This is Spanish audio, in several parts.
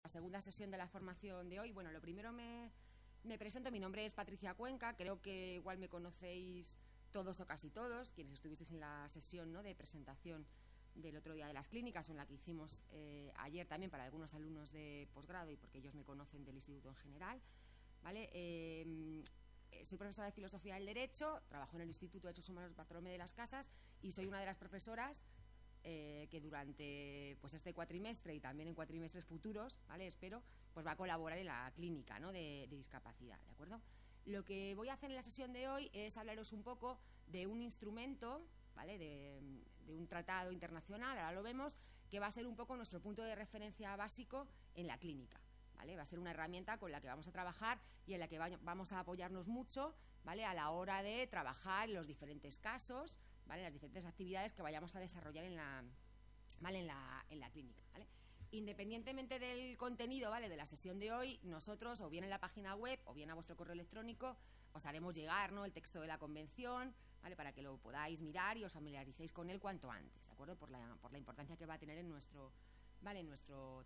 La segunda sesión de la formación de hoy. Bueno, lo primero me presento. Mi nombre es Patricia Cuenca. Creo que igual me conocéis todos o casi todos, quienes estuvisteis en la sesión, ¿no?, de presentación del otro día de las clínicas, o en la que hicimos ayer también para algunos alumnos de posgrado, y porque ellos me conocen del instituto en general, ¿vale? Soy profesora de Filosofía del Derecho, trabajo en el Instituto de Derechos Humanos Bartolomé de las Casas y soy una de las profesoras que durante pues este cuatrimestre y también en cuatrimestres futuros, ¿vale?, espero, pues va a colaborar en la clínica, ¿no?, de discapacidad, ¿de acuerdo? Lo que voy a hacer en la sesión de hoy es hablaros un poco de un instrumento, ¿vale?, de un tratado internacional, ahora lo vemos, que va a ser un poco nuestro punto de referencia básico en la clínica, ¿vale? Va a ser una herramienta con la que vamos a trabajar y en la que vamos a apoyarnos mucho, ¿vale?, a la hora de trabajar los diferentes casos, ¿vale?, las diferentes actividades que vayamos a desarrollar en la clínica, ¿vale? Independientemente del contenido, ¿vale?, de la sesión de hoy, nosotros, o bien en la página web o bien a vuestro correo electrónico, os haremos llegar, ¿no?, el texto de la convención, ¿vale?, para que lo podáis mirar y os familiaricéis con él cuanto antes, ¿de acuerdo?, por la importancia que va a tener en nuestro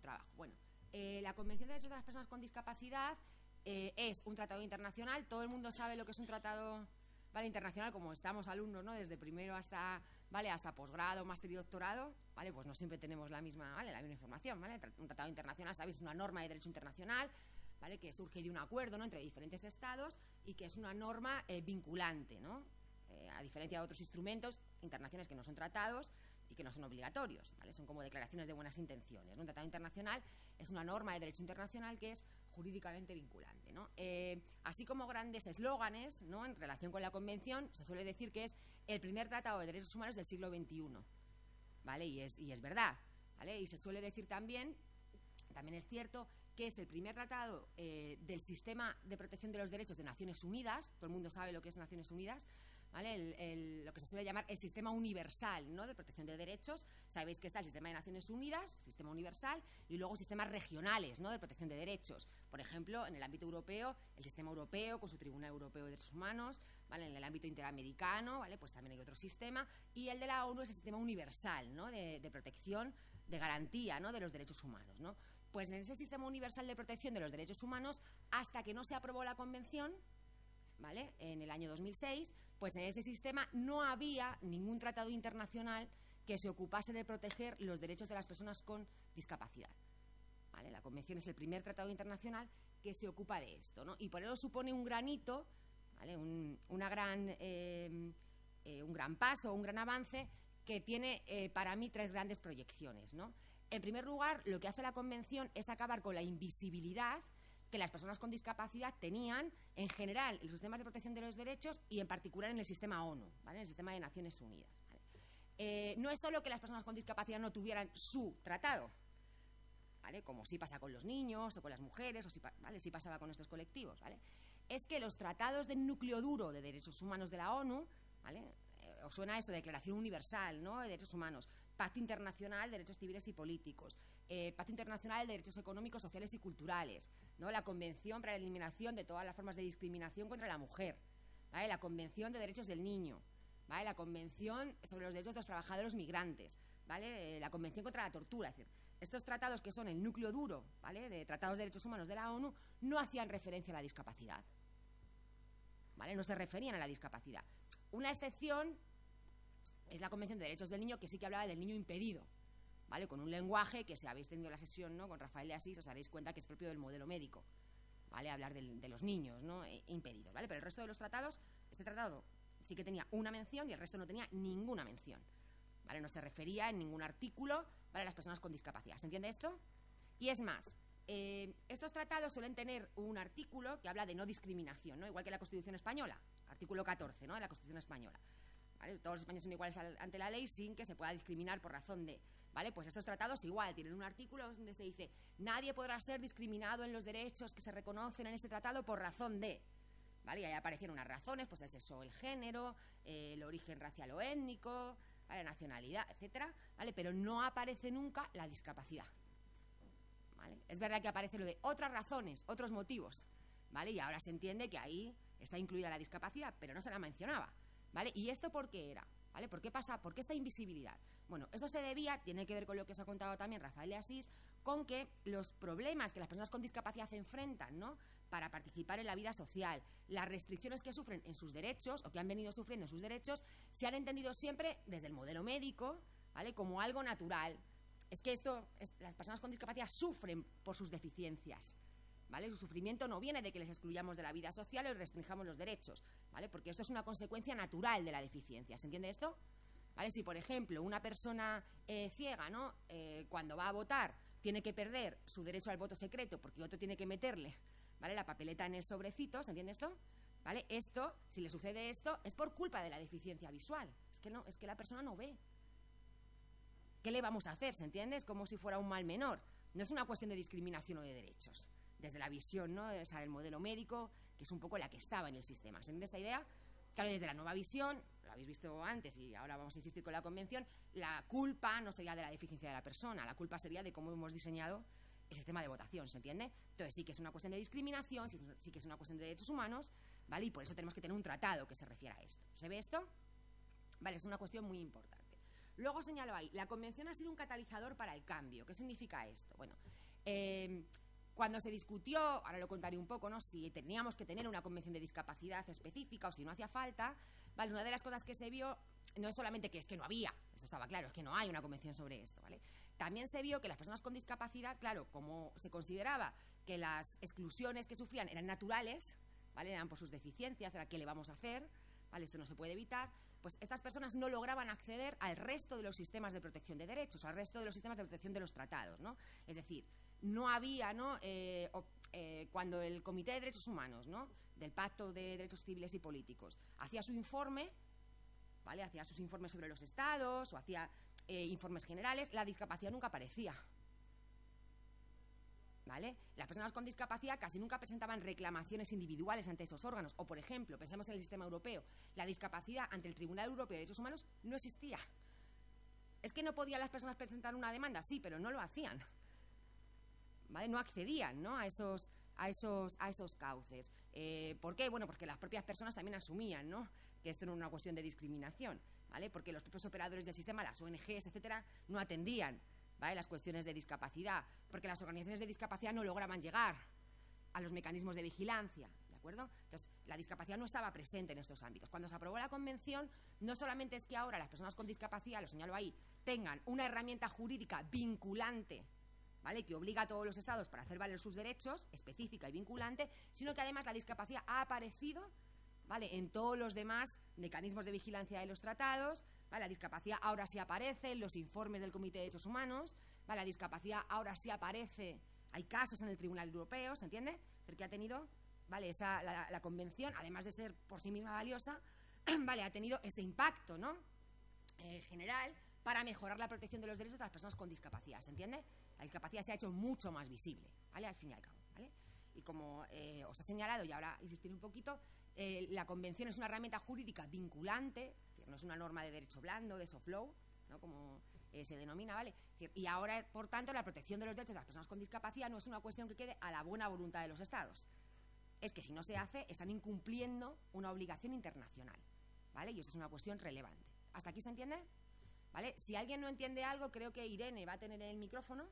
trabajo. Bueno, la Convención de Derechos de las Personas con Discapacidad es un tratado internacional. Todo el mundo sabe lo que es un tratado, ¿vale?, internacional, como estamos alumnos, ¿no?, desde primero hasta posgrado, máster y doctorado, ¿vale? Pues no siempre tenemos la misma información, ¿vale? Un tratado internacional, ¿sabéis?, es una norma de derecho internacional, ¿vale?, que surge de un acuerdo, ¿no?, entre diferentes estados y que es una norma vinculante, ¿no?, a diferencia de otros instrumentos internacionales que no son tratados y que no son obligatorios, ¿vale? Son como declaraciones de buenas intenciones, ¿no? Un tratado internacional es una norma de derecho internacional que es jurídicamente vinculante, ¿no? Así como grandes eslóganes, ¿no?, en relación con la Convención, se suele decir que es el primer tratado de derechos humanos del siglo XXI, ¿vale? Y es verdad, ¿vale? Y se suele decir también es cierto, que es el primer tratado del sistema de protección de los derechos de Naciones Unidas. Todo el mundo sabe lo que es Naciones Unidas, ¿vale? Lo que se suele llamar el sistema universal, ¿no?, de protección de derechos. Sabéis que está el sistema de Naciones Unidas, sistema universal, y luego sistemas regionales, ¿no?, de protección de derechos. Por ejemplo, en el ámbito europeo, el sistema europeo con su Tribunal Europeo de Derechos Humanos, ¿vale? En el ámbito interamericano, ¿vale?, pues también hay otro sistema. Y el de la ONU es el sistema universal, ¿no?, de protección, de garantía, ¿no?, de los derechos humanos, ¿no? Pues en ese sistema universal de protección de los derechos humanos, hasta que no se aprobó la Convención, ¿vale?, en el año 2006, pues en ese sistema no había ningún tratado internacional que se ocupase de proteger los derechos de las personas con discapacidad, ¿vale? La Convención es el primer tratado internacional que se ocupa de esto, ¿no? Y por ello supone un gran hito, ¿vale?, un gran paso, un gran avance que tiene para mí tres grandes proyecciones, ¿no? En primer lugar, lo que hace la Convención es acabar con la invisibilidad que las personas con discapacidad tenían en general en los sistemas de protección de los derechos y en particular en el sistema ONU, ¿vale?, en el sistema de Naciones Unidas, ¿vale? No es solo que las personas con discapacidad no tuvieran su tratado, ¿vale?, como sí pasa con los niños o con las mujeres, o ¿vale?, sí pasaba con estos colectivos, ¿vale? Es que los tratados del núcleo duro de derechos humanos de la ONU, ¿vale?, os suena esto, Declaración Universal, ¿no?, de Derechos Humanos, Pacto Internacional de Derechos Civiles y Políticos, Pacto Internacional de Derechos Económicos, Sociales y Culturales, ¿no?, la Convención para la Eliminación de todas las formas de discriminación contra la mujer, ¿vale?, la Convención de Derechos del Niño, ¿vale?, la Convención sobre los Derechos de los Trabajadores Migrantes, ¿vale?, la Convención contra la Tortura. Es decir, estos tratados, que son el núcleo duro, ¿vale?, de tratados de derechos humanos de la ONU, no hacían referencia a la discapacidad, ¿vale?, no se referían a la discapacidad. Una excepción es la Convención de Derechos del Niño, que sí que hablaba del niño impedido, ¿vale?, con un lenguaje que, si habéis tenido la sesión, ¿no?, con Rafael de Asís, os daréis cuenta que es propio del modelo médico, ¿vale?, hablar de los niños, ¿no?, impedidos, ¿vale? Pero el resto de los tratados, este tratado sí que tenía una mención y el resto no tenía ninguna mención, ¿vale? No se refería en ningún artículo, ¿vale?, a las personas con discapacidad. ¿Se entiende esto? Y es más, estos tratados suelen tener un artículo que habla de no discriminación, ¿no?, igual que la Constitución española, artículo 14, ¿no?, de la Constitución española, ¿vale? Todos los españoles son iguales ante la ley sin que se pueda discriminar por razón de, ¿vale? Pues estos tratados igual tienen un artículo donde se dice: nadie podrá ser discriminado en los derechos que se reconocen en este tratado por razón de, ¿vale? Y ahí aparecieron unas razones, pues el sexo o el género, el origen racial o étnico, ¿vale?, nacionalidad, etcétera, ¿vale? Pero no aparece nunca la discapacidad, ¿vale? Es verdad que aparece lo de otras razones, otros motivos, ¿vale? Y ahora se entiende que ahí está incluida la discapacidad, pero no se la mencionaba, ¿vale? ¿Y esto por qué era? ¿Vale? ¿Por qué pasa? ¿Por qué esta invisibilidad? Bueno, esto se debía, tiene que ver con lo que os ha contado también Rafael de Asís, con que los problemas que las personas con discapacidad enfrentan, ¿no?, para participar en la vida social, las restricciones que sufren en sus derechos o que han venido sufriendo en sus derechos, se han entendido siempre desde el modelo médico, ¿vale?, como algo natural. Es que las personas con discapacidad sufren por sus deficiencias, ¿vale? Su sufrimiento no viene de que les excluyamos de la vida social o les restringamos los derechos, ¿vale? Porque esto es una consecuencia natural de la deficiencia. ¿Se entiende esto? ¿Vale? Si, por ejemplo, una persona ciega, ¿no?, cuando va a votar tiene que perder su derecho al voto secreto porque otro tiene que meterle, ¿vale?, la papeleta en el sobrecito, ¿se entiende esto? ¿Vale? Esto, si le sucede esto, es por culpa de la deficiencia visual. Es que la persona no ve. ¿Qué le vamos a hacer? ¿Se entiende? Es como si fuera un mal menor. No es una cuestión de discriminación o de derechos. Desde la visión, ¿no?, o sea, del modelo médico, que es un poco la que estaba en el sistema. ¿Se entiende esta idea? Claro, desde la nueva visión, lo habéis visto antes y ahora vamos a insistir con la convención, la culpa no sería de la deficiencia de la persona, la culpa sería de cómo hemos diseñado el sistema de votación, ¿se entiende? Entonces sí que es una cuestión de discriminación, sí que es una cuestión de derechos humanos, ¿vale? Y por eso tenemos que tener un tratado que se refiera a esto. ¿Se ve esto? Vale, es una cuestión muy importante. Luego señalo ahí, la convención ha sido un catalizador para el cambio. ¿Qué significa esto? Bueno, cuando se discutió, ahora lo contaré un poco, ¿no?, si teníamos que tener una convención de discapacidad específica o si no hacía falta, ¿vale? Una de las cosas que se vio no es solamente que es que no había, eso estaba claro, es que no hay una convención sobre esto, ¿vale? También se vio que las personas con discapacidad, claro, como se consideraba que las exclusiones que sufrían eran naturales, ¿vale?, eran por sus deficiencias, era qué le vamos a hacer, ¿vale?, esto no se puede evitar, pues estas personas no lograban acceder al resto de los sistemas de protección de derechos, al resto de los sistemas de protección de los tratados, ¿no? Es decir, no había, ¿no?, cuando el Comité de Derechos Humanos, ¿no?, del Pacto de Derechos Civiles y Políticos hacía su informe, ¿vale?, hacía sus informes sobre los estados o hacía informes generales, la discapacidad nunca aparecía, ¿vale? Las personas con discapacidad casi nunca presentaban reclamaciones individuales ante esos órganos. O, por ejemplo, pensemos en el sistema europeo, la discapacidad ante el Tribunal Europeo de Derechos Humanos no existía. ¿Es que no podían las personas presentar una demanda? Sí, pero no lo hacían, ¿vale? No accedían, ¿no?, a esos cauces. ¿Por qué? Bueno, porque las propias personas también asumían, ¿no?, que esto no era una cuestión de discriminación, ¿vale? Porque los propios operadores del sistema, las ONGs, etcétera, no atendían, ¿vale?, las cuestiones de discapacidad, porque las organizaciones de discapacidad no lograban llegar a los mecanismos de vigilancia, ¿de acuerdo? Entonces, la discapacidad no estaba presente en estos ámbitos. Cuando se aprobó la convención, no solamente es que ahora las personas con discapacidad, lo señalo ahí, tengan una herramienta jurídica vinculante, ¿vale?, que obliga a todos los estados para hacer valer sus derechos, específica y vinculante, sino que además la discapacidad ha aparecido, ¿vale?, en todos los demás mecanismos de vigilancia de los tratados, ¿vale? La discapacidad ahora sí aparece en los informes del Comité de Derechos Humanos, ¿vale? La discapacidad ahora sí aparece, hay casos en el Tribunal Europeo, ¿se entiende? El que ha tenido, ¿vale?, la convención, además de ser por sí misma valiosa, ¿vale?, ha tenido ese impacto, ¿no?, general para mejorar la protección de los derechos de las personas con discapacidad, ¿se entiende? La discapacidad se ha hecho mucho más visible, ¿vale?, al fin y al cabo, ¿vale? Y como os he señalado, y ahora insistiré un poquito, la convención es una herramienta jurídica vinculante, es decir, no es una norma de derecho blando, de soft law, ¿no?, como se denomina, ¿vale? Es decir, y ahora, por tanto, la protección de los derechos de las personas con discapacidad no es una cuestión que quede a la buena voluntad de los estados. Es que si no se hace, están incumpliendo una obligación internacional, ¿vale? Y esto es una cuestión relevante. ¿Hasta aquí se entiende? ¿Vale? Si alguien no entiende algo, creo que Irene va a tener el micrófono,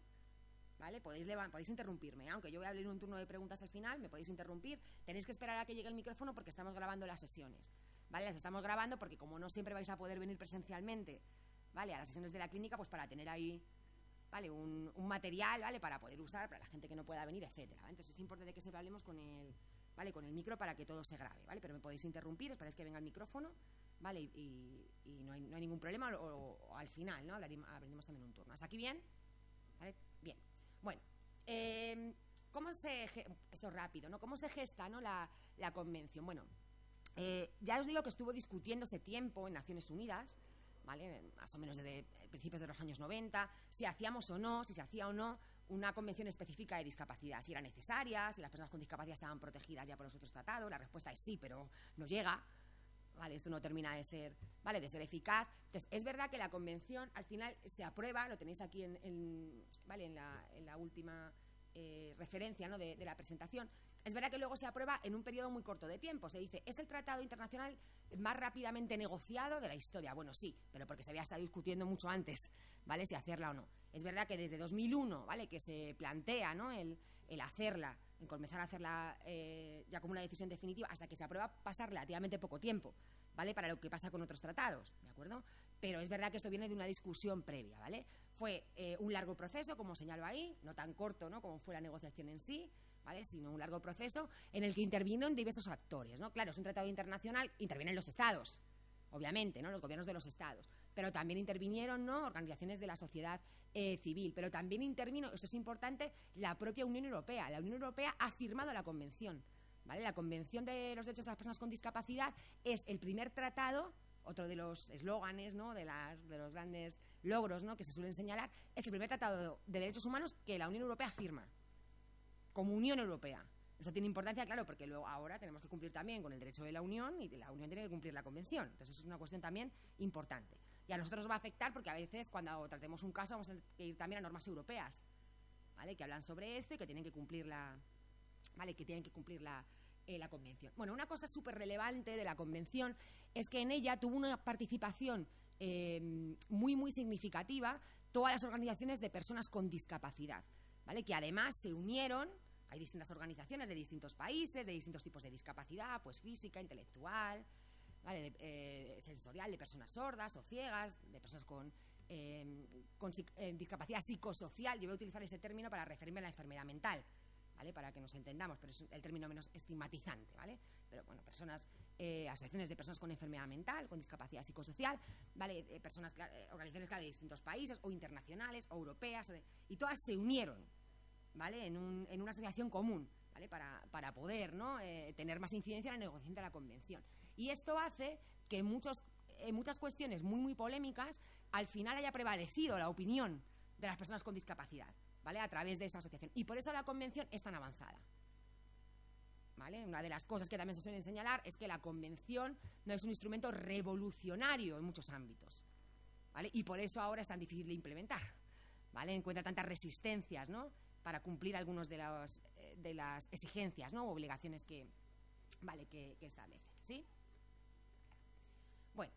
¿vale? Podéis interrumpirme, ¿eh? Aunque yo voy a abrir un turno de preguntas al final, me podéis interrumpir. Tenéis que esperar a que llegue el micrófono porque estamos grabando las sesiones, ¿vale? Las estamos grabando porque como no siempre vais a poder venir presencialmente, ¿vale?, a las sesiones de la clínica, pues para tener ahí, ¿vale?, un material, ¿vale?, para poder usar para la gente que no pueda venir, etcétera, ¿vale? Entonces es importante que siempre hablemos con el, ¿vale?, con el micro para que todo se grabe, ¿vale? Pero me podéis interrumpir, esperáis que venga el micrófono, ¿vale? Y no hay ningún problema, o al final, ¿no?, abriremos también un turno. ¿Hasta aquí bien? ¿Vale? Bien. Bueno, esto es rápido, ¿no? ¿Cómo se gesta, ¿no?, la convención? Bueno, ya os digo que estuvo discutiéndose tiempo en Naciones Unidas, ¿vale?, más o menos desde principios de los años 90, si hacíamos o no, si se hacía o no una convención específica de discapacidad, si era necesaria, si las personas con discapacidad estaban protegidas ya por los otros tratados. La respuesta es sí, pero no llega, ¿vale? Esto no termina de ser, ¿vale?, de ser eficaz. Entonces, es verdad que la convención al final se aprueba, lo tenéis aquí ¿vale?, en la última referencia, ¿no?, de la presentación. Es verdad que luego se aprueba en un periodo muy corto de tiempo. Se dice, es el tratado internacional más rápidamente negociado de la historia. Bueno, sí, pero porque se había estado discutiendo mucho antes, ¿vale?, si hacerla o no. Es verdad que desde 2001, ¿vale?, que se plantea, ¿no?, el hacerla, en comenzar a hacerla ya como una decisión definitiva, hasta que se aprueba pasa relativamente poco tiempo, ¿vale?, para lo que pasa con otros tratados, ¿de acuerdo? Pero es verdad que esto viene de una discusión previa, ¿vale? Fue un largo proceso, como señalo ahí, no tan corto, ¿no?, como fue la negociación en sí, ¿vale?, sino un largo proceso en el que intervinieron diversos actores, ¿no? Claro, es un tratado internacional, intervienen los estados, obviamente, ¿no?, los gobiernos de los estados, pero también intervinieron, ¿no?, organizaciones de la sociedad civil, pero también intervino, esto es importante, la propia Unión Europea. La Unión Europea ha firmado la Convención, ¿vale? La Convención de los Derechos de las Personas con Discapacidad es el primer tratado, otro de los eslóganes, ¿no?, de los grandes logros, ¿no?, que se suelen señalar, es el primer tratado de derechos humanos que la Unión Europea firma como Unión Europea. Eso tiene importancia, claro, porque luego ahora tenemos que cumplir también con el derecho de la Unión y la Unión tiene que cumplir la Convención. Entonces es una cuestión también importante. Y a nosotros nos va a afectar porque a veces cuando tratemos un caso vamos a tener que ir también a normas europeas, ¿vale?, que hablan sobre esto y que tienen que cumplir la Convención. Bueno, una cosa súper relevante de la Convención es que en ella tuvo una participación muy, muy significativa todas las organizaciones de personas con discapacidad, ¿vale?, que además se unieron. Hay distintas organizaciones de distintos países, de distintos tipos de discapacidad, pues física, intelectual, ¿vale?, sensorial, de personas sordas o ciegas, de personas con discapacidad psicosocial. Yo voy a utilizar ese término para referirme a la enfermedad mental, ¿vale?, para que nos entendamos, pero es el término menos estigmatizante, ¿vale? Pero bueno, asociaciones de personas con enfermedad mental, con discapacidad psicosocial, ¿vale?, organizaciones, claro, de distintos países, o internacionales, o europeas, y todas se unieron, ¿vale?, en una asociación común, ¿vale?, para poder, ¿no?, tener más incidencia en la negociación de la Convención. Y esto hace que en muchas cuestiones muy, muy polémicas, al final haya prevalecido la opinión de las personas con discapacidad, ¿vale?, a través de esa asociación. Y por eso la Convención es tan avanzada, ¿vale? Una de las cosas que también se suelen señalar es que la Convención no es un instrumento revolucionario en muchos ámbitos, ¿vale?, y por eso ahora es tan difícil de implementar, ¿vale? Encuentra tantas resistencias, ¿no?, para cumplir algunas de las exigencias, ¿no?, u obligaciones que establece, ¿sí? Bueno,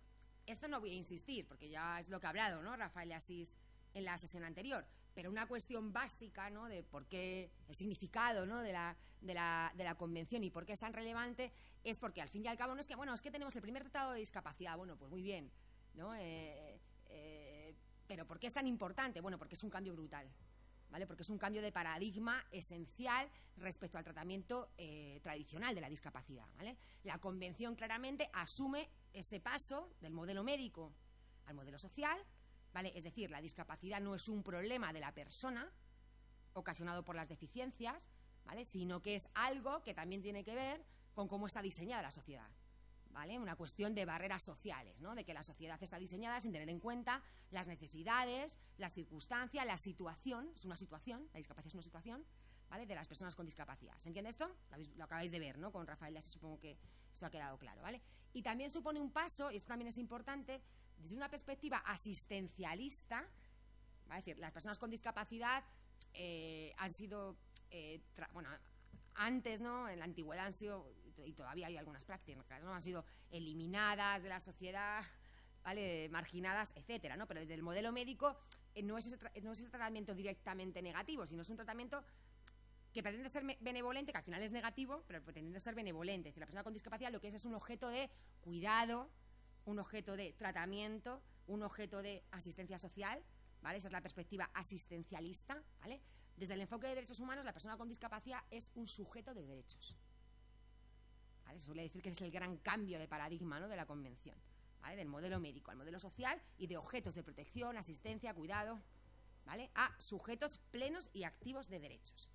esto no voy a insistir porque ya es lo que ha hablado, ¿no?, Rafael de Asís en la sesión anterior, pero una cuestión básica, ¿no?, de por qué el significado, ¿no?, de la Convención y por qué es tan relevante es porque al fin y al cabo no es que, bueno, es que tenemos el primer tratado de discapacidad, bueno, pues muy bien, ¿no? Pero ¿por qué es tan importante? Bueno, porque es un cambio brutal, ¿vale?, porque es un cambio de paradigma esencial respecto al tratamiento tradicional de la discapacidad, ¿vale? La Convención claramente asume ese paso del modelo médico al modelo social, ¿vale? Es decir, la discapacidad no es un problema de la persona ocasionado por las deficiencias, ¿vale?, sino que es algo que también tiene que ver con cómo está diseñada la sociedad, ¿vale? Una cuestión de barreras sociales, ¿no?, de que la sociedad está diseñada sin tener en cuenta las necesidades, las circunstancias, la situación, es una situación, la discapacidad es una situación, ¿vale?, de las personas con discapacidad. ¿Se entiende esto? Lo acabáis de ver, ¿no?, con Rafael de Asís, supongo que esto ha quedado claro, ¿vale? Y también supone un paso, y esto también es importante, desde una perspectiva asistencialista, ¿vale? Es decir, las personas con discapacidad han sido, antes, ¿no?, en la antigüedad han sido, y todavía hay algunas prácticas, ¿no?, han sido eliminadas de la sociedad, ¿vale?, marginadas, etcétera, ¿no? Pero desde el modelo médico no es ese tratamiento directamente negativo, sino es un tratamiento que pretende ser benevolente, que al final es negativo, pero pretende ser benevolente. Es decir, la persona con discapacidad lo que es un objeto de cuidado, un objeto de tratamiento, un objeto de asistencia social, ¿vale? Esa es la perspectiva asistencialista, ¿vale? Desde el enfoque de derechos humanos, la persona con discapacidad es un sujeto de derechos, ¿vale? Se suele decir que es el gran cambio de paradigma, ¿no?, de la Convención, ¿vale?, del modelo médico al modelo social y de objetos de protección, asistencia, cuidado, ¿vale?, a sujetos plenos y activos de derechos,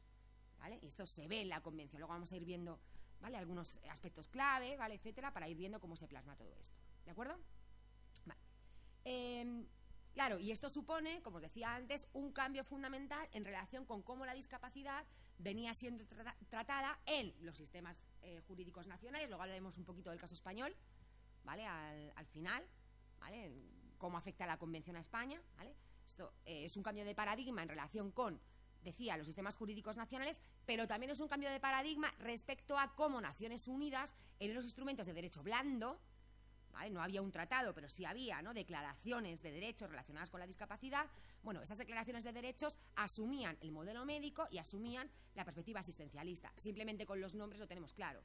¿vale? Y esto se ve en la Convención. Luego vamos a ir viendo, ¿vale?, algunos aspectos clave, ¿vale?, etcétera, para ir viendo cómo se plasma todo esto, ¿de acuerdo? Vale. Claro, y esto supone, como os decía antes, un cambio fundamental en relación con cómo la discapacidad venía siendo tratada en los sistemas jurídicos nacionales. Luego hablaremos un poquito del caso español, ¿vale?, al final, ¿vale?, cómo afecta la Convención a España, ¿vale? Esto es un cambio de paradigma en relación con, decía, los sistemas jurídicos nacionales, pero también es un cambio de paradigma respecto a cómo Naciones Unidas, en los instrumentos de derecho blando, ¿vale? No había un tratado, pero sí había, ¿no?, declaraciones de derechos relacionadas con la discapacidad. Bueno, esas declaraciones de derechos asumían el modelo médico y asumían la perspectiva asistencialista. Simplemente con los nombres lo tenemos claro.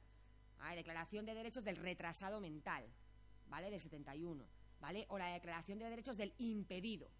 ¿Vale? Declaración de derechos del retrasado mental, ¿vale?, del 71, ¿vale? O la declaración de derechos del impedido,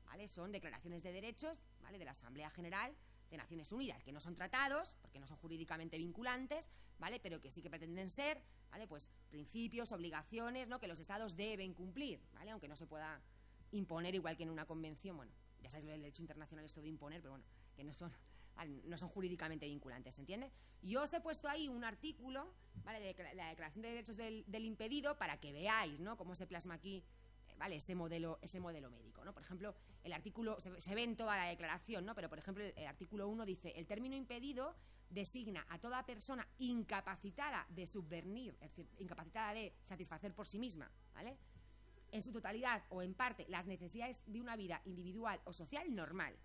¿vale? Son declaraciones de derechos, ¿vale?, de la Asamblea General de Naciones Unidas, que no son tratados, porque no son jurídicamente vinculantes, ¿vale?, pero que sí que pretenden ser, ¿vale?, pues principios, obligaciones, ¿no?, que los Estados deben cumplir, ¿vale?, aunque no se pueda imponer igual que en una convención. Bueno, ya sabéis, el derecho internacional es todo de imponer, pero bueno, que no son, ¿vale?, no son jurídicamente vinculantes, ¿se entiende? Yo os he puesto ahí un artículo, ¿vale?, de la Declaración de Derechos del Impedido, para que veáis, ¿no?, cómo se plasma aquí, ¿vale?, ese modelo médico, ¿no? Por ejemplo, el artículo, se ve en toda la declaración, ¿no?, pero por ejemplo el artículo 1 dice: el término impedido designa a toda persona incapacitada de subvenir, es decir, incapacitada de satisfacer por sí misma, ¿vale?, en su totalidad o en parte, las necesidades de una vida individual o social normal,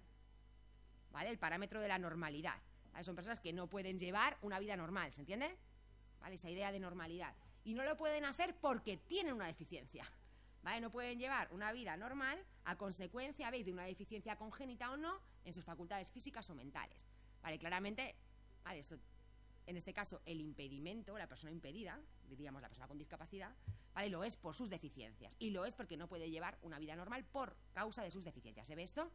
¿vale?, el parámetro de la normalidad, ¿vale? Son personas que no pueden llevar una vida normal, ¿se entiende? ¿Vale? Esa idea de normalidad. Y no lo pueden hacer porque tienen una deficiencia, ¿vale? No pueden llevar una vida normal a consecuencia, ¿veis?, de una deficiencia congénita o no en sus facultades físicas o mentales, ¿vale? Claramente, ¿vale?, esto, en este caso, el impedimento, la persona impedida, diríamos la persona con discapacidad, ¿vale?, lo es por sus deficiencias, y lo es porque no puede llevar una vida normal por causa de sus deficiencias. ¿Se ve esto?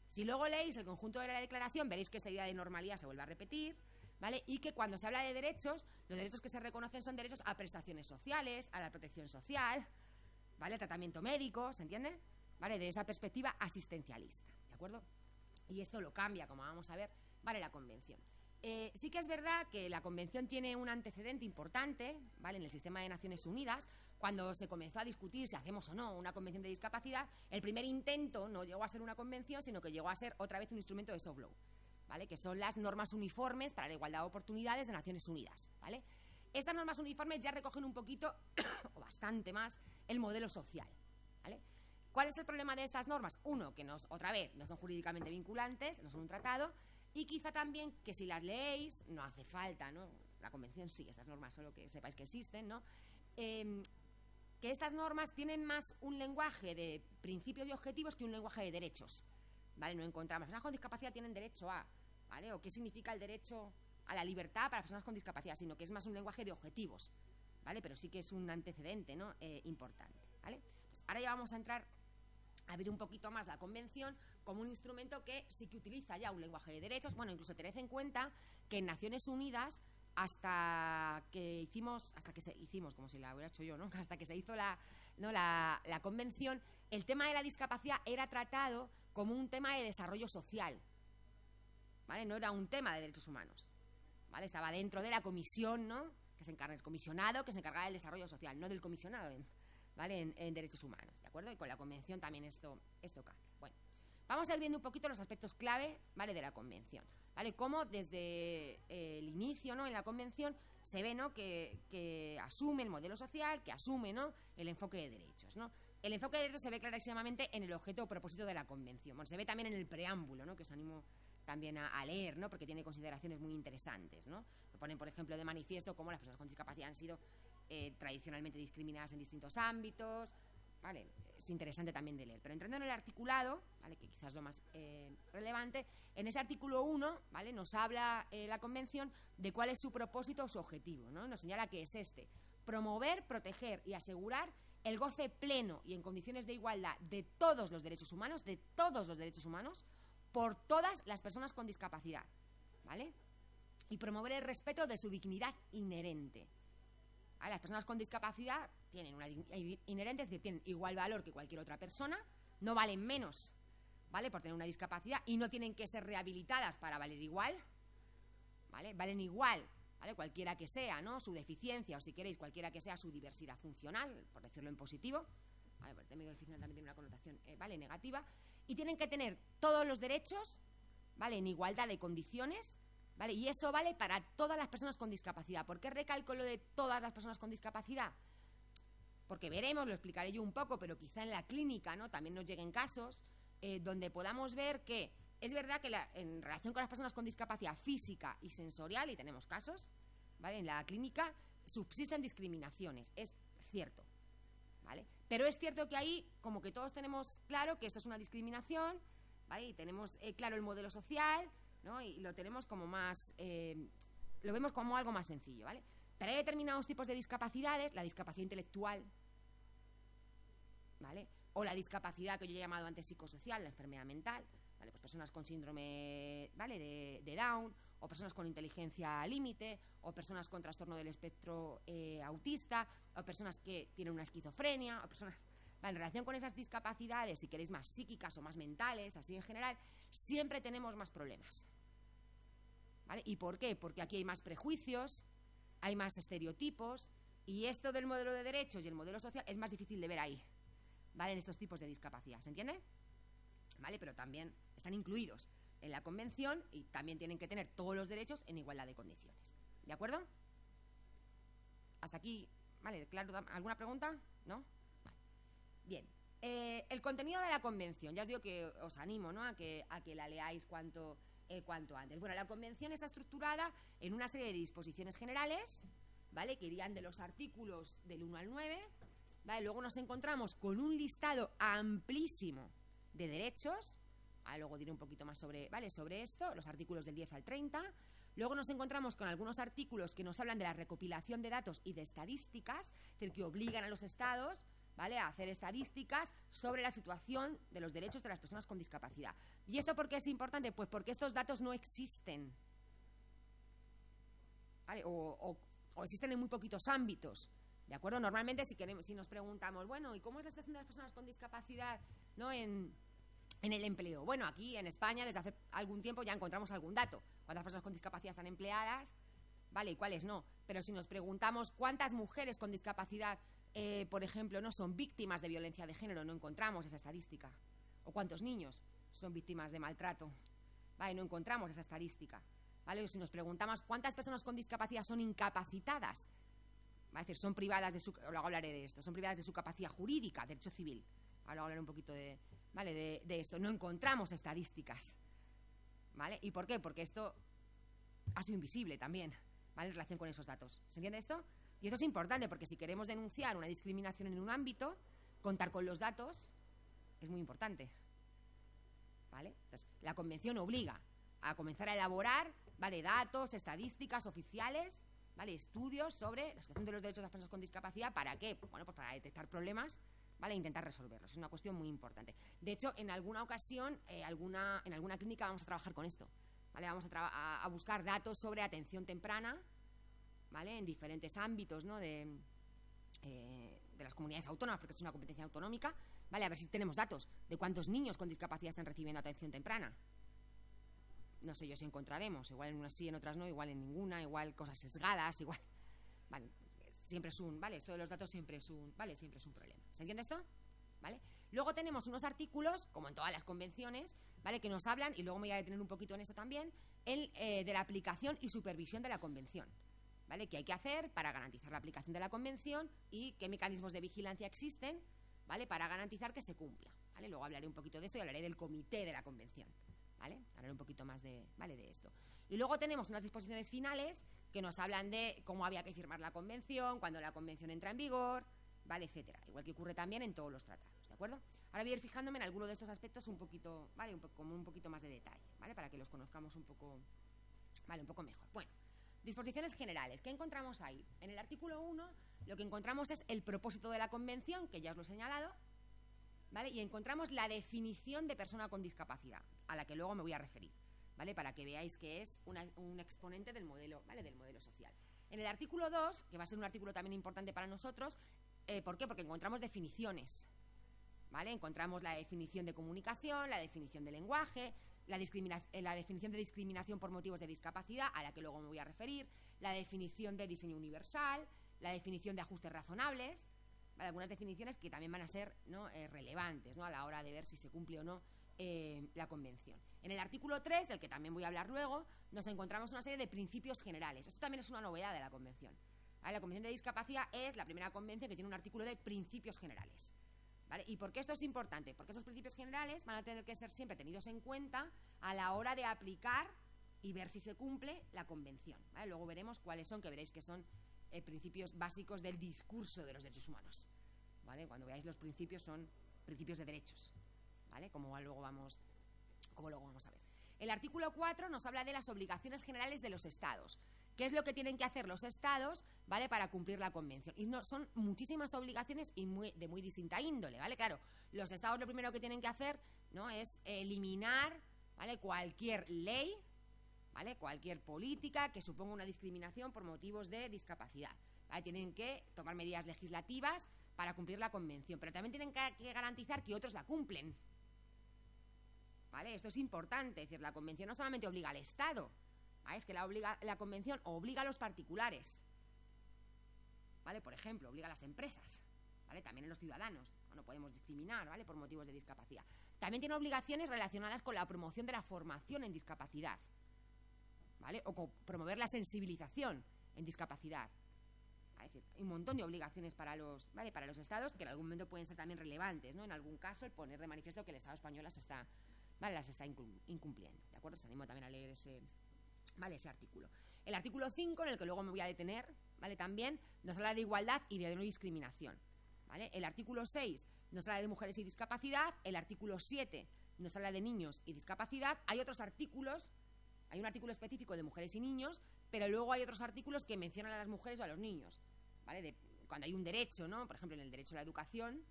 Si luego leéis el conjunto de la declaración, veréis que esta idea de normalidad se vuelve a repetir, ¿vale?, y que cuando se habla de derechos, los derechos que se reconocen son derechos a prestaciones sociales, a la protección social, ¿vale?, tratamiento médico, ¿se entiende? ¿Vale?, de esa perspectiva asistencialista, ¿de acuerdo? Y esto lo cambia, como vamos a ver, ¿vale?, la Convención. Sí que es verdad que la Convención tiene un antecedente importante, ¿vale?, en el sistema de Naciones Unidas. Cuando se comenzó a discutir si hacemos o no una convención de discapacidad, el primer intento no llegó a ser una convención, sino que llegó a ser otra vez un instrumento de soft law, ¿vale?, que son las normas uniformes para la igualdad de oportunidades de Naciones Unidas, ¿vale? Estas normas uniformes ya recogen un poquito, o bastante más, el modelo social, ¿vale? ¿Cuál es el problema de estas normas? Uno, que otra vez, no son jurídicamente vinculantes, no son un tratado, y quizá también que si las leéis, no hace falta, ¿no? La Convención sí, estas normas solo que sepáis que existen, ¿no? Que estas normas tienen más un lenguaje de principios y objetivos que un lenguaje de derechos, ¿vale? No encontramos, personas con discapacidad tienen derecho a, ¿vale?, o qué significa el derecho a la libertad para personas con discapacidad, sino que es más un lenguaje de objetivos, ¿vale? Pero sí que es un antecedente, ¿no?, importante, ¿vale? Pues ahora ya vamos a entrar a ver un poquito más la Convención como un instrumento que sí que utiliza ya un lenguaje de derechos. Bueno, incluso tened en cuenta que en Naciones Unidas, hasta que se hicimos, como si la hubiera hecho yo, ¿no?, hasta que se hizo la Convención, el tema de la discapacidad era tratado como un tema de desarrollo social, ¿vale? No era un tema de derechos humanos, ¿vale? Estaba dentro de la comisión, ¿no?, el comisionado que se encargaba del desarrollo social, no del comisionado, ¿vale?, en derechos humanos, ¿de acuerdo? Y con la Convención también esto cambia. Bueno, vamos a ir viendo un poquito los aspectos clave, ¿vale?, de la Convención, ¿vale? Cómo desde el inicio, ¿no?, en la Convención se ve, ¿no?, que asume el modelo social, que asume, ¿no?, el enfoque de derechos, ¿no? El enfoque de derechos se ve clarísimamente en el objeto o propósito de la Convención. Bueno, se ve también en el preámbulo, ¿no?, que os animo también a leer, ¿no?, porque tiene consideraciones muy interesantes, ¿no? Ponen, por ejemplo, de manifiesto cómo las personas con discapacidad han sido tradicionalmente discriminadas en distintos ámbitos, ¿vale? Es interesante también de leer. Pero entrando en el articulado, ¿vale?, que quizás es lo más relevante, en ese artículo 1, ¿vale?, nos habla la Convención de cuál es su propósito o su objetivo, ¿no? Nos señala que es promover, proteger y asegurar el goce pleno y en condiciones de igualdad de todos los derechos humanos, por todas las personas con discapacidad, ¿vale? Y promover el respeto de su dignidad inherente. ¿Vale? Las personas con discapacidad tienen una dignidad inherente, es decir, tienen igual valor que cualquier otra persona, no valen menos, ¿vale?, por tener una discapacidad, y no tienen que ser rehabilitadas para valer igual, ¿vale? Valen igual, ¿vale?, cualquiera que sea, ¿no?, su deficiencia, o si queréis, cualquiera que sea su diversidad funcional, por decirlo en positivo, ¿vale?, porque el término deficiencia también tiene una connotación, ¿vale?, negativa, y tienen que tener todos los derechos, ¿vale?, en igualdad de condiciones, ¿vale? Y eso vale para todas las personas con discapacidad. ¿Por qué recalco lo de todas las personas con discapacidad? Porque veremos, lo explicaré yo un poco, pero quizá en la clínica, ¿no?, también nos lleguen casos donde podamos ver que es verdad que en relación con las personas con discapacidad física y sensorial, y tenemos casos, ¿vale? En la clínica subsisten discriminaciones, es cierto, ¿vale? Pero es cierto que ahí, como que todos tenemos claro que esto es una discriminación, ¿vale? Y tenemos claro el modelo social, ¿no? Y lo tenemos como más, lo vemos como algo más sencillo, ¿vale? Pero hay determinados tipos de discapacidades, la discapacidad intelectual, ¿vale? O la discapacidad que yo he llamado antes psicosocial, la enfermedad mental, ¿vale? Pues personas con síndrome, ¿vale? de Down, o personas con inteligencia límite, o personas con trastorno del espectro autista, o personas que tienen una esquizofrenia, o personas... ¿vale? En relación con esas discapacidades, si queréis más psíquicas o más mentales, así en general, siempre tenemos más problemas, ¿vale? ¿Y por qué? Porque aquí hay más prejuicios, hay más estereotipos, y esto del modelo de derechos y el modelo social es más difícil de ver ahí, ¿vale? En estos tipos de discapacidad, ¿se entiende? ¿Vale? Pero también están incluidos en la convención y también tienen que tener todos los derechos en igualdad de condiciones. ¿De acuerdo? Hasta aquí, ¿vale? ¿Claro? ¿Alguna pregunta? ¿No? Vale. Bien. El contenido de la convención, ya os digo que os animo, ¿no? a que la leáis cuanto antes. Bueno, la convención está estructurada en una serie de disposiciones generales, ¿vale? Que irían de los artículos del 1 al 9, ¿vale? Luego nos encontramos con un listado amplísimo de derechos. Luego diré un poquito más sobre esto, los artículos del 10 al 30. Luego nos encontramos con algunos artículos que nos hablan de la recopilación de datos y de estadísticas, es decir, que obligan a los estados, ¿vale?, a hacer estadísticas sobre la situación de los derechos de las personas con discapacidad. ¿Y esto por qué es importante? Pues porque estos datos no existen, ¿vale? O existen en muy poquitos ámbitos, ¿de acuerdo? Normalmente si nos preguntamos, bueno, ¿y cómo es la situación de las personas con discapacidad, ¿no?, en el empleo? Bueno, aquí en España desde hace algún tiempo ya encontramos algún dato. ¿Cuántas personas con discapacidad están empleadas? ¿Vale? ¿Y cuáles no? Pero si nos preguntamos cuántas mujeres con discapacidad, por ejemplo, no son víctimas de violencia de género, no encontramos esa estadística. O cuántos niños son víctimas de maltrato, ¿vale? No encontramos esa estadística, ¿vale? O si nos preguntamos cuántas personas con discapacidad son incapacitadas, va a decir, son privadas de su... Luego hablaré de esto. Son privadas de su capacidad jurídica, derecho civil. Ahora hablaré un poquito de esto. No encontramos estadísticas, ¿vale? ¿Y por qué? Porque esto ha sido invisible también, ¿vale?, en relación con esos datos. ¿Se entiende esto? Y esto es importante porque si queremos denunciar una discriminación en un ámbito, contar con los datos es muy importante, ¿vale? Entonces, la convención obliga a comenzar a elaborar, ¿vale?, datos, estadísticas oficiales, ¿vale?, estudios sobre la situación de los derechos de las personas con discapacidad. ¿Para qué? Bueno, pues para detectar problemas, ¿vale?, intentar resolverlos. Es una cuestión muy importante. De hecho, en alguna ocasión, en alguna clínica vamos a trabajar con esto, ¿vale? Vamos a buscar datos sobre atención temprana, ¿vale?, en diferentes ámbitos, ¿no?, de las comunidades autónomas, porque es una competencia autonómica, ¿vale? A ver si tenemos datos de cuántos niños con discapacidad están recibiendo atención temprana. No sé yo si encontraremos, igual en unas sí, en otras no, igual en ninguna, igual cosas sesgadas, igual, ¿vale? Siempre es ¿vale? Esto de los datos siempre es ¿vale? Siempre es un problema. ¿Se entiende esto? ¿Vale? Luego tenemos unos artículos, como en todas las convenciones, ¿vale?, que nos hablan, y luego me voy a detener un poquito en eso también, de la aplicación y supervisión de la convención, ¿vale?, qué hay que hacer para garantizar la aplicación de la convención y qué mecanismos de vigilancia existen, ¿vale?, para garantizar que se cumpla, ¿vale? Luego hablaré un poquito de esto y hablaré del comité de la convención, ¿vale? Hablaré un poquito más de esto. Y luego tenemos unas disposiciones finales que nos hablan de cómo había que firmar la convención, cuándo la convención entra en vigor, ¿vale?, etcétera. Igual que ocurre también en todos los tratados, ¿de acuerdo? Ahora voy a ir fijándome en alguno de estos aspectos un poquito, ¿vale?, como un poquito más de detalle, ¿vale?, para que los conozcamos un poco, ¿vale?, un poco mejor. Bueno, disposiciones generales. ¿Qué encontramos ahí? En el artículo 1 lo que encontramos es el propósito de la convención, que ya os lo he señalado, ¿vale? Y encontramos la definición de persona con discapacidad, a la que luego me voy a referir, ¿vale?, para que veáis que es un exponente del modelo, ¿vale?, del modelo social. En el artículo 2, que va a ser un artículo también importante para nosotros, ¿por qué? Porque encontramos definiciones, ¿vale? Encontramos la definición de comunicación, la definición de lenguaje, la definición de discriminación por motivos de discapacidad, a la que luego me voy a referir, la definición de diseño universal, la definición de ajustes razonables, ¿vale?, algunas definiciones que también van a ser, ¿no?, relevantes, ¿no?, a la hora de ver si se cumple o no la convención. En el artículo 3, del que también voy a hablar luego, nos encontramos una serie de principios generales. Esto también es una novedad de la convención, ¿vale? La Convención de Discapacidad es la primera convención que tiene un artículo de principios generales, ¿vale? ¿Y por qué esto es importante? Porque estos principios generales van a tener que ser siempre tenidos en cuenta a la hora de aplicar y ver si se cumple la convención, ¿vale? Luego veremos cuáles son, que veréis que son principios básicos del discurso de los derechos humanos, ¿vale? Cuando veáis los principios son principios de derechos, ¿vale? Como luego vamos a ver. El artículo 4 nos habla de las obligaciones generales de los estados. ¿Qué es lo que tienen que hacer los estados, ¿vale?, para cumplir la convención? Y no, son muchísimas obligaciones y de muy distinta índole, ¿vale? Claro, los estados lo primero que tienen que hacer, ¿no?, es eliminar, ¿vale?, cualquier ley, ¿vale?, cualquier política que suponga una discriminación por motivos de discapacidad, ¿vale? Tienen que tomar medidas legislativas para cumplir la convención, pero también tienen que garantizar que otros la cumplen, ¿vale? Esto es importante, es decir, la convención no solamente obliga al Estado, ¿vale? Es que la convención obliga a los particulares, ¿vale? Por ejemplo, obliga a las empresas, ¿vale? También a los ciudadanos, no podemos discriminar, ¿vale?, por motivos de discapacidad. También tiene obligaciones relacionadas con la promoción de la formación en discapacidad, ¿vale?, o con promover la sensibilización en discapacidad. Es decir, hay un montón de obligaciones para los estados que en algún momento pueden ser también relevantes, ¿no? En algún caso, el poner de manifiesto que el Estado español las está incumpliendo, ¿de acuerdo? Os animo también a leer ese artículo. El artículo 5, en el que luego me voy a detener, ¿vale?, también nos habla de igualdad y de no discriminación, ¿vale? El artículo 6 nos habla de mujeres y discapacidad. El artículo 7 nos habla de niños y discapacidad. Hay otros artículos, hay un artículo específico de mujeres y niños, pero luego hay otros artículos que mencionan a las mujeres o a los niños, ¿vale? Cuando hay un derecho, ¿no? Por ejemplo, en el derecho a la educación,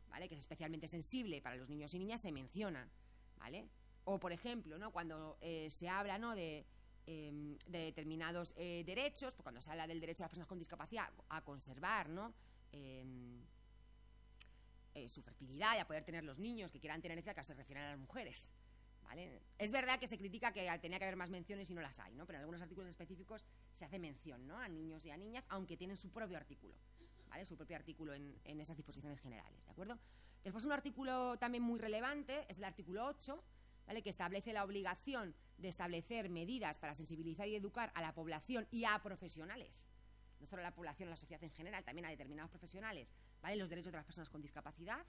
¿vale?, que es especialmente sensible para los niños y niñas, se menciona, ¿vale? O, por ejemplo, ¿no?, cuando se habla, ¿no?, de determinados derechos, pues cuando se habla del derecho a las personas con discapacidad a conservar, ¿no?, su fertilidad y a poder tener los niños que quieran tener esa, que se refieren a las mujeres, ¿vale? Es verdad que se critica que tenía que haber más menciones y no las hay, ¿no? Pero en algunos artículos específicos se hace mención, ¿no?, a niños y a niñas, aunque tienen su propio artículo, ¿vale?, su propio artículo en esas disposiciones generales, ¿de acuerdo? Después, un artículo también muy relevante es el artículo 8, ¿vale?, que establece la obligación de establecer medidas para sensibilizar y educar a la población y a profesionales, no solo a la población, a la sociedad en general, también a determinados profesionales, ¿vale?, los derechos de las personas con discapacidad,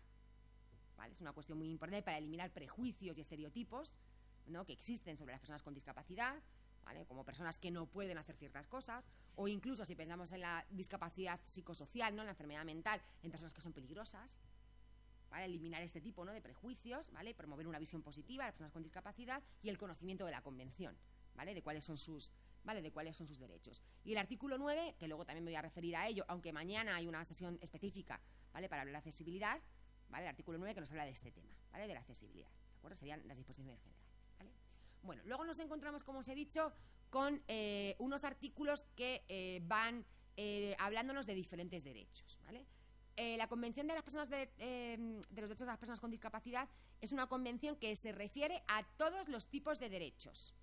¿vale? Es una cuestión muy importante para eliminar prejuicios y estereotipos, ¿no?, que existen sobre las personas con discapacidad, ¿vale?, como personas que no pueden hacer ciertas cosas, o incluso si pensamos en la discapacidad psicosocial, ¿no?, en la enfermedad mental, en personas que son peligrosas, ¿vale?, eliminar este tipo, ¿no?, de prejuicios, ¿vale?, promover una visión positiva de las personas con discapacidad y el conocimiento de la convención, ¿vale?, de cuáles son sus derechos. Y el artículo 9, que luego también me voy a referir a ello, aunque mañana hay una sesión específica, ¿vale?, para hablar de accesibilidad, ¿vale?, el artículo 9 que nos habla de este tema, ¿vale?, de la accesibilidad, ¿de acuerdo? Serían las disposiciones generales, ¿vale? Bueno, luego nos encontramos, como os he dicho, con unos artículos que van hablándonos de diferentes derechos, ¿vale? La Convención de las personas de los derechos de las personas con discapacidad es una convención que se refiere a todos los tipos de derechos,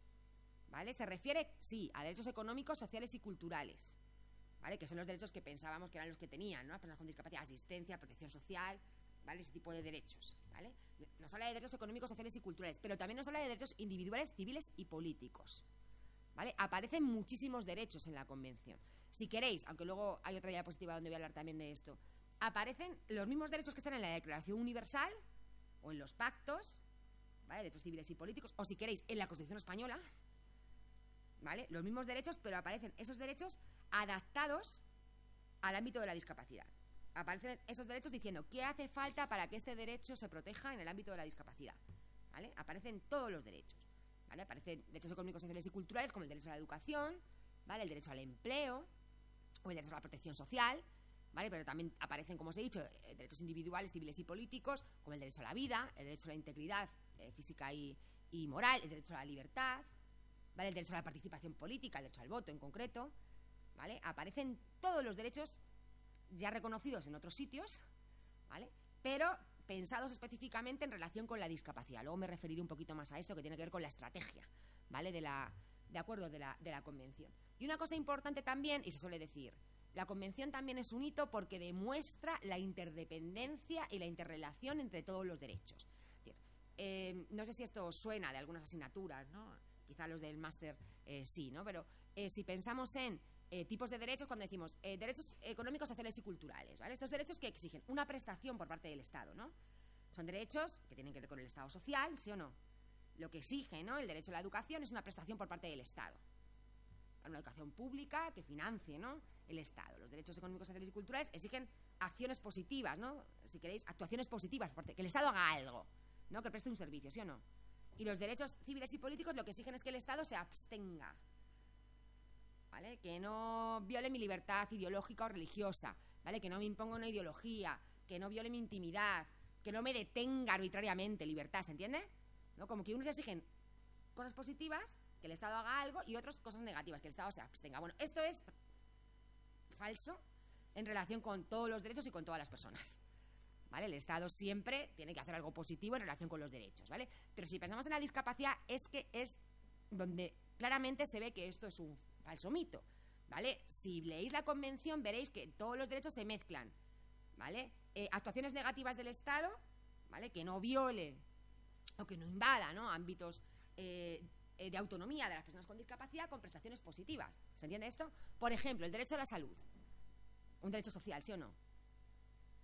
¿vale? Se refiere, sí, a derechos económicos, sociales y culturales, ¿vale?, que son los derechos que pensábamos que eran los que tenían, ¿no?, las personas con discapacidad: asistencia, protección social, ¿vale?, ese tipo de derechos, ¿vale? Nos habla de derechos económicos, sociales y culturales, pero también nos habla de derechos individuales, civiles y políticos, ¿vale? Aparecen muchísimos derechos en la Convención. Si queréis, aunque luego hay otra diapositiva donde voy a hablar también de esto, aparecen los mismos derechos que están en la Declaración Universal o en los pactos, ¿vale?, derechos civiles y políticos, o si queréis, en la Constitución Española, ¿vale?, los mismos derechos, pero aparecen esos derechos adaptados al ámbito de la discapacidad. Aparecen esos derechos diciendo qué hace falta para que este derecho se proteja en el ámbito de la discapacidad, ¿vale? Aparecen todos los derechos, ¿vale? Aparecen derechos económicos, sociales y culturales, como el derecho a la educación, ¿vale?, el derecho al empleo o el derecho a la protección social, ¿vale? Pero también aparecen, como os he dicho, derechos individuales, civiles y políticos, como el derecho a la vida, el derecho a la integridad física y moral, el derecho a la libertad, ¿vale?, el derecho a la participación política, el derecho al voto en concreto, ¿vale? Aparecen todos los derechos ya reconocidos en otros sitios, ¿vale?, pero pensados específicamente en relación con la discapacidad. Luego me referiré un poquito más a esto, que tiene que ver con la estrategia, ¿vale?, de la Convención. Y una cosa importante también, y se suele decir, la Convención también es un hito porque demuestra la interdependencia y la interrelación entre todos los derechos. Es decir, no sé si esto os suena de algunas asignaturas, ¿no?, quizá los del máster sí, ¿no?, pero si pensamos en tipos de derechos cuando decimos derechos económicos, sociales y culturales, ¿vale? Estos derechos que exigen una prestación por parte del Estado, ¿no? Son derechos que tienen que ver con el Estado social, ¿sí o no? Lo que exige, ¿no? El derecho a la educación es una prestación por parte del Estado. Una educación pública que financie, ¿no? El Estado. Los derechos económicos, sociales y culturales exigen acciones positivas, ¿no? Si queréis, actuaciones positivas, que el Estado haga algo, ¿no? Que preste un servicio, ¿sí o no? Y los derechos civiles y políticos lo que exigen es que el Estado se abstenga, ¿vale? Que no viole mi libertad ideológica o religiosa, ¿vale? Que no me imponga una ideología, que no viole mi intimidad, que no me detenga arbitrariamente libertad, ¿se entiende? ¿No? Como que unos exigen cosas positivas, que el Estado haga algo, y otros cosas negativas, que el Estado se abstenga. Bueno, esto es falso en relación con todos los derechos y con todas las personas, ¿vale? El Estado siempre tiene que hacer algo positivo en relación con los derechos, ¿vale? Pero si pensamos en la discapacidad, es que es donde claramente se ve que esto es un falso mito, ¿vale? Si leéis la Convención veréis que todos los derechos se mezclan, ¿vale? Actuaciones negativas del Estado, ¿vale? Que no viole o que no invada, ¿no? Ámbitos de autonomía de las personas con discapacidad, con prestaciones positivas. ¿Se entiende esto? Por ejemplo, el derecho a la salud. Un derecho social, ¿sí o no?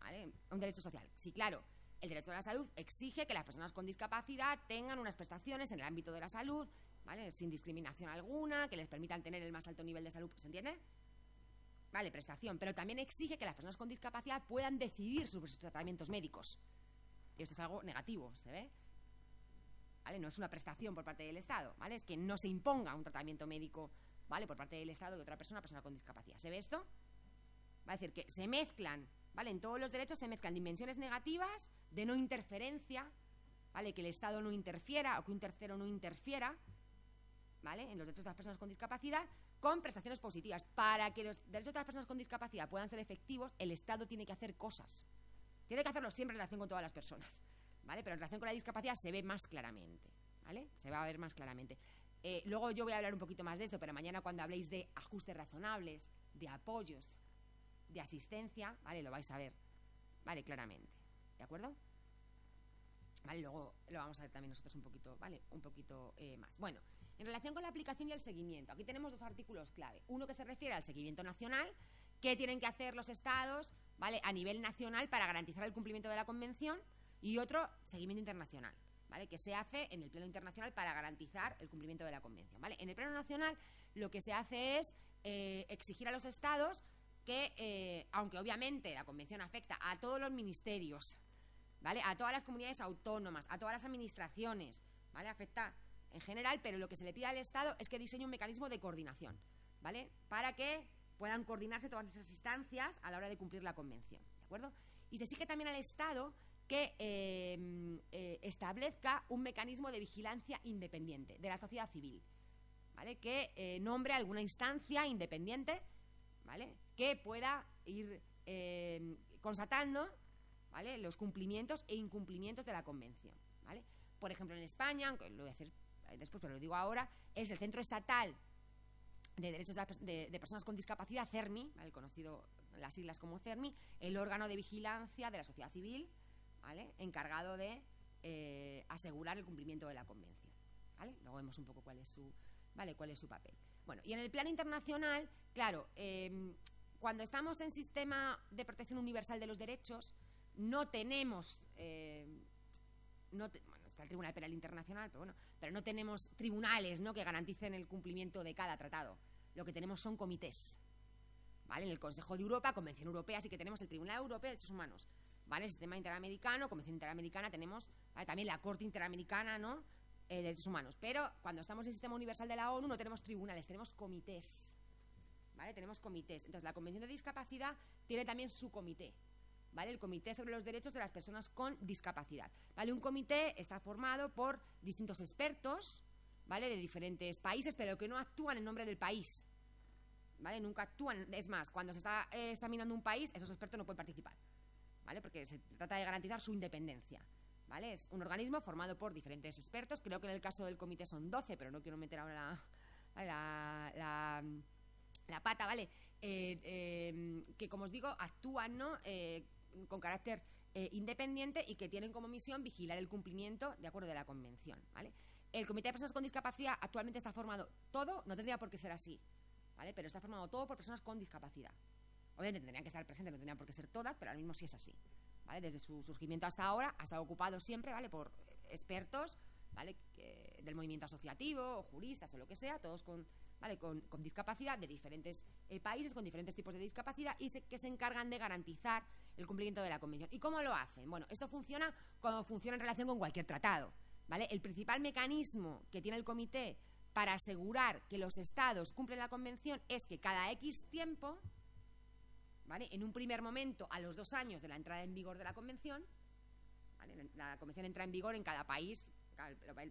¿Vale? Un derecho social. Sí, claro. El derecho a la salud exige que las personas con discapacidad tengan unas prestaciones en el ámbito de la salud, ¿vale? Sin discriminación alguna, que les permitan tener el más alto nivel de salud. ¿Se entiende? Vale, prestación. Pero también exige que las personas con discapacidad puedan decidir sobre sus tratamientos médicos. Y esto es algo negativo, ¿se ve? ¿Vale? No es una prestación por parte del Estado, ¿vale? Es que no se imponga un tratamiento médico, ¿vale? Por parte del Estado de otra persona con discapacidad. ¿Se ve esto? Va a decir que se mezclan, ¿vale? En todos los derechos se mezclan dimensiones negativas de no interferencia, ¿vale? Que el Estado no interfiera o que un tercero no interfiera, ¿vale? En los derechos de las personas con discapacidad, con prestaciones positivas. Para que los derechos de las personas con discapacidad puedan ser efectivos, el Estado tiene que hacer cosas. Tiene que hacerlo siempre en relación con todas las personas, ¿vale? Pero en relación con la discapacidad se ve más claramente, ¿vale? Se va a ver más claramente. Luego yo voy a hablar un poquito más de esto, pero mañana cuando habléis de ajustes razonables, de apoyos, de asistencia, ¿vale? Lo vais a ver, ¿vale? Claramente, ¿de acuerdo? ¿Vale? Luego lo vamos a ver también nosotros un poquito, ¿vale? Un poquito más. Bueno, en relación con la aplicación y el seguimiento, aquí tenemos dos artículos clave. Uno que se refiere al seguimiento nacional, que tienen que hacer los estados, ¿vale? A nivel nacional para garantizar el cumplimiento de la Convención, y otro, seguimiento internacional, ¿vale? Que se hace en el pleno internacional para garantizar el cumplimiento de la Convención, ¿vale? En el pleno nacional lo que se hace es exigir a los estados que, aunque obviamente la Convención afecta a todos los ministerios, ¿vale? A todas las comunidades autónomas, a todas las administraciones, ¿vale? Afecta en general, pero lo que se le pide al Estado es que diseñe un mecanismo de coordinación, ¿vale? Para que puedan coordinarse todas esas instancias a la hora de cumplir la Convención, ¿de acuerdo? Y se exige también al Estado que establezca un mecanismo de vigilancia independiente de la sociedad civil, ¿vale? Que nombre alguna instancia independiente, ¿vale? Que pueda ir constatando, ¿vale? Los cumplimientos e incumplimientos de la Convención, ¿vale? Por ejemplo, en España, aunque lo voy a hacer después, pero lo digo ahora, es el Centro Estatal de Derechos de Personas con Discapacidad, CERMI, ¿vale? Conocido en las siglas como CERMI, el órgano de vigilancia de la sociedad civil, ¿vale? Encargado de asegurar el cumplimiento de la Convención, ¿vale? Luego vemos un poco cuál es su papel. Bueno, y en el plano internacional, claro, cuando estamos en sistema de protección universal de los derechos, no tenemos, bueno, está el Tribunal Penal Internacional, pero no tenemos tribunales, ¿no? Que garanticen el cumplimiento de cada tratado. Lo que tenemos son comités, ¿vale? En el Consejo de Europa, Convención Europea, sí que tenemos el Tribunal Europeo de Derechos Humanos, ¿vale? El Sistema Interamericano, Convención Interamericana, tenemos, ¿vale? También la Corte Interamericana, ¿no? De Derechos Humanos. Pero cuando estamos en el Sistema Universal de la ONU no tenemos tribunales, tenemos comités, ¿vale? Tenemos comités. Entonces la Convención de Discapacidad tiene también su comité, ¿vale? El Comité sobre los Derechos de las Personas con Discapacidad, ¿vale? Un comité está formado por distintos expertos, ¿vale? De diferentes países, pero que no actúan en nombre del país, ¿vale? Nunca actúan. Es más, cuando se está examinando un país, esos expertos no pueden participar, ¿vale? Porque se trata de garantizar su independencia, ¿vale? Es un organismo formado por diferentes expertos. Creo que en el caso del comité son 12, pero no quiero meter ahora la pata, ¿vale? Que, como os digo, actúan, ¿no? Con carácter independiente y que tienen como misión vigilar el cumplimiento de acuerdo de la Convención, ¿vale? El Comité de Personas con Discapacidad actualmente está formado todo, no tendría por qué ser así, ¿vale? Pero está formado todo por personas con discapacidad. Obviamente tendrían que estar presentes, no tendrían por qué ser todas, pero ahora mismo sí es así, ¿vale? Desde su surgimiento hasta ahora ha estado ocupado siempre, ¿vale? Por expertos, ¿vale? Del movimiento asociativo o juristas o lo que sea, todos ¿vale? con discapacidad de diferentes países, con diferentes tipos de discapacidad y que se encargan de garantizar el cumplimiento de la convención. ¿Y cómo lo hacen? Bueno, esto funciona como funciona en relación con cualquier tratado, ¿vale? El principal mecanismo que tiene el comité para asegurar que los estados cumplen la convención es que cada X tiempo, ¿vale? En un primer momento, a los 2 años de la entrada en vigor de la convención, ¿vale? La convención entra en vigor en cada país,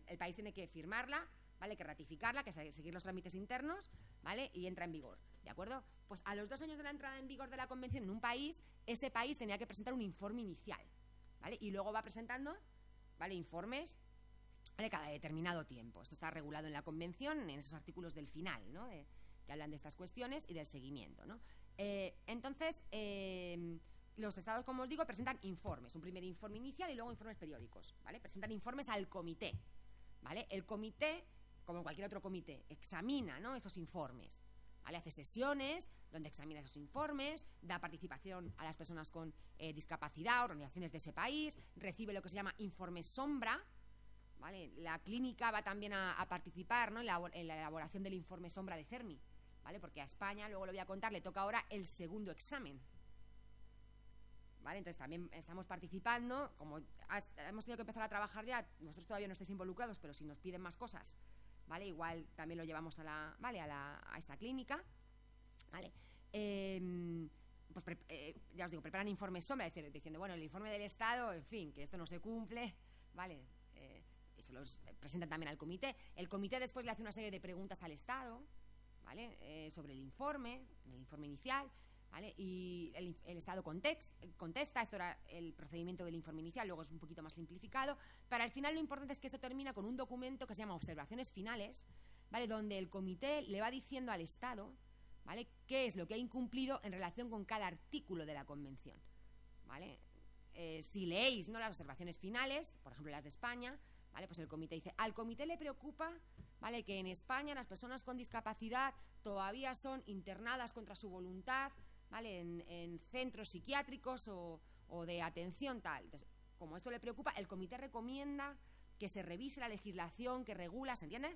el país tiene que firmarla, ¿vale? Que ratificarla, que seguir los trámites internos, ¿vale? Y entra en vigor, ¿de acuerdo? Pues a los 2 años de la entrada en vigor de la convención en un país, ese país tenía que presentar un informe inicial, ¿vale? Y luego va presentando, ¿vale? Informes, ¿vale? Cada determinado tiempo. Esto está regulado en la convención, en esos artículos del final, ¿no? Que hablan de estas cuestiones y del seguimiento, ¿no? Entonces, los estados, como os digo, presentan informes, un primer informe inicial y luego informes periódicos, ¿vale? Presentan informes al comité, ¿vale? El comité, como cualquier otro comité, examina, ¿no? Esos informes, ¿vale? Hace sesiones donde examina esos informes, da participación a las personas con discapacidad, organizaciones de ese país, recibe lo que se llama informe sombra, ¿vale? La clínica va también a participar, ¿no? en la elaboración del informe sombra de CERMI, ¿vale? Porque a España, luego lo voy a contar, le toca ahora el segundo examen, ¿vale? Entonces también estamos participando, como hemos tenido que empezar a trabajar ya, vosotros todavía no estáis involucrados, pero si nos piden más cosas, ¿vale? Igual también lo llevamos ¿vale? a esta clínica, ¿vale? Pues ya os digo, preparan informes sombra, diciendo, bueno, el informe del Estado, en fin, que esto no se cumple, ¿vale? Y se los presentan también al comité. El comité después le hace una serie de preguntas al Estado, ¿vale? Sobre el informe inicial, ¿vale? Y el Estado contesta. Esto era el procedimiento del informe inicial, luego es un poquito más simplificado. Para el final lo importante es que esto termina con un documento que se llama observaciones finales, ¿vale? Donde el comité le va diciendo al Estado, ¿vale? Qué es lo que ha incumplido en relación con cada artículo de la convención, ¿vale? Si leéis, ¿no? las observaciones finales, por ejemplo las de España, ¿vale? Pues el comité dice, al comité le preocupa, ¿vale? Que en España las personas con discapacidad todavía son internadas contra su voluntad, ¿vale? En centros psiquiátricos o de atención tal. Entonces, como esto le preocupa, el comité recomienda que se revise la legislación que regula, ¿se entiende?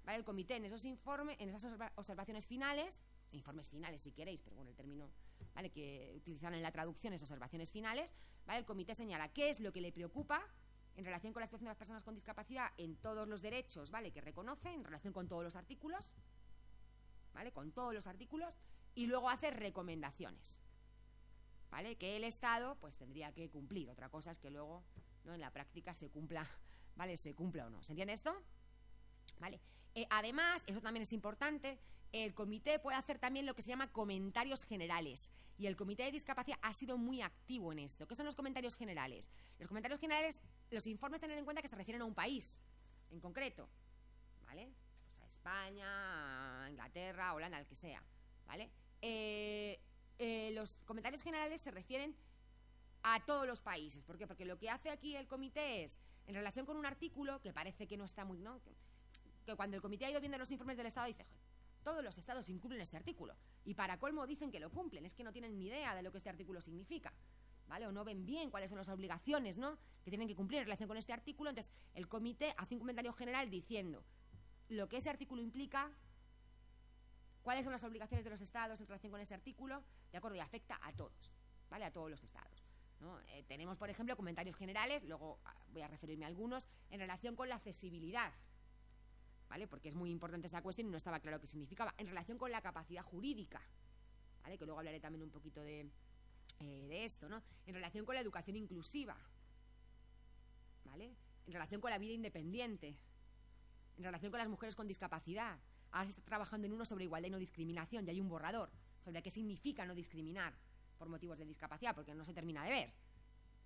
¿Vale? El comité en esos informes, en esas observaciones finales, informes finales si queréis, pero bueno, el término, ¿vale? Que utilizan en la traducción es observaciones finales, ¿vale? El comité señala qué es lo que le preocupa en relación con la situación de las personas con discapacidad en todos los derechos, ¿vale? Que reconoce, en relación con todos los artículos, ¿vale? Con todos los artículos, y luego hace recomendaciones, ¿vale? Que el Estado, pues, tendría que cumplir. Otra cosa es que luego, ¿no? En la práctica se cumpla, ¿vale? Se cumpla o no. ¿Se entiende esto? ¿Vale? Además, eso también es importante, el comité puede hacer también lo que se llama comentarios generales, y el comité de discapacidad ha sido muy activo en esto. ¿Qué son los comentarios generales? Los comentarios generales, los informes tener en cuenta que se refieren a un país en concreto, ¿vale? Pues a España, a Inglaterra, a Holanda, al que sea, ¿vale? Los comentarios generales se refieren a todos los países. ¿Por qué? Porque lo que hace aquí el comité es, en relación con un artículo que parece que no está muy, ¿no? Que cuando el comité ha ido viendo los informes del Estado dice, todos los estados incumplen este artículo, y para colmo dicen que lo cumplen, es que no tienen ni idea de lo que este artículo significa, ¿vale? O no ven bien cuáles son las obligaciones, ¿no? Que tienen que cumplir en relación con este artículo. Entonces el comité hace un comentario general diciendo lo que ese artículo implica, cuáles son las obligaciones de los estados en relación con ese artículo, ¿de acuerdo? Y afecta a todos, ¿vale? A todos los estados, ¿no? Tenemos, por ejemplo, comentarios generales, luego voy a referirme a algunos, en relación con la accesibilidad, ¿vale? Porque es muy importante esa cuestión y no estaba claro qué significaba. En relación con la capacidad jurídica, ¿vale? Que luego hablaré también un poquito de esto, ¿no? En relación con la educación inclusiva, ¿vale? En relación con la vida independiente, en relación con las mujeres con discapacidad. Ahora se está trabajando en uno sobre igualdad y no discriminación, y hay un borrador sobre qué significa no discriminar por motivos de discapacidad, porque no se termina de ver,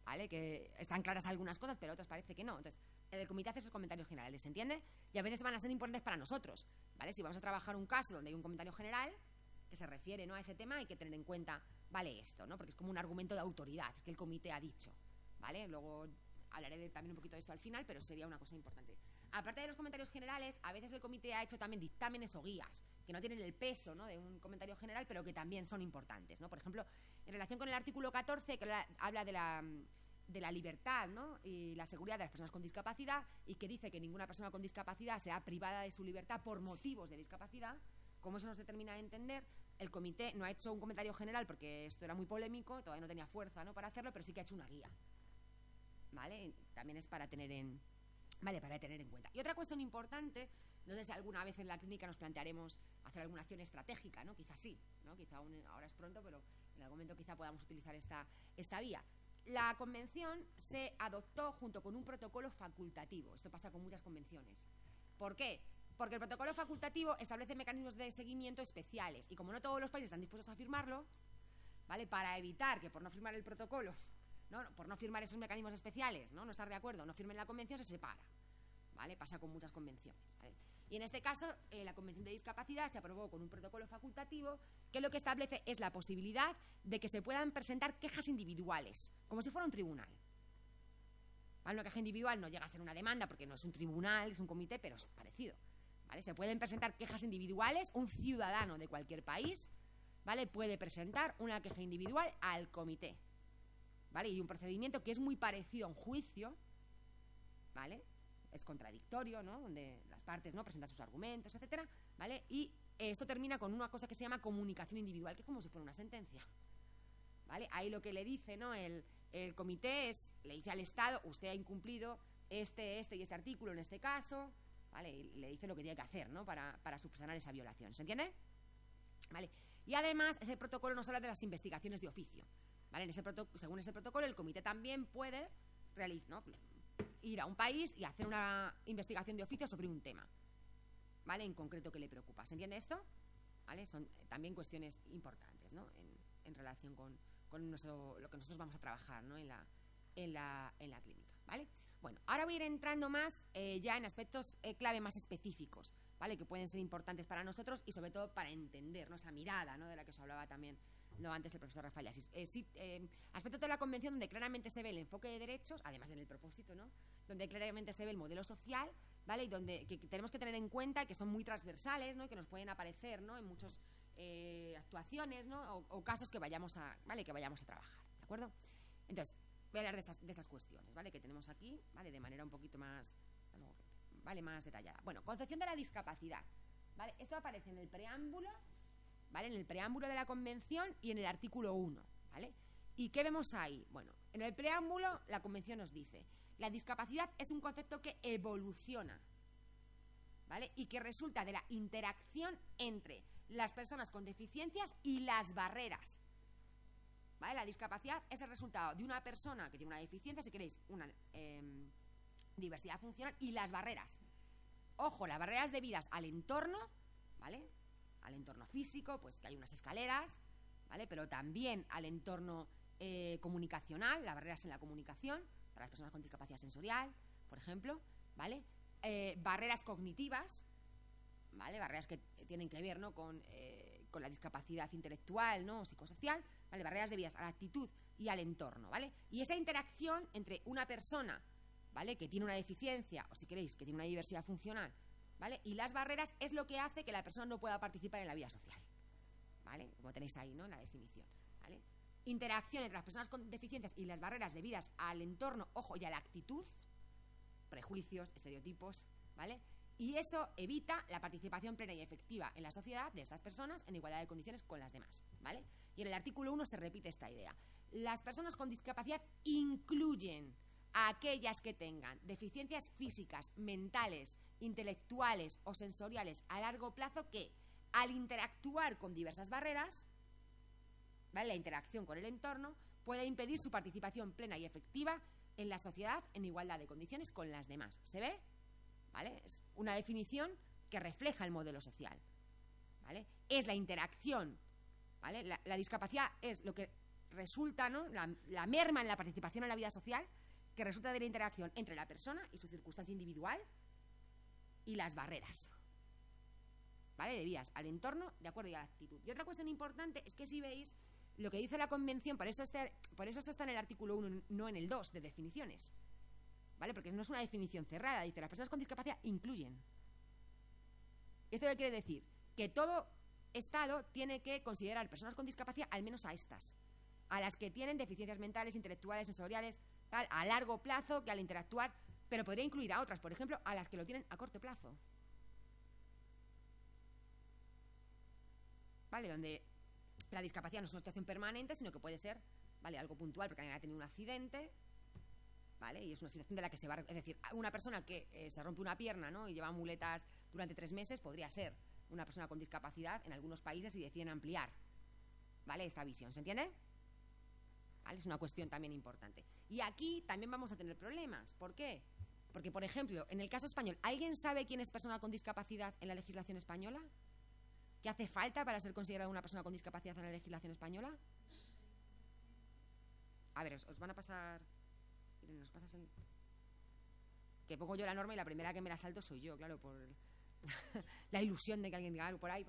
¿vale? Que están claras algunas cosas, pero otras parece que no. Entonces, el comité hace esos comentarios generales, ¿se entiende? Y a veces van a ser importantes para nosotros, ¿vale? Si vamos a trabajar un caso donde hay un comentario general que se refiere, ¿no? a ese tema, hay que tener en cuenta, vale, esto, ¿no? Porque es como un argumento de autoridad, es que el comité ha dicho, ¿vale? Luego hablaré también un poquito de esto al final, pero sería una cosa importante. aparte de los comentarios generales, a veces el comité ha hecho también dictámenes o guías que no tienen el peso, ¿no?, de un comentario general, pero que también son importantes, ¿no? Por ejemplo, en relación con el artículo 14, que habla de la libertad, ¿no?, y la seguridad de las personas con discapacidad, y que dice que ninguna persona con discapacidad será privada de su libertad por motivos de discapacidad. Como eso nos determina a entender, el comité no ha hecho un comentario general porque esto era muy polémico, todavía no tenía fuerza, ¿no?, para hacerlo, pero sí que ha hecho una guía, ¿vale? También es para tener en cuenta. Y otra cuestión importante, no sé si alguna vez en la clínica nos plantearemos hacer alguna acción estratégica, ¿no? Quizás sí, ¿no? Quizá ahora es pronto, pero en algún momento quizá podamos utilizar esta vía. La convención se adoptó junto con un protocolo facultativo. Esto pasa con muchas convenciones. ¿Por qué? Porque el protocolo facultativo establece mecanismos de seguimiento especiales, y como no todos los países están dispuestos a firmarlo, ¿vale?, para evitar que por no firmar el protocolo, ¿no?, por no firmar esos mecanismos especiales, no estar de acuerdo, no firmen la convención, se separa, ¿vale? Pasa con muchas convenciones, ¿vale? Y en este caso, la Convención de Discapacidad se aprobó con un protocolo facultativo que lo que establece es la posibilidad de que se puedan presentar quejas individuales, como si fuera un tribunal. ¿Vale? Una queja individual no llega a ser una demanda porque no es un tribunal, es un comité, pero es parecido, ¿vale? Se pueden presentar quejas individuales, un ciudadano de cualquier país, ¿vale?, puede presentar una queja individual al comité, ¿vale? Y un procedimiento que es muy parecido a un juicio, ¿vale? Es contradictorio, ¿no?, donde las partes, ¿no?, presentan sus argumentos, etcétera, ¿vale? Y esto termina con una cosa que se llama comunicación individual, que es como si fuera una sentencia, ¿vale? Ahí lo que le dice, ¿no?, el comité le dice al Estado: usted ha incumplido este y este artículo en este caso, ¿vale? Y le dice lo que tiene que hacer, ¿no?, para subsanar esa violación. ¿Se entiende? ¿Vale? Y además, ese protocolo nos habla de las investigaciones de oficio, ¿vale? Según ese protocolo, el comité también puede ir a un país y hacer una investigación de oficio sobre un tema, ¿vale?, en concreto que le preocupa. ¿Se entiende esto? ¿Vale? Son también cuestiones importantes, ¿no?, en relación con lo que nosotros vamos a trabajar, ¿no?, en la clínica, ¿vale? Bueno, ahora voy a ir entrando más ya en aspectos clave más específicos, ¿vale?, que pueden ser importantes para nosotros y sobre todo para entender, ¿no?, esa mirada, ¿no?, de la que os hablaba también antes el profesor Rafael Asís. Aspectos de la convención donde claramente se ve el enfoque de derechos, además en el propósito, ¿no?, donde claramente se ve el modelo social, ¿vale?, y donde que tenemos que tener en cuenta que son muy transversales, ¿no?, y que nos pueden aparecer, ¿no?, en muchas actuaciones, ¿no?, o casos que vayamos a trabajar, ¿de acuerdo? Entonces, voy a hablar de estas cuestiones, ¿vale?, que tenemos aquí, ¿vale?, de manera un poquito más, ¿vale?, más detallada. Bueno, concepción de la discapacidad, ¿vale? Esto aparece en el preámbulo, ¿vale?, en el preámbulo de la convención y en el artículo 1, ¿vale? ¿Y qué vemos ahí? Bueno, en el preámbulo la convención nos dice: la discapacidad es un concepto que evoluciona, ¿vale?, y que resulta de la interacción entre las personas con deficiencias y las barreras, ¿vale? La discapacidad es el resultado de una persona que tiene una deficiencia, si queréis, una diversidad funcional, y las barreras. Ojo, las barreras debidas al entorno, ¿vale?, al entorno físico, pues que hay unas escaleras, ¿vale?, pero también al entorno comunicacional, las barreras en la comunicación para las personas con discapacidad sensorial, por ejemplo, ¿vale? Barreras cognitivas, ¿vale?, barreras que tienen que ver, ¿no?, con la discapacidad intelectual, ¿no?, o psicosocial, ¿vale?, barreras debidas a la actitud y al entorno, ¿vale? Y esa interacción entre una persona, ¿vale?, que tiene una deficiencia, o si queréis, que tiene una diversidad funcional, ¿vale?, y las barreras es lo que hace que la persona no pueda participar en la vida social, ¿vale?, como tenéis ahí, ¿no?, en la definición, ¿vale? Interacción entre las personas con deficiencias y las barreras debidas al entorno, ojo, y a la actitud, prejuicios, estereotipos, ¿vale? Y eso evita la participación plena y efectiva en la sociedad de estas personas en igualdad de condiciones con las demás, ¿vale? Y en el artículo 1 se repite esta idea. Las personas con discapacidad incluyen a aquellas que tengan deficiencias físicas, mentales, intelectuales o sensoriales a largo plazo que, al interactuar con diversas barreras, ¿vale?, la interacción con el entorno puede impedir su participación plena y efectiva en la sociedad en igualdad de condiciones con las demás. ¿Se ve? ¿Vale? Es una definición que refleja el modelo social, ¿vale? Es la interacción, ¿vale? La discapacidad es lo que resulta, ¿no?, la merma en la participación en la vida social que resulta de la interacción entre la persona y su circunstancia individual y las barreras, ¿vale?, debidas al entorno, de acuerdo, y a la actitud. Y otra cuestión importante es que si veis lo que dice la convención, por eso esto está en el artículo 1, no en el 2 de definiciones, ¿vale? Porque no es una definición cerrada. Dice, las personas con discapacidad incluyen. ¿Esto qué quiere decir? Que todo Estado tiene que considerar personas con discapacidad al menos a estas, a las que tienen deficiencias mentales, intelectuales, sensoriales, tal, a largo plazo, que al interactuar, pero podría incluir a otras, por ejemplo, a las que lo tienen a corto plazo. ¿Vale? Donde la discapacidad no es una situación permanente, sino que puede ser, ¿vale?, algo puntual, porque alguien ha tenido un accidente, ¿vale? Y es una situación de la que se va... Es decir, una persona que se rompe una pierna, ¿no?, y lleva muletas durante 3 meses, podría ser una persona con discapacidad en algunos países y deciden ampliar, ¿vale?, esta visión. ¿Se entiende? ¿Vale? Es una cuestión también importante. Y aquí también vamos a tener problemas. ¿Por qué? Porque, por ejemplo, en el caso español, ¿alguien sabe quién es persona con discapacidad en la legislación española? ¿Qué hace falta para ser considerada una persona con discapacidad en la legislación española? A ver, os van a pasar... Miren, nos pasas el... Que pongo yo la norma y la primera que me la salto soy yo, claro, por la ilusión de que alguien diga algo por ahí.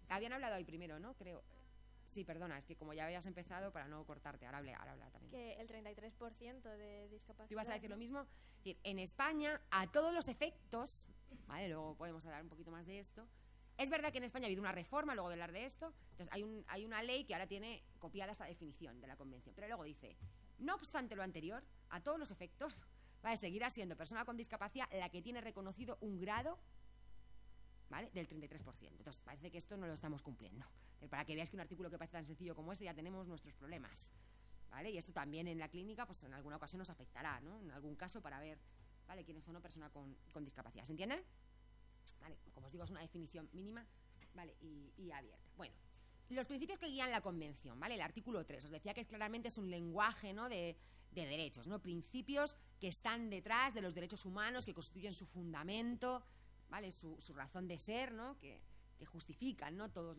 Habían hablado ahí primero, ¿no? Creo... Sí, perdona, es que como ya habías empezado, para no cortarte, ahora habla también. Que el 33% de discapacidad... ¿Tú ibas a decir lo mismo? Es decir, en España, a todos los efectos, ¿vale?, luego podemos hablar un poquito más de esto. Es verdad que en España ha habido una reforma, luego de hablar de esto, entonces hay una ley que ahora tiene copiada esta definición de la Convención, pero luego dice, no obstante lo anterior, a todos los efectos, ¿vale?, seguirá siendo persona con discapacidad la que tiene reconocido un grado, ¿vale?, del 33%. Entonces parece que esto no lo estamos cumpliendo. Para que veáis que un artículo que parece tan sencillo como este ya tenemos nuestros problemas, ¿vale? Y esto también en la clínica, pues en alguna ocasión nos afectará, ¿no?, en algún caso, para ver, ¿vale?, quiénes son personas con discapacidad. ¿Se entiende? ¿Vale? Como os digo, es una definición mínima, ¿vale?, y abierta. Bueno, los principios que guían la Convención, ¿vale? El artículo 3, os decía que claramente es un lenguaje, ¿no?, de derechos, ¿no?, principios que están detrás de los derechos humanos, que constituyen su fundamento, ¿vale?, su razón de ser, ¿no?, que justifican, ¿no?, todos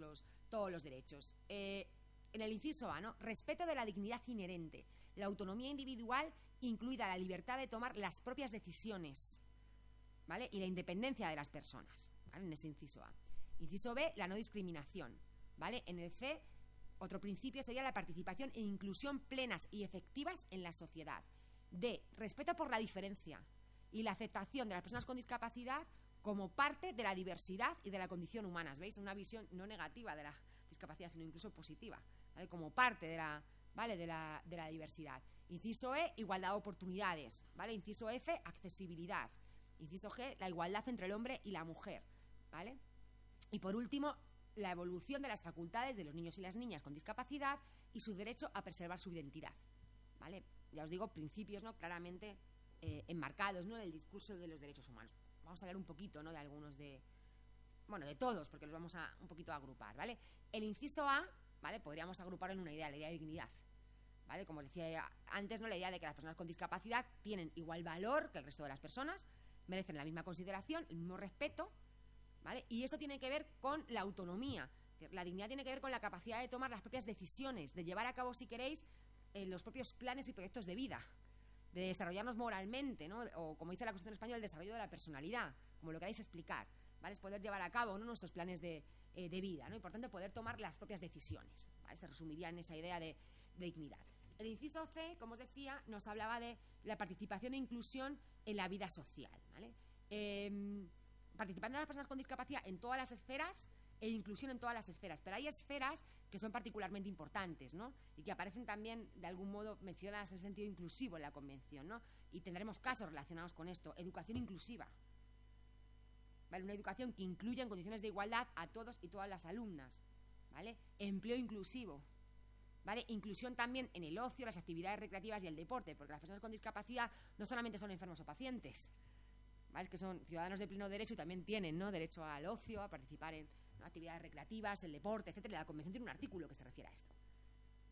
los derechos. En el inciso A, ¿no?, respeto de la dignidad inherente, la autonomía individual, incluida la libertad de tomar las propias decisiones, ¿vale?, y la independencia de las personas, ¿vale?, en ese inciso A. Inciso B, la no discriminación, ¿vale? En el C, otro principio sería la participación e inclusión plenas y efectivas en la sociedad. D, respeto por la diferencia y la aceptación de las personas con discapacidad como parte de la diversidad y de la condición humana. ¿Veis? Una visión no negativa de la discapacidad, sino incluso positiva, ¿vale?, como parte de la, ¿vale?, de la diversidad. Inciso E, igualdad de oportunidades, ¿vale? Inciso F, accesibilidad. Inciso G, la igualdad entre el hombre y la mujer, ¿vale? Y por último, la evolución de las facultades de los niños y las niñas con discapacidad y su derecho a preservar su identidad, ¿vale? Ya os digo, principios, ¿no?, claramente enmarcados, ¿no?, en el discurso de los derechos humanos. Vamos a hablar un poquito, ¿no?, de algunos de todos, porque los vamos a un poquito a agrupar, ¿vale? El inciso A, ¿vale?, podríamos agruparlo en una idea, la idea de dignidad, ¿vale? Como os decía antes, ¿no?, la idea de que las personas con discapacidad tienen igual valor que el resto de las personas, merecen la misma consideración, el mismo respeto, ¿vale? Y esto tiene que ver con la autonomía. La dignidad tiene que ver con la capacidad de tomar las propias decisiones, de llevar a cabo, si queréis, los propios planes y proyectos de vida, de desarrollarnos moralmente, ¿no?, o como dice la Constitución española, el desarrollo de la personalidad, como lo queráis explicar, ¿vale? Es poder llevar a cabo, ¿no?, nuestros planes de vida, ¿no?, y por tanto poder tomar las propias decisiones, ¿vale? Se resumiría en esa idea de dignidad. El inciso C, como os decía, nos hablaba de la participación e inclusión en la vida social, ¿vale? Participando de las personas con discapacidad en todas las esferas e inclusión en todas las esferas, pero hay esferas que son particularmente importantes, ¿no?, y que aparecen también de algún modo mencionadas en sentido inclusivo en la Convención, ¿no?, y tendremos casos relacionados con esto. Educación inclusiva, ¿vale?, una educación que incluya en condiciones de igualdad a todos y todas las alumnas, ¿vale? Empleo inclusivo, ¿vale? Inclusión también en el ocio, las actividades recreativas y el deporte, porque las personas con discapacidad no solamente son enfermos o pacientes, ¿vale?, que son ciudadanos de pleno derecho y también tienen, ¿no?, derecho al ocio, a participar en, ¿no?, actividades recreativas, el deporte, etcétera. La Convención tiene un artículo que se refiere a esto,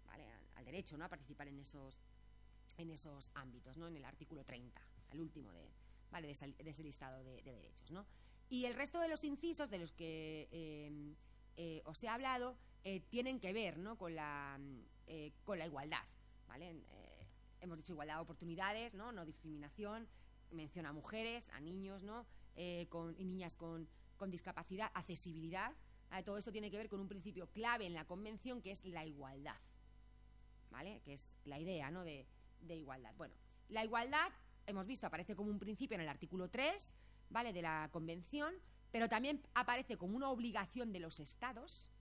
¿vale?, al derecho, ¿no?, a participar en esos ámbitos, ¿no?, en el artículo 30, al último de ese listado de derechos, ¿no? Y el resto de los incisos de los que os he hablado tienen que ver, ¿no?, con la igualdad, ¿vale? Hemos dicho igualdad de oportunidades, ¿no?, no discriminación, menciona a mujeres, a niños, ¿no?, y niñas con discapacidad, accesibilidad, ¿vale? Todo esto tiene que ver con un principio clave en la Convención, que es la igualdad, ¿vale?, que es la idea, ¿no?, de de igualdad. Bueno, la igualdad, hemos visto, aparece como un principio en el artículo 3, ¿vale?, de la Convención, pero también aparece como una obligación de los Estados,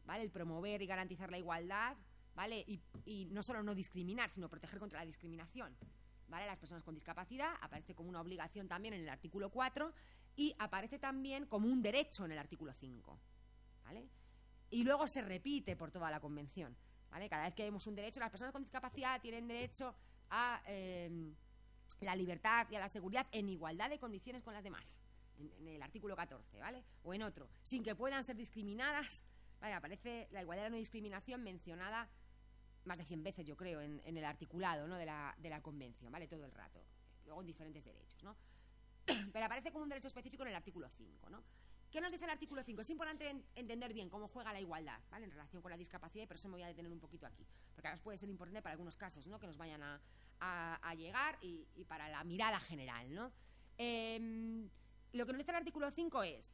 ¿vale?, el promover y garantizar la igualdad, ¿vale?, y no solo no discriminar, sino proteger contra la discriminación, ¿vale?, las personas con discapacidad. Aparece como una obligación también en el artículo 4 y aparece también como un derecho en el artículo 5, ¿vale? Y luego se repite por toda la Convención, ¿vale? Cada vez que vemos un derecho, las personas con discapacidad tienen derecho a la libertad y a la seguridad en igualdad de condiciones con las demás, en el artículo 14, ¿vale? O en otro, sin que puedan ser discriminadas, ¿vale? Aparece la igualdad de no discriminación mencionada más de 100 veces, yo creo, en el articulado, ¿no?, de la Convención, ¿vale?, todo el rato, luego en diferentes derechos, ¿no? Pero aparece como un derecho específico en el artículo 5, ¿no? ¿Qué nos dice el artículo 5? Es importante entender bien cómo juega la igualdad, ¿vale?, en relación con la discapacidad, y por eso me voy a detener un poquito aquí, porque además puede ser importante para algunos casos, ¿no?, que nos vayan a llegar y para la mirada general, ¿no? Lo que nos dice el artículo 5 es: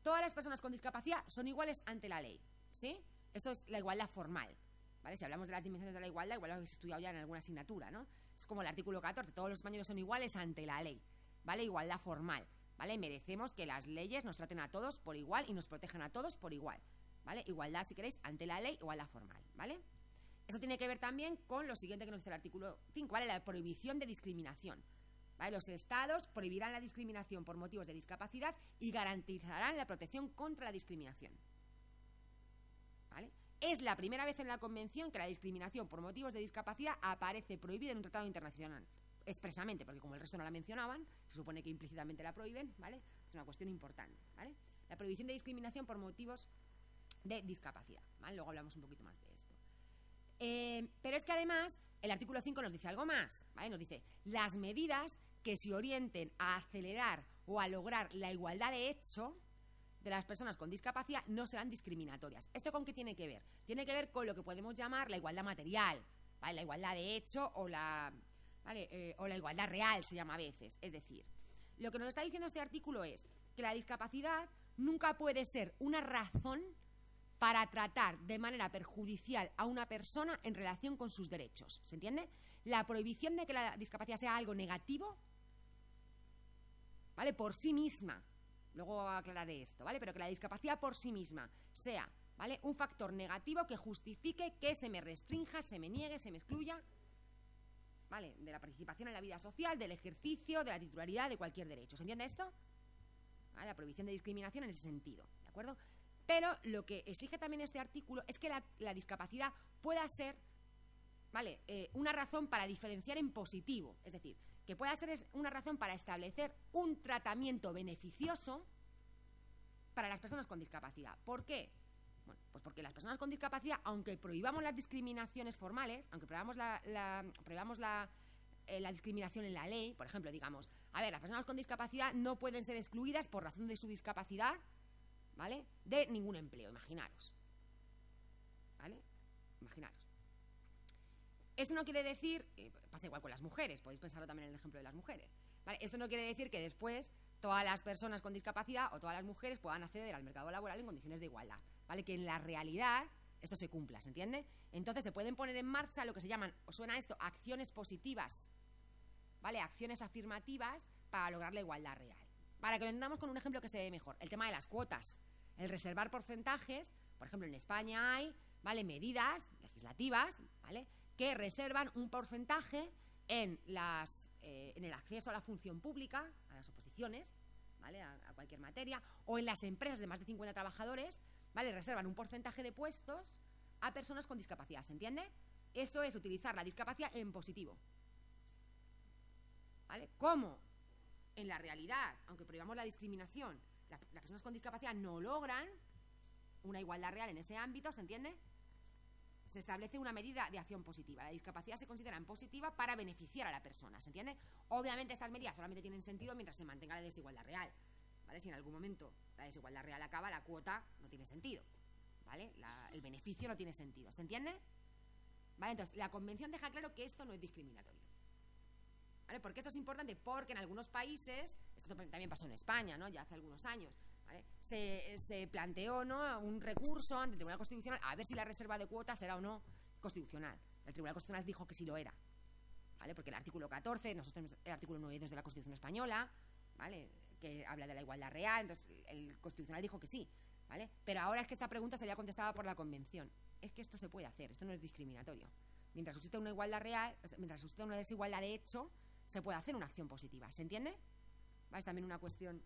todas las personas con discapacidad son iguales ante la ley, ¿sí? Esto es la igualdad formal, ¿vale? Si hablamos de las dimensiones de la igualdad, igual lo habéis estudiado ya en alguna asignatura, ¿no? Es como el artículo 14, todos los españoles son iguales ante la ley, ¿vale? Igualdad formal, ¿vale? Merecemos que las leyes nos traten a todos por igual y nos protejan a todos por igual, ¿vale? Igualdad, si queréis, ante la ley, igualdad formal, ¿vale? Eso tiene que ver también con lo siguiente que nos dice el artículo 5, ¿vale? La prohibición de discriminación, ¿vale? Los estados prohibirán la discriminación por motivos de discapacidad y garantizarán la protección contra la discriminación, ¿vale? Es la primera vez en la Convención que la discriminación por motivos de discapacidad aparece prohibida en un tratado internacional, expresamente, porque como el resto no la mencionaban, se supone que implícitamente la prohíben, ¿vale? Es una cuestión importante, ¿vale? La prohibición de discriminación por motivos de discapacidad, ¿vale? Luego hablamos un poquito más de esto. Pero es que además el artículo 5 nos dice algo más, ¿vale? Nos dice: las medidas que se orienten a acelerar o a lograr la igualdad de hecho de las personas con discapacidad no serán discriminatorias. ¿Esto con qué tiene que ver? Tiene que ver con lo que podemos llamar la igualdad material, ¿vale? La igualdad de hecho o la igualdad real se llama a veces. Es decir, lo que nos está diciendo este artículo es que la discapacidad nunca puede ser una razón para tratar de manera perjudicial a una persona en relación con sus derechos. ¿Se entiende? La prohibición de que la discapacidad sea algo negativo, ¿vale?, por sí misma, luego aclararé esto, ¿vale?, pero que la discapacidad por sí misma sea, ¿vale?, un factor negativo que justifique que se me restrinja, se me niegue, se me excluya, ¿vale?, de la participación en la vida social, del ejercicio, de la titularidad de cualquier derecho. ¿Se entiende esto? ¿Vale? La prohibición de discriminación en ese sentido, ¿de acuerdo? Pero lo que exige también este artículo es que la discapacidad pueda ser, ¿vale?, una razón para diferenciar en positivo, es decir, que pueda ser una razón para establecer un tratamiento beneficioso para las personas con discapacidad. ¿Por qué? Bueno, pues porque las personas con discapacidad, aunque prohibamos las discriminaciones formales, aunque prohibamos la discriminación en la ley, por ejemplo, digamos, a ver, las personas con discapacidad no pueden ser excluidas por razón de su discapacidad, ¿vale?, de ningún empleo, imaginaros, ¿vale? Imaginaros. Esto no quiere decir, pasa igual con las mujeres, podéis pensarlo también en el ejemplo de las mujeres, ¿vale? Esto no quiere decir que después todas las personas con discapacidad o todas las mujeres puedan acceder al mercado laboral en condiciones de igualdad, ¿vale? Que en la realidad esto se cumpla, ¿se entiende? Entonces se pueden poner en marcha lo que se llaman, ¿os suena esto?, acciones positivas, ¿vale? Acciones afirmativas para lograr la igualdad real. Para que lo entendamos con un ejemplo que se ve mejor, el tema de las cuotas, el reservar porcentajes. Por ejemplo, en España hay, ¿vale?, medidas legislativas, ¿vale?, que reservan un porcentaje en el acceso a la función pública, a las oposiciones, ¿vale?, a cualquier materia, o en las empresas de más de 50 trabajadores, ¿vale?, reservan un porcentaje de puestos a personas con discapacidad. ¿Se entiende? Esto es utilizar la discapacidad en positivo, ¿vale? ¿Cómo? En la realidad, aunque prohibamos la discriminación, las personas con discapacidad no logran una igualdad real en ese ámbito, ¿se entiende? Se establece una medida de acción positiva. La discapacidad se considera en positiva para beneficiar a la persona, ¿se entiende? Obviamente estas medidas solamente tienen sentido mientras se mantenga la desigualdad real, ¿vale? Si en algún momento la desigualdad real acaba, la cuota no tiene sentido, ¿vale? El beneficio no tiene sentido, ¿se entiende? ¿Vale? Entonces, la Convención deja claro que esto no es discriminatorio, ¿vale? Porque esto es importante, porque en algunos países, esto también pasó en España, ¿no?, ya hace algunos años, ¿vale?, se planteó, ¿no?, un recurso ante el Tribunal Constitucional a ver si la reserva de cuotas era o no constitucional. El Tribunal Constitucional dijo que sí lo era, ¿vale? Porque el artículo 14, nosotros tenemos el artículo 9.2 de la Constitución Española, ¿vale? Que habla de la igualdad real, entonces el Constitucional dijo que sí, ¿vale? Pero ahora es que esta pregunta sería contestada por la Convención. Es que esto se puede hacer, esto no es discriminatorio. Mientras existe una igualdad real, mientras existe una desigualdad de hecho, se puede hacer una acción positiva, ¿se entiende? ¿Vale? Es también una cuestión,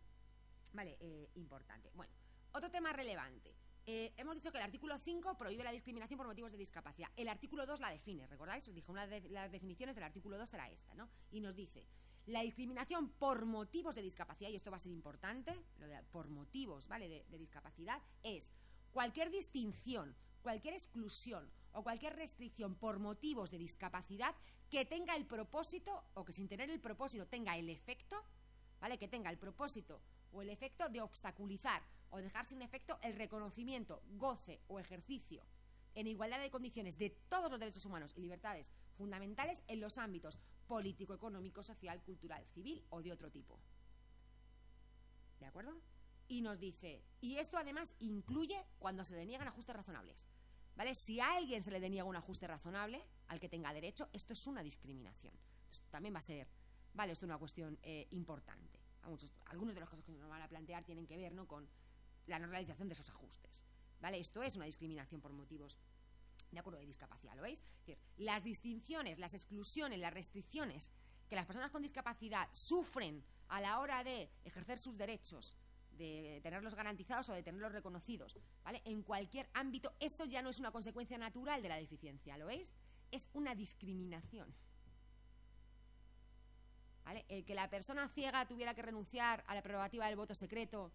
¿vale? Importante. Bueno, otro tema relevante. Hemos dicho que el artículo 5 prohíbe la discriminación por motivos de discapacidad. El artículo 2 la define, ¿recordáis? Os dije, una de las definiciones del artículo 2 era esta, ¿no? Y nos dice, la discriminación por motivos de discapacidad, y esto va a ser importante, lo de por motivos, ¿vale? de discapacidad, es cualquier distinción, cualquier exclusión o cualquier restricción por motivos de discapacidad que tenga el propósito, o que sin tener el propósito tenga el efecto, ¿vale? Que tenga el propósito o el efecto de obstaculizar o dejar sin efecto el reconocimiento, goce o ejercicio en igualdad de condiciones de todos los derechos humanos y libertades fundamentales en los ámbitos político, económico, social, cultural, civil o de otro tipo. ¿De acuerdo? Y nos dice, y esto además incluye cuando se deniegan ajustes razonables, ¿vale? Si a alguien se le deniega un ajuste razonable al que tenga derecho, esto es una discriminación. Esto también va a ser, ¿vale? Esto es una cuestión importante. Algunos de los casos que nos van a plantear tienen que ver, ¿no?, con la no realización de esos ajustes, ¿vale? Esto es una discriminación por motivos, de acuerdo, de discapacidad, ¿lo veis? Es decir, las distinciones, las exclusiones, las restricciones que las personas con discapacidad sufren a la hora de ejercer sus derechos, de tenerlos garantizados o de tenerlos reconocidos, ¿vale? En cualquier ámbito, eso ya no es una consecuencia natural de la deficiencia, ¿lo veis? Es una discriminación, ¿vale? El que la persona ciega tuviera que renunciar a la prerrogativa del voto secreto,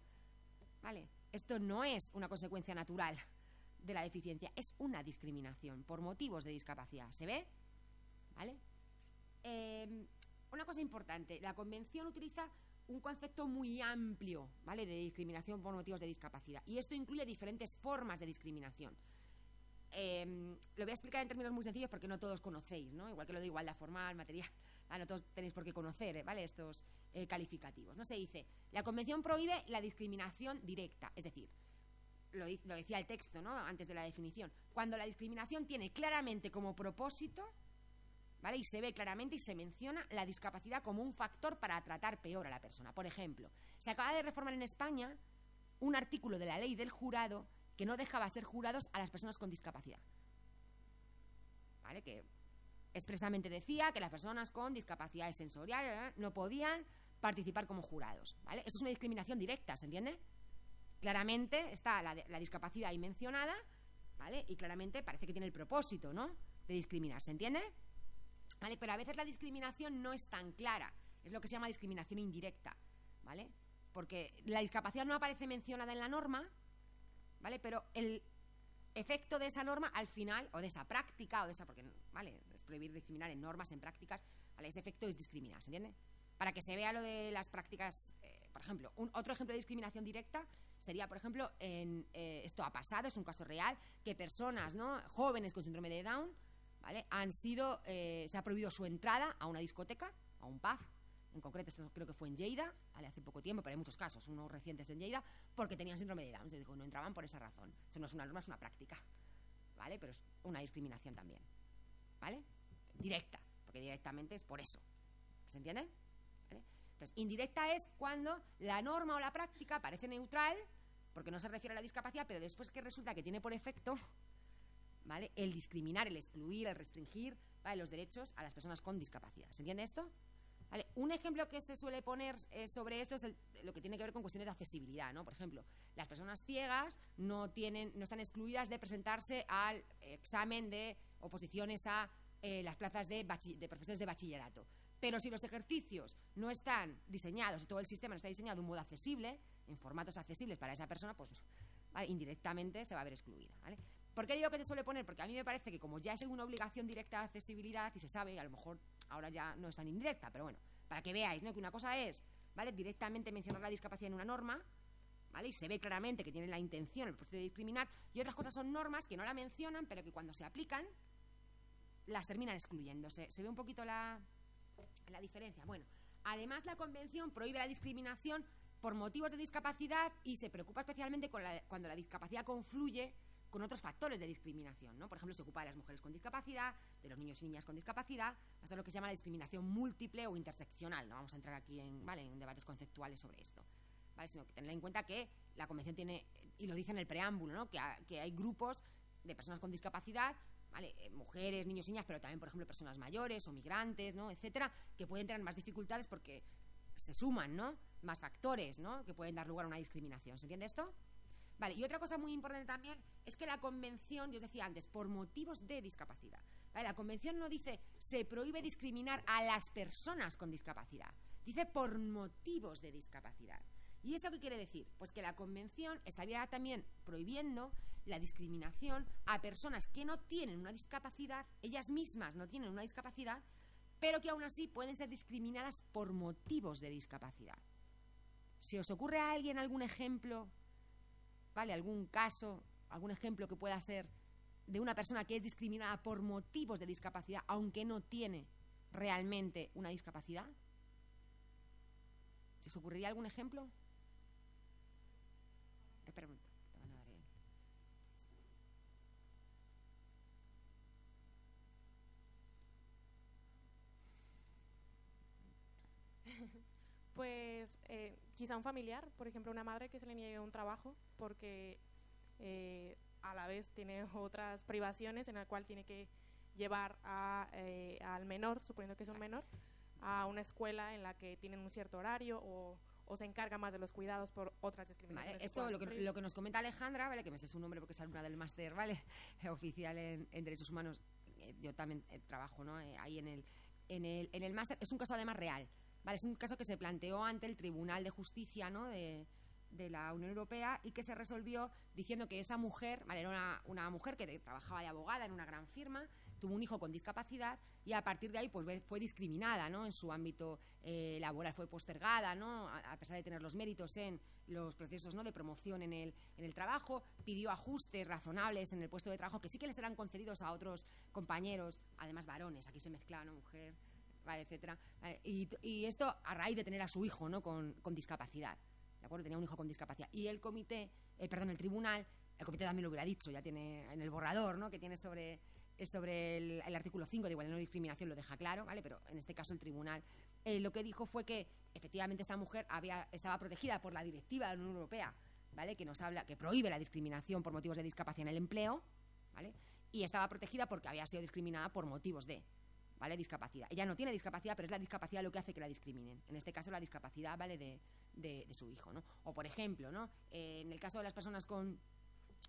¿vale? Esto no es una consecuencia natural de la deficiencia, es una discriminación por motivos de discapacidad, ¿se ve? ¿Vale? Una cosa importante, la Convención utiliza un concepto muy amplio, ¿vale?, de discriminación por motivos de discapacidad, y esto incluye diferentes formas de discriminación. Lo voy a explicar en términos muy sencillos porque no todos conocéis, ¿no? Igual que lo de igualdad formal, material, no todos tenéis por qué conocer, ¿vale?, estos calificativos. No se dice, la Convención prohíbe la discriminación directa, es decir, lo decía el texto, ¿no?, antes de la definición, cuando la discriminación tiene claramente como propósito, ¿vale?, y se ve claramente y se menciona la discapacidad como un factor para tratar peor a la persona. Por ejemplo, se acaba de reformar en España un artículo de la ley del jurado que no dejaba ser jurados a las personas con discapacidad, ¿vale?, que expresamente decía que las personas con discapacidades sensoriales no podían participar como jurados, ¿vale? Esto es una discriminación directa, ¿se entiende? Claramente está la discapacidad ahí mencionada, ¿vale? Y claramente parece que tiene el propósito, ¿no?, de discriminar, ¿se entiende? ¿Vale? Pero a veces la discriminación no es tan clara, es lo que se llama discriminación indirecta, ¿vale? Porque la discapacidad no aparece mencionada en la norma, ¿vale? Pero el efecto de esa norma al final, o de esa práctica, o de esa, porque, ¿vale?, es prohibir discriminar en normas, en prácticas, ¿vale?, ese efecto es discriminar, ¿se entiende? Para que se vea lo de las prácticas, por ejemplo, otro ejemplo de discriminación directa sería, por ejemplo, esto ha pasado, es un caso real, que personas, ¿no?, jóvenes con síndrome de Down, ¿vale?, se ha prohibido su entrada a una discoteca, a un pub. En concreto, esto creo que fue en Lleida, ¿vale?, hace poco tiempo, pero hay muchos casos, unos recientes en Lleida, porque tenían síndrome de Down. Se dijo, no entraban por esa razón. Eso no es una norma, es una práctica, ¿vale? Pero es una discriminación también, ¿vale? Directa, porque directamente es por eso. ¿Se entiende? ¿Vale? Entonces, indirecta es cuando la norma o la práctica parece neutral, porque no se refiere a la discapacidad, pero después que resulta que tiene por efecto, ¿vale?, el discriminar, el excluir, el restringir, ¿vale?, los derechos a las personas con discapacidad. ¿Se entiende esto? ¿Vale? Un ejemplo que se suele poner sobre esto es lo que tiene que ver con cuestiones de accesibilidad, ¿no? Por ejemplo, las personas ciegas no están excluidas de presentarse al examen de oposiciones a las plazas de profesores de bachillerato. Pero si los ejercicios no están diseñados y todo el sistema no está diseñado de un modo accesible, en formatos accesibles para esa persona, pues, ¿vale?, indirectamente se va a ver excluida, ¿vale? ¿Por qué digo que se suele poner? Porque a mí me parece que como ya es una obligación directa de accesibilidad y se sabe, y a lo mejor ahora ya no es tan indirecta, pero bueno, para que veáis, ¿no?, que una cosa es, ¿vale?, directamente mencionar la discapacidad en una norma, ¿vale?, y se ve claramente que tienen la intención, el propósito de discriminar, y otras cosas son normas que no la mencionan, pero que cuando se aplican las terminan excluyéndose. ¿Se ve un poquito la diferencia? Bueno, además la Convención prohíbe la discriminación por motivos de discapacidad y se preocupa especialmente cuando la discapacidad confluye con otros factores de discriminación, ¿no? Por ejemplo, se ocupa de las mujeres con discapacidad, de los niños y niñas con discapacidad, hasta lo que se llama la discriminación múltiple o interseccional. No vamos a entrar aquí en debates conceptuales sobre esto, ¿vale? Sino que tener en cuenta que la Convención tiene, y lo dice en el preámbulo, ¿no? que hay grupos de personas con discapacidad, ¿vale? Mujeres, niños y niñas, pero también, por ejemplo, personas mayores o migrantes, ¿no? Etcétera, que pueden tener más dificultades porque se suman, ¿no? Más factores, ¿no? Que pueden dar lugar a una discriminación. ¿Se entiende esto? Vale, y otra cosa muy importante también es que la Convención, yo os decía antes, por motivos de discapacidad, ¿vale? La Convención no dice se prohíbe discriminar a las personas con discapacidad, dice por motivos de discapacidad. ¿Y esto qué quiere decir? Pues que la Convención estaría también prohibiendo la discriminación a personas que no tienen una discapacidad, ellas mismas no tienen una discapacidad, pero que aún así pueden ser discriminadas por motivos de discapacidad. ¿Se os ocurre a alguien algún ejemplo, ¿vale? Algún caso, algún ejemplo que pueda ser de una persona que es discriminada por motivos de discapacidad, aunque no tiene realmente una discapacidad? ¿Se os ocurriría algún ejemplo? Espera un momento, te van a dar Pues quizá un familiar, por ejemplo, una madre que se le niegue un trabajo porque a la vez tiene otras privaciones en la cual tiene que llevar al menor, suponiendo que es un menor, a una escuela en la que tienen un cierto horario o se encarga más de los cuidados por otras discriminaciones. Vale, esto lo que nos comenta Alejandra, ¿vale? Que me sé su nombre porque es alumna del máster, ¿vale? Oficial en Derechos Humanos. Yo también trabajo, ¿no? Ahí en el máster. Es un caso además real, ¿vale? Es un caso que se planteó ante el Tribunal de Justicia, ¿no? de la Unión Europea, y que se resolvió diciendo que esa mujer, ¿vale? Era una mujer que trabajaba de abogada en una gran firma, tuvo un hijo con discapacidad y a partir de ahí pues fue discriminada, ¿no? En su ámbito laboral, fue postergada, ¿no? A pesar de tener los méritos en los procesos, ¿no? De promoción en el trabajo, pidió ajustes razonables en el puesto de trabajo que sí que les eran concedidos a otros compañeros, además varones, aquí se mezcla, ¿no? Mujer, ¿vale? Etcétera, ¿vale? Y esto a raíz de tener a su hijo, ¿no? Con discapacidad, ¿de acuerdo? Tenía un hijo con discapacidad y el tribunal, el comité también lo hubiera dicho, ya tiene en el borrador, ¿no? Que tiene sobre el artículo 5 de igualdad y no discriminación, lo deja claro, ¿vale? Pero en este caso el tribunal lo que dijo fue que efectivamente esta mujer estaba protegida por la directiva de la Unión Europea, ¿vale? Que prohíbe la discriminación por motivos de discapacidad en el empleo, ¿vale? Y estaba protegida porque había sido discriminada por motivos de, ¿vale? Discapacidad. Ella no tiene discapacidad, pero es la discapacidad lo que hace que la discriminen. En este caso la discapacidad, ¿vale? De su hijo, ¿no? O por ejemplo, ¿no? En el caso de las personas con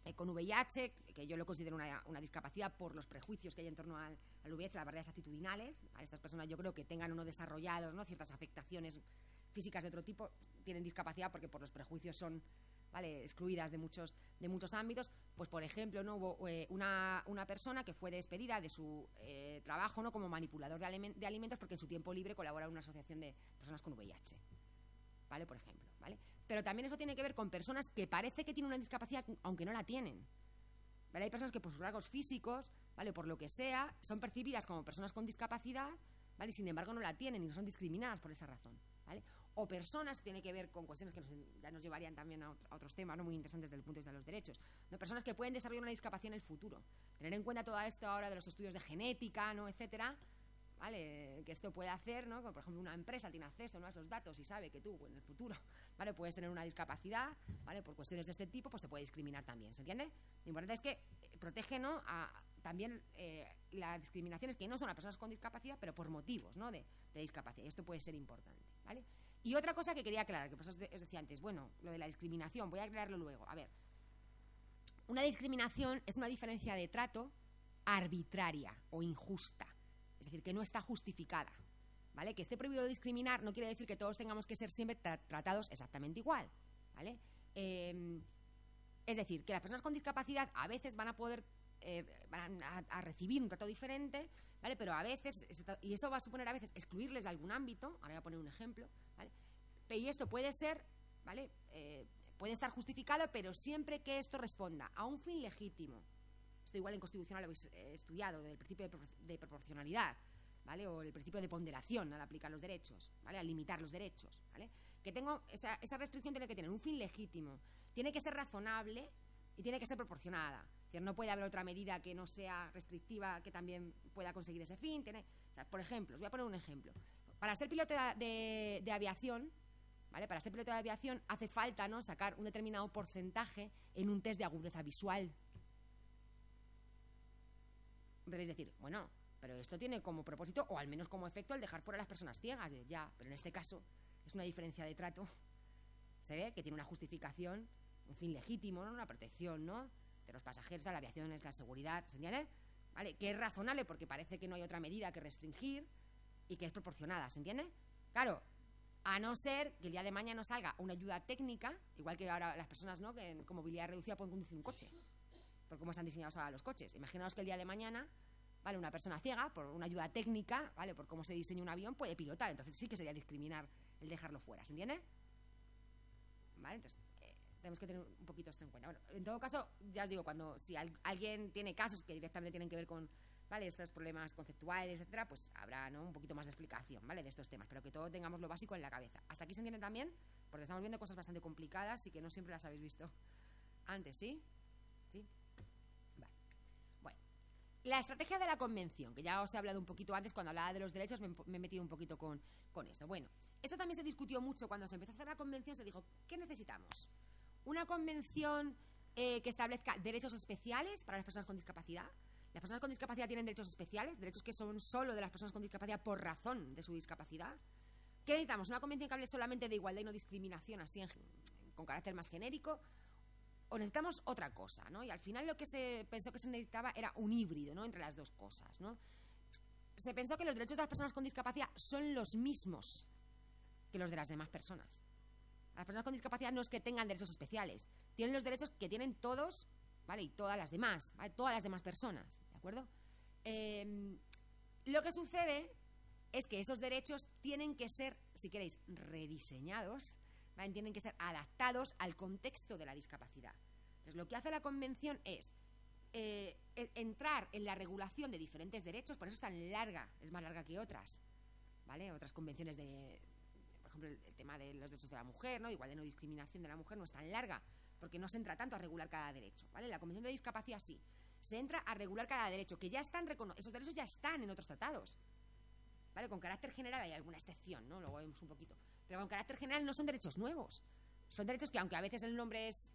VIH, que yo lo considero una discapacidad por los prejuicios que hay en torno al VIH, las barreras actitudinales. A estas personas yo creo que tengan o no desarrollados, ¿no? Ciertas afectaciones físicas de otro tipo, tienen discapacidad porque por los prejuicios son, ¿vale? Excluidas de muchos ámbitos. Pues por ejemplo, ¿no? Hubo una persona que fue despedida de su trabajo, ¿no? Como manipulador de alimentos porque en su tiempo libre colabora en una asociación de personas con VIH, ¿vale? Por ejemplo, ¿vale? Pero también eso tiene que ver con personas que parece que tienen una discapacidad aunque no la tienen, ¿vale? Hay personas que por sus rasgos físicos, ¿vale? Por lo que sea, son percibidas como personas con discapacidad, ¿vale? Sin embargo no la tienen y no son discriminadas por esa razón, ¿vale? O personas, tiene que ver con cuestiones que ya nos llevarían también a otros temas, ¿no? Muy interesantes desde el punto de vista de los derechos, ¿no? Personas que pueden desarrollar una discapacidad en el futuro. Tener en cuenta todo esto ahora de los estudios de genética, ¿no? Etcétera, ¿vale? Que esto puede hacer, ¿no? Como por ejemplo una empresa tiene acceso, ¿no? A esos datos y sabe que tú en el futuro, ¿vale? Puedes tener una discapacidad, ¿vale? Por cuestiones de este tipo, pues te puede discriminar también, ¿se entiende? Lo importante es que protege, ¿no? También las discriminaciones que no son a personas con discapacidad, pero por motivos, ¿no? de discapacidad. Y esto puede ser importante, ¿vale? Y otra cosa que quería aclarar, que pues os decía antes, bueno, lo de la discriminación, voy a aclararlo luego. A ver, una discriminación es una diferencia de trato arbitraria o injusta, es decir, que no está justificada, ¿vale? Que esté prohibido discriminar no quiere decir que todos tengamos que ser siempre tratados exactamente igual, ¿vale? Es decir, que las personas con discapacidad a veces van a poder van a recibir un trato diferente, ¿vale? Pero a veces, y eso va a suponer a veces excluirles de algún ámbito. Ahora voy a poner un ejemplo, ¿vale? Y esto puede ser, ¿vale? Puede estar justificado, pero siempre que esto responda a un fin legítimo. Esto igual en Constitucional lo habéis estudiado, del principio de proporcionalidad, ¿vale? O el principio de ponderación al aplicar los derechos, ¿vale? Al limitar los derechos, ¿vale? Que esa restricción tiene que tener un fin legítimo, tiene que ser razonable y tiene que ser proporcionada. Es decir, no puede haber otra medida que no sea restrictiva que también pueda conseguir ese fin. O sea, por ejemplo, os voy a poner un ejemplo. Para ser piloto de aviación, ¿vale? Para ser piloto de aviación hace falta, ¿no?, sacar un determinado porcentaje en un test de agudeza visual. Podréis decir, bueno, pero esto tiene como propósito, o al menos como efecto, el dejar fuera a las personas ciegas. Ya, pero en este caso es una diferencia de trato. Se ve que tiene una justificación, un fin legítimo, ¿no?, una protección, ¿no?, de los pasajeros, de la aviación, es la seguridad, ¿se entiende? ¿Vale? Que es razonable porque parece que no hay otra medida que restringir y que es proporcionada, ¿se entiende? Claro, a no ser que el día de mañana nos salga una ayuda técnica, igual que ahora las personas, ¿no?, que con movilidad reducida pueden conducir un coche, por cómo están diseñados ahora los coches. Imaginaos que el día de mañana, ¿vale?, una persona ciega, por una ayuda técnica, ¿vale?, por cómo se diseña un avión, puede pilotar. Entonces sí que sería discriminar el dejarlo fuera, ¿se entiende? ¿Vale? Entonces tenemos que tener un poquito esto en cuenta. Bueno, en todo caso, ya os digo, si alguien tiene casos que directamente tienen que ver con, ¿vale?, estos problemas conceptuales, etcétera, pues habrá, ¿no?, un poquito más de explicación, ¿vale?, de estos temas, pero que todos tengamos lo básico en la cabeza. Hasta aquí se entiende también, porque estamos viendo cosas bastante complicadas y que no siempre las habéis visto antes, ¿sí? ¿Sí? Vale. Bueno, la estrategia de la convención, que ya os he hablado un poquito antes cuando hablaba de los derechos, me he metido un poquito con esto. Bueno, esto también se discutió mucho cuando se empezó a hacer la convención. Se dijo, ¿qué necesitamos? ¿Una convención que establezca derechos especiales para las personas con discapacidad? ¿Las personas con discapacidad tienen derechos especiales? ¿Derechos que son solo de las personas con discapacidad por razón de su discapacidad? ¿Qué necesitamos? ¿Una convención que hable solamente de igualdad y no discriminación, así con carácter más genérico? ¿O necesitamos otra cosa, ¿no? Y al final lo que se pensó que se necesitaba era un híbrido, ¿no?, entre las dos cosas, ¿no? Se pensó que los derechos de las personas con discapacidad son los mismos que los de las demás personas. Las personas con discapacidad no es que tengan derechos especiales, tienen los derechos que tienen todos, ¿vale?, y todas las demás, ¿vale?, todas las demás personas, ¿de acuerdo? Lo que sucede es que esos derechos tienen que ser, si queréis, rediseñados, ¿vale?, tienen que ser adaptados al contexto de la discapacidad. Entonces, lo que hace la Convención es entrar en la regulación de diferentes derechos, por eso es tan larga, es más larga que otras, ¿vale? Otras convenciones por ejemplo, el tema de los derechos de la mujer, ¿no?, igual de no discriminación de la mujer, no es tan larga, porque no se entra tanto a regular cada derecho, ¿vale? La Convención de Discapacidad sí, se entra a regular cada derecho, que ya están esos derechos ya están en otros tratados, ¿vale? Con carácter general hay alguna excepción, ¿no?, luego vemos un poquito, pero con carácter general no son derechos nuevos, son derechos que, aunque a veces el nombre es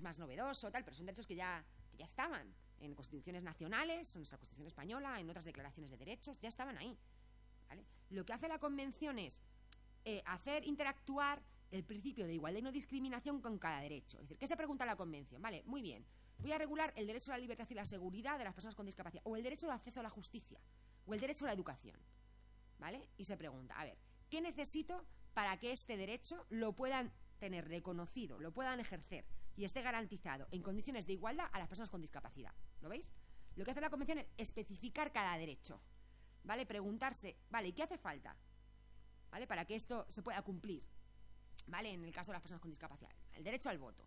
más novedoso, tal, pero son derechos que ya estaban en constituciones nacionales, en nuestra Constitución española, en otras declaraciones de derechos, ya estaban ahí, ¿vale? Lo que hace la Convención es hacer interactuar el principio de igualdad y no discriminación con cada derecho. Es decir, ¿qué se pregunta la Convención? Vale, muy bien, voy a regular el derecho a la libertad y la seguridad de las personas con discapacidad, o el derecho de acceso a la justicia, o el derecho a la educación, ¿vale? Y se pregunta, a ver, ¿qué necesito para que este derecho lo puedan tener reconocido, lo puedan ejercer y esté garantizado en condiciones de igualdad a las personas con discapacidad? ¿Lo veis? Lo que hace la Convención es especificar cada derecho, ¿vale? Preguntarse, ¿vale? ¿Y qué hace falta? ¿Vale? Para que esto se pueda cumplir, ¿vale? En el caso de las personas con discapacidad, el derecho al voto.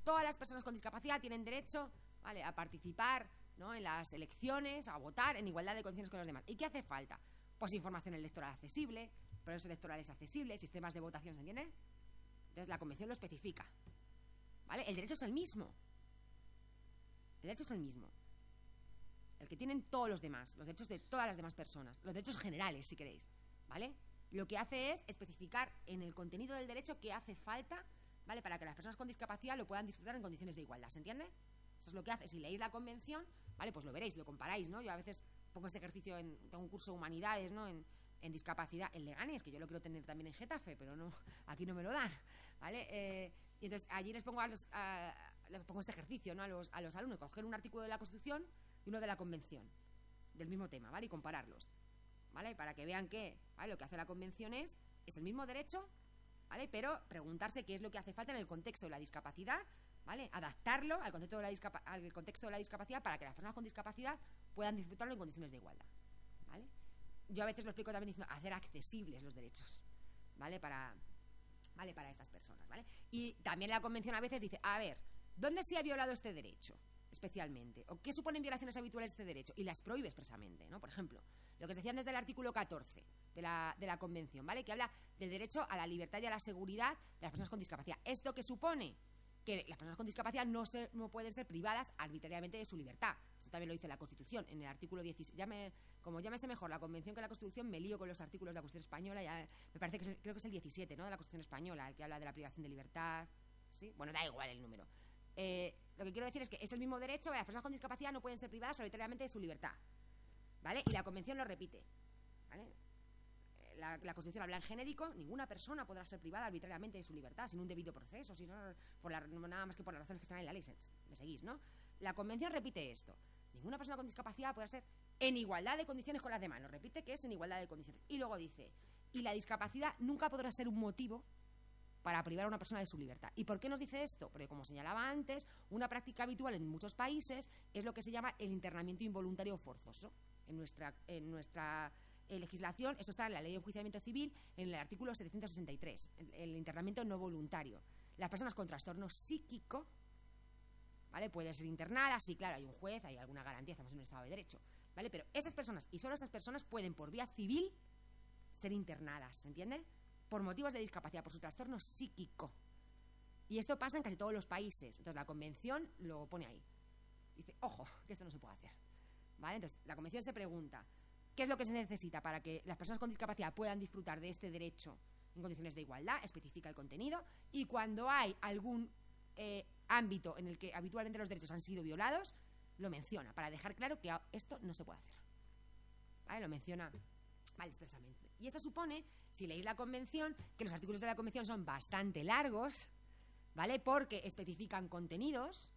Todas las personas con discapacidad tienen derecho, ¿vale?, a participar, ¿no?, en las elecciones, a votar en igualdad de condiciones con los demás. ¿Y qué hace falta? Pues información electoral accesible, procesos electorales accesibles, sistemas de votación, ¿se entiende? Entonces la Convención lo especifica, ¿vale? El derecho es el mismo. El derecho es el mismo. El que tienen todos los demás, los derechos de todas las demás personas, los derechos generales, si queréis, ¿vale? Lo que hace es especificar en el contenido del derecho qué hace falta, ¿vale?, para que las personas con discapacidad lo puedan disfrutar en condiciones de igualdad, ¿se entiende? Eso es lo que hace. Si leéis la Convención, ¿vale?, pues lo veréis, lo comparáis, ¿no? Yo a veces pongo este ejercicio tengo un curso de humanidades, ¿no?, en discapacidad en Leganés, que yo lo quiero tener también en Getafe, pero no, aquí no me lo dan, ¿vale? Y entonces allí les pongo este ejercicio, ¿no?, a los alumnos, coger un artículo de la Constitución y uno de la Convención, del mismo tema, ¿vale?, y compararlos, ¿vale?, para que vean que, ¿vale?, lo que hace la Convención es el mismo derecho, ¿vale?, pero preguntarse qué es lo que hace falta en el contexto de la discapacidad, ¿vale?, adaptarlo al contexto de la discapacidad para que las personas con discapacidad puedan disfrutarlo en condiciones de igualdad, ¿vale? Yo a veces lo explico también diciendo hacer accesibles los derechos, ¿vale?, para estas personas, ¿vale? Y también la Convención a veces dice, a ver, ¿dónde se ha violado este derecho especialmente? ¿O qué suponen violaciones habituales de este derecho? Y las prohíbe expresamente, ¿no? Por ejemplo, lo que se decían desde el artículo 14 de la Convención, ¿vale?, que habla del derecho a la libertad y a la seguridad de las personas con discapacidad. ¿Esto qué supone? que las personas con discapacidad no pueden ser privadas arbitrariamente de su libertad. Esto también lo dice la Constitución, en el artículo 16. Como ya me sé mejor la Convención que la Constitución, me lío con los artículos de la Constitución Española, ya me parece que creo que es el 17, ¿no?, de la Constitución Española, el que habla de la privación de libertad, ¿sí? Bueno, da igual el número. Lo que quiero decir es que es el mismo derecho, las personas con discapacidad no pueden ser privadas arbitrariamente de su libertad, ¿vale? Y la Convención lo repite, ¿vale? La Constitución habla en genérico, ninguna persona podrá ser privada arbitrariamente de su libertad, sin un debido proceso, sino nada más que por las razones que están en la ley, ¿me seguís, no? La Convención repite esto, ninguna persona con discapacidad podrá ser en igualdad de condiciones con las demás, lo repite que es en igualdad de condiciones, y luego dice, y la discapacidad nunca podrá ser un motivo para privar a una persona de su libertad. ¿Y por qué nos dice esto? Porque, como señalaba antes, una práctica habitual en muchos países es lo que se llama el internamiento involuntario forzoso. En nuestra legislación, esto está en la Ley de Enjuiciamiento Civil, en el artículo 763, el internamiento no voluntario. Las personas con trastorno psíquico, ¿vale?, pueden ser internadas, sí, claro, hay un juez, hay alguna garantía, estamos en un Estado de Derecho, ¿vale? Pero esas personas, y solo esas personas, pueden por vía civil ser internadas, ¿se entiende?, por motivos de discapacidad, por su trastorno psíquico. Y esto pasa en casi todos los países. Entonces la Convención lo pone ahí. Dice, ojo, que esto no se puede hacer, ¿vale? Entonces la Convención se pregunta, ¿qué es lo que se necesita para que las personas con discapacidad puedan disfrutar de este derecho en condiciones de igualdad? Especifica el contenido. Y cuando hay algún ámbito en el que habitualmente los derechos han sido violados, lo menciona, para dejar claro que esto no se puede hacer, ¿vale? Lo menciona, vale, expresamente. Y esto supone, si leéis la Convención, que los artículos de la Convención son bastante largos, ¿vale?, porque especifican contenidos,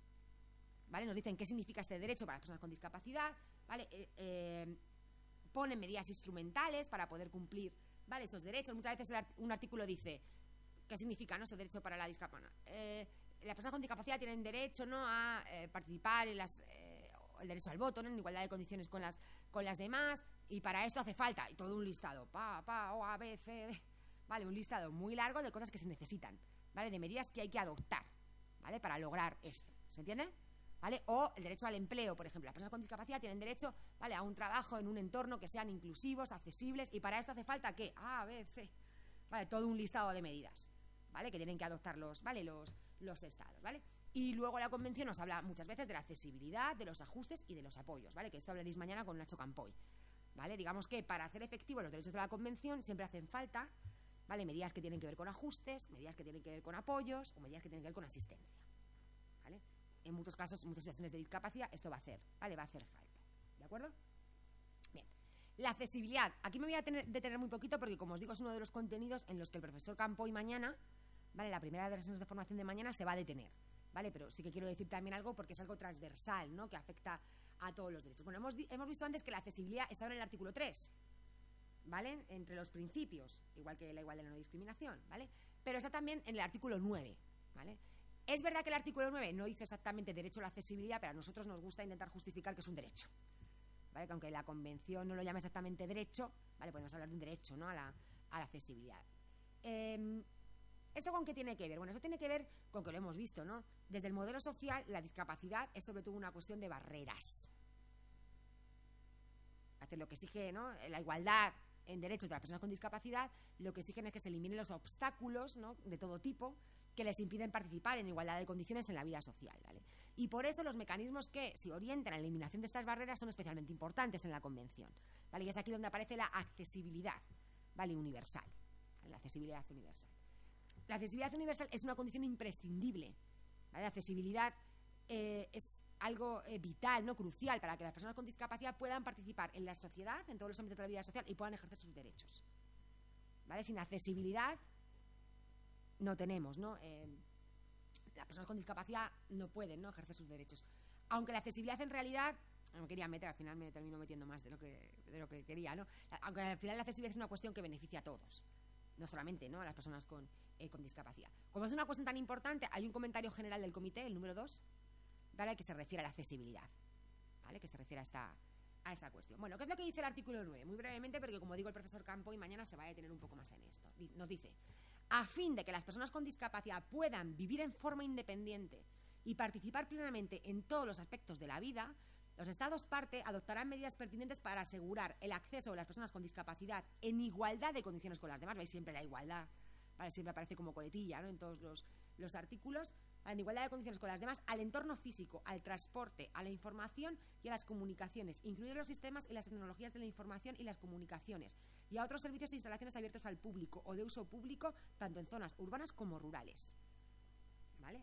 ¿vale?, nos dicen qué significa este derecho para las personas con discapacidad, ¿vale?, ponen medidas instrumentales para poder cumplir, ¿vale?, estos derechos. Muchas veces un artículo dice qué significa, ¿no?, este derecho para la discapacidad. Las personas con discapacidad tienen derecho, ¿no?, a participar en el derecho al voto, ¿no?, en igualdad de condiciones con las demás, y para esto hace falta, y todo un listado, O, A, B, C, D, ¿vale?, un listado muy largo de cosas que se necesitan, ¿vale?, de medidas que hay que adoptar, ¿vale?, para lograr esto, ¿se entiende?, ¿vale? O el derecho al empleo, por ejemplo, las personas con discapacidad tienen derecho, ¿vale?, a un trabajo en un entorno que sean inclusivos, accesibles, y para esto hace falta que A, B, C, ¿vale?, todo un listado de medidas, ¿vale?, que tienen que adoptar los estados, ¿vale? Y luego la Convención nos habla muchas veces de la accesibilidad, de los ajustes y de los apoyos, ¿vale?, que esto hablaréis mañana con Nacho Campoy, ¿vale? Digamos que para hacer efectivos los derechos de la Convención siempre hacen falta, ¿vale?, medidas que tienen que ver con ajustes, medidas que tienen que ver con apoyos o medidas que tienen que ver con asistencia, ¿vale? En muchos casos, en muchas situaciones de discapacidad, esto va a hacer, ¿vale?, va a hacer falta, ¿de acuerdo? Bien, la accesibilidad, aquí me voy a detener muy poquito porque, como os digo, es uno de los contenidos en los que el profesor Campoy mañana, ¿vale?, la primera de las sesiones de formación de mañana se va a detener, ¿vale? Pero sí que quiero decir también algo porque es algo transversal, ¿no?, que afecta a todos los derechos. Bueno, hemos visto antes que la accesibilidad está en el artículo 3, ¿vale?, entre los principios, igual que la igualdad y la no discriminación, ¿vale?, pero está también en el artículo 9, ¿vale? Es verdad que el artículo 9 no dice exactamente derecho a la accesibilidad, pero a nosotros nos gusta intentar justificar que es un derecho, ¿vale?, que aunque la Convención no lo llama exactamente derecho, ¿vale?, podemos hablar de un derecho, ¿no?, a la accesibilidad. ¿Esto con qué tiene que ver? Bueno, eso tiene que ver con que lo hemos visto, ¿no? Desde el modelo social, la discapacidad es sobre todo una cuestión de barreras. Hacer lo que exige, ¿no?, la igualdad en derechos de las personas con discapacidad, lo que exigen es que se eliminen los obstáculos, ¿no?, de todo tipo que les impiden participar en igualdad de condiciones en la vida social, ¿vale? Y por eso los mecanismos que se orientan a la eliminación de estas barreras son especialmente importantes en la Convención, ¿vale? Y es aquí donde aparece la accesibilidad, ¿vale?, universal, ¿vale?, la accesibilidad universal. La accesibilidad universal es una condición imprescindible, ¿vale? La accesibilidad es algo vital, no crucial, para que las personas con discapacidad puedan participar en la sociedad, en todos los ámbitos de la vida social, y puedan ejercer sus derechos, ¿vale? Sin accesibilidad no tenemos, ¿no? Las personas con discapacidad no pueden, ¿no?, ejercer sus derechos. Aunque la accesibilidad en realidad, no quería meter, al final me termino metiendo más de lo que quería, ¿no? Aunque al final la accesibilidad es una cuestión que beneficia a todos, no solamente, ¿no?, a las personas con discapacidad. Como es una cuestión tan importante, hay un comentario general del comité, el número 2, ¿vale?, que se refiere a la accesibilidad, ¿vale?, que se refiere a esta cuestión. Bueno, ¿qué es lo que dice el artículo 9? Muy brevemente, porque como digo, el profesor Campoy mañana se va a detener un poco más en esto. Nos dice, a fin de que las personas con discapacidad puedan vivir en forma independiente y participar plenamente en todos los aspectos de la vida, los Estados parte adoptarán medidas pertinentes para asegurar el acceso de las personas con discapacidad en igualdad de condiciones con las demás. Veis siempre la igualdad, ¿vale?, siempre aparece como coletilla, ¿no?, en todos los artículos, en igualdad de condiciones con las demás, al entorno físico, al transporte, a la información y a las comunicaciones, incluidos los sistemas y las tecnologías de la información y las comunicaciones, y a otros servicios e instalaciones abiertos al público o de uso público, tanto en zonas urbanas como rurales. ¿Vale?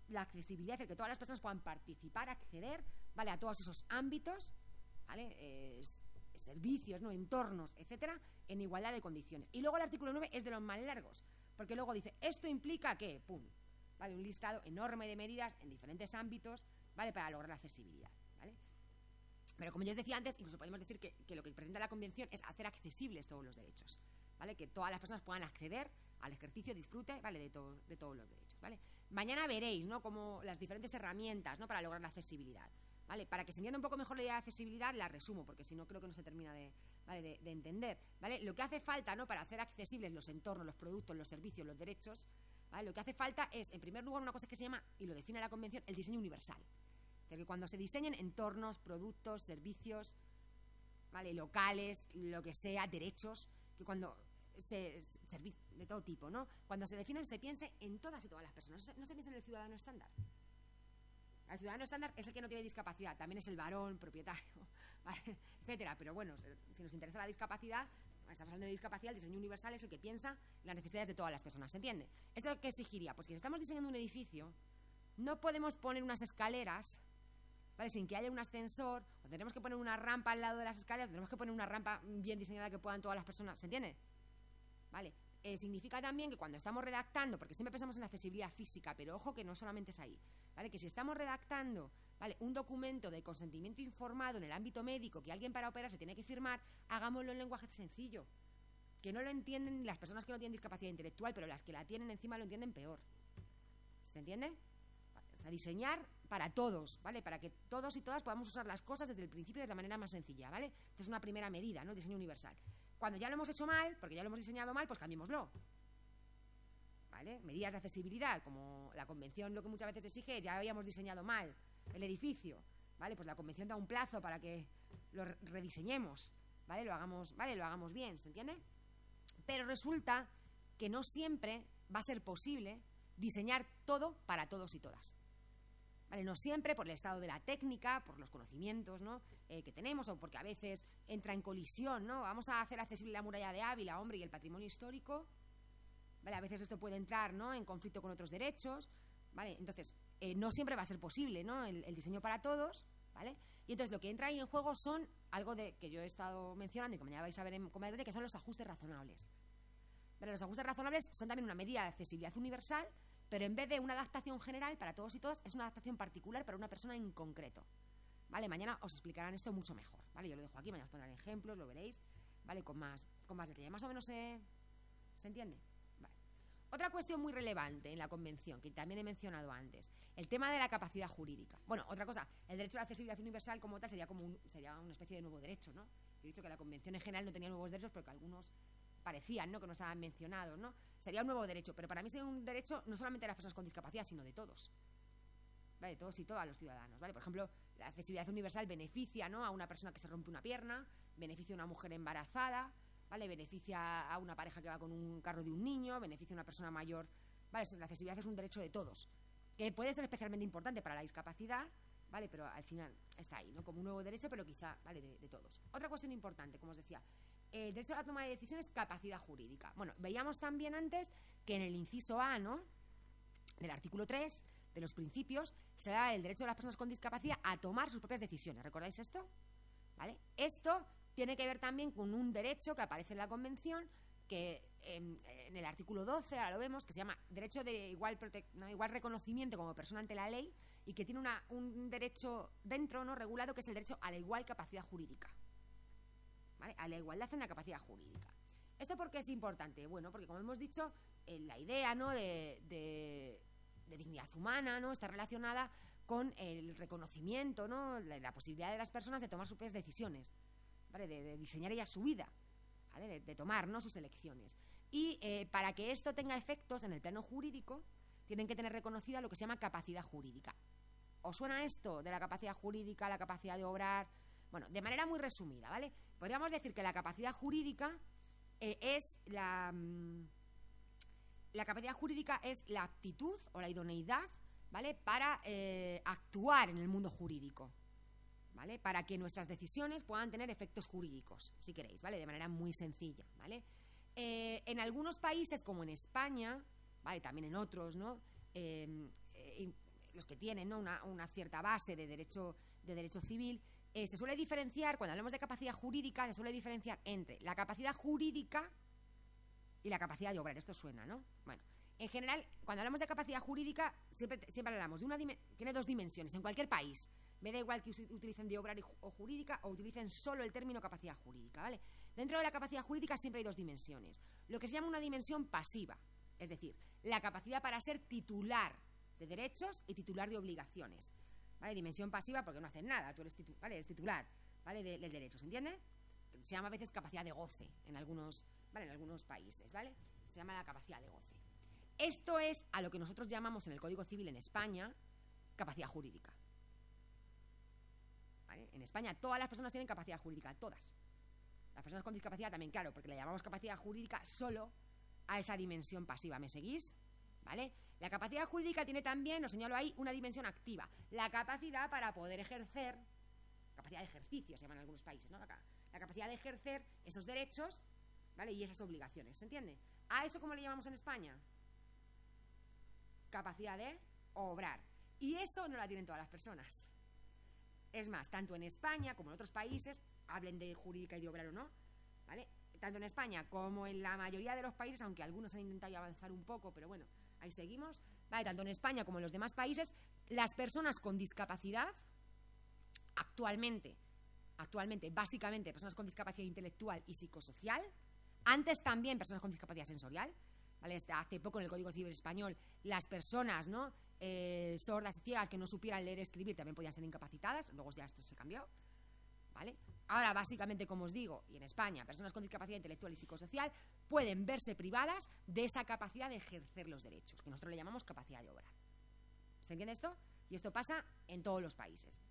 La accesibilidad es que todas las personas puedan participar, acceder, ¿vale?, a todos esos ámbitos, ¿vale?, servicios, ¿no?, entornos, etcétera, en igualdad de condiciones. Y luego el artículo 9 es de los más largos, porque luego dice, esto implica que, pum, ¿vale?, un listado enorme de medidas en diferentes ámbitos, ¿vale?, para lograr la accesibilidad, ¿vale? Pero como ya os decía antes, incluso podemos decir que lo que pretende la Convención es hacer accesibles todos los derechos, ¿vale?, que todas las personas puedan acceder al ejercicio, disfrute, ¿vale?, de todos los derechos, ¿vale? Mañana veréis, ¿no?, como las diferentes herramientas, ¿no?, para lograr la accesibilidad, ¿vale? Para que se entienda un poco mejor la idea de accesibilidad, la resumo, porque si no creo que no se termina de entender, ¿vale? Lo que hace falta, ¿no?, para hacer accesibles los entornos, los productos, los servicios, los derechos, ¿vale?, lo que hace falta es, en primer lugar, una cosa que se llama, y lo define la Convención, el diseño universal. De que cuando se diseñen entornos, productos, servicios, ¿vale?, locales, lo que sea, derechos, que cuando de todo tipo, ¿no?, cuando se definen se piense en todas y todas las personas, no se piense en el ciudadano estándar. El ciudadano estándar es el que no tiene discapacidad, también es el varón, propietario, ¿vale?, etcétera. Pero bueno, si nos interesa la discapacidad, estamos hablando de discapacidad, el diseño universal es el que piensa en las necesidades de todas las personas, ¿se entiende? ¿Esto qué exigiría? Pues que si estamos diseñando un edificio, no podemos poner unas escaleras, ¿vale?, sin que haya un ascensor, o tenemos que poner una rampa al lado de las escaleras, o tenemos que poner una rampa bien diseñada que puedan todas las personas, ¿se entiende? ¿Vale? Significa también que cuando estamos redactando, porque siempre pensamos en la accesibilidad física, pero ojo que no solamente es ahí, ¿vale?, que si estamos redactando, ¿vale?, un documento de consentimiento informado en el ámbito médico que alguien para operar se tiene que firmar, hagámoslo en lenguaje sencillo, que no lo entienden las personas que no tienen discapacidad intelectual, pero las que la tienen encima lo entienden peor. ¿Se entiende? O sea, diseñar para todos, ¿vale?, para que todos y todas podamos usar las cosas desde el principio de la manera más sencilla, ¿vale? Esta es una primera medida, ¿no?, el diseño universal. Cuando ya lo hemos hecho mal, porque ya lo hemos diseñado mal, pues cambiémoslo, ¿vale? Medidas de accesibilidad, como la Convención lo que muchas veces exige, ya habíamos diseñado mal el edificio, ¿vale? Pues la Convención da un plazo para que lo rediseñemos, ¿vale? Lo hagamos bien, ¿se entiende? Pero resulta que no siempre va a ser posible diseñar todo para todos y todas, ¿vale? No siempre, por el estado de la técnica, por los conocimientos, ¿no?, que tenemos, o porque a veces entra en colisión, ¿no? Vamos a hacer accesible la muralla de Ávila, hombre, y el patrimonio histórico, ¿vale? A veces esto puede entrar, ¿no?, en conflicto con otros derechos, ¿vale? Entonces, no siempre va a ser posible, ¿no?, el diseño para todos, ¿vale? Y entonces lo que entra ahí en juego son algo que yo he estado mencionando y que mañana vais a ver en comer, que son los ajustes razonables. ¿Vale? Los ajustes razonables son también una medida de accesibilidad universal, pero en vez de una adaptación general para todos y todas, es una adaptación particular para una persona en concreto, ¿vale? Mañana os explicarán esto mucho mejor, ¿vale? Yo lo dejo aquí, mañana os pondrán ejemplos, lo veréis, ¿vale?, con más detalle. Más o menos se entiende. Vale. Otra cuestión muy relevante en la Convención, que también he mencionado antes, el tema de la capacidad jurídica. Bueno, otra cosa, el derecho a la accesibilidad universal como tal sería una especie de nuevo derecho, ¿no? He dicho que la Convención en general no tenía nuevos derechos, pero que algunos parecían, ¿no?, que no estaban mencionados, ¿no? Sería un nuevo derecho, pero para mí sería un derecho no solamente de las personas con discapacidad, sino de todos, ¿vale?, de todos y todas los ciudadanos, ¿vale? Por ejemplo, la accesibilidad universal beneficia, ¿no?, a una persona que se rompe una pierna, beneficia a una mujer embarazada, ¿vale?, beneficia a una pareja que va con un carro de un niño, beneficia a una persona mayor, ¿vale? La accesibilidad es un derecho de todos, que puede ser especialmente importante para la discapacidad, ¿vale?, pero al final está ahí, ¿no?, como un nuevo derecho, pero quizá, ¿vale?, de todos. Otra cuestión importante, como os decía, el derecho a la toma de decisiones, capacidad jurídica. Bueno, veíamos también antes que en el inciso A, ¿no?, del artículo 3 de los principios, se da el derecho de las personas con discapacidad a tomar sus propias decisiones. ¿Recordáis esto? ¿Vale? Esto tiene que ver también con un derecho que aparece en la Convención, que en el artículo 12, ahora lo vemos, que se llama derecho de igual reconocimiento como persona ante la ley, y que tiene un derecho dentro, ¿no?, regulado, que es el derecho a la igual capacidad jurídica, ¿vale?, a la igualdad en la capacidad jurídica. ¿Esto por qué es importante? Bueno, porque como hemos dicho, la idea, ¿no?, de dignidad humana, ¿no?, está relacionada con el reconocimiento, ¿no?, la posibilidad de las personas de tomar sus propias decisiones, ¿vale?, de diseñar ella su vida, ¿vale?, de tomar, ¿no?, sus elecciones. Y para que esto tenga efectos en el plano jurídico, tienen que tener reconocida lo que se llama capacidad jurídica. ¿Os suena esto de la capacidad jurídica, la capacidad de obrar? Bueno, de manera muy resumida, ¿vale? Podríamos decir que la capacidad jurídica es la la capacidad jurídica es la aptitud o la idoneidad, ¿vale?, para actuar en el mundo jurídico, ¿vale?, para que nuestras decisiones puedan tener efectos jurídicos, si queréis, ¿vale?, de manera muy sencilla, ¿vale? En algunos países, como en España, ¿vale?, también en otros, ¿no?, los que tienen, ¿no?, una cierta base de derecho civil, se suele diferenciar, cuando hablamos de capacidad jurídica, se suele diferenciar entre la capacidad jurídica y la capacidad de obrar. Esto suena, ¿no? Bueno, en general, cuando hablamos de capacidad jurídica, siempre hablamos de tiene dos dimensiones en cualquier país. Me da igual que utilicen de obrar o jurídica o utilicen solo el término capacidad jurídica, ¿vale? Dentro de la capacidad jurídica siempre hay dos dimensiones. Lo que se llama una dimensión pasiva, es decir, la capacidad para ser titular de derechos y titular de obligaciones, ¿vale? Dimensión pasiva porque no haces nada, tú eres, eres titular, ¿vale?, del derecho, ¿se entiende? Se llama a veces capacidad de goce en algunos, ¿vale?, en algunos países, ¿vale? Se llama la capacidad de goce. Esto es a lo que nosotros llamamos en el Código Civil en España capacidad jurídica, ¿vale? En España todas las personas tienen capacidad jurídica, todas. Las personas con discapacidad también, claro, porque le llamamos capacidad jurídica solo a esa dimensión pasiva. ¿Me seguís? ¿Vale? La capacidad jurídica tiene también, os señalo ahí, una dimensión activa. La capacidad para poder ejercer, capacidad de ejercicio se llama en algunos países, ¿no? La capacidad de ejercer esos derechos, ¿vale?, y esas obligaciones, ¿se entiende? ¿A eso cómo le llamamos en España? Capacidad de obrar. Y eso no la tienen todas las personas. Es más, tanto en España como en otros países, hablen de jurídica y de obrar o no, ¿vale?, tanto en España como en la mayoría de los países, aunque algunos han intentado avanzar un poco, pero bueno, ahí seguimos, ¿vale?, tanto en España como en los demás países, las personas con discapacidad, actualmente, básicamente, personas con discapacidad intelectual y psicosocial, antes también personas con discapacidad sensorial, ¿vale? Hasta hace poco en el Código Civil español, las personas, ¿no?, sordas y ciegas que no supieran leer y escribir también podían ser incapacitadas, luego ya esto se cambió, ¿vale? Ahora, básicamente, como os digo, y en España, personas con discapacidad intelectual y psicosocial pueden verse privadas de esa capacidad de ejercer los derechos, que nosotros le llamamos capacidad de obrar. ¿Se entiende esto? Y esto pasa en todos los países,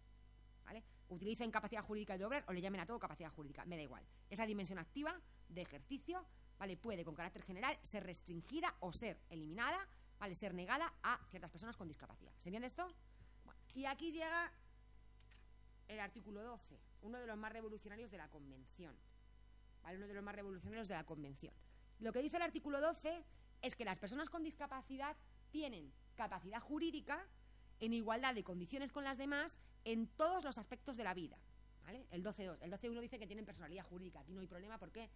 ¿vale? Utilicen capacidad jurídica de obrar o le llamen a todo capacidad jurídica, me da igual. Esa dimensión activa de ejercicio, ¿vale?, puede con carácter general ser restringida o ser eliminada, ¿vale?, ser negada a ciertas personas con discapacidad. ¿Se entiende esto? Bueno, y aquí llega el artículo 12, uno de los más revolucionarios de la Convención, ¿vale? Uno de los más revolucionarios de la Convención. Lo que dice el artículo 12 es que las personas con discapacidad tienen capacidad jurídica en igualdad de condiciones con las demás en todos los aspectos de la vida, ¿vale? El 12.2. El 12.1 dice que tienen personalidad jurídica. Aquí no hay problema porque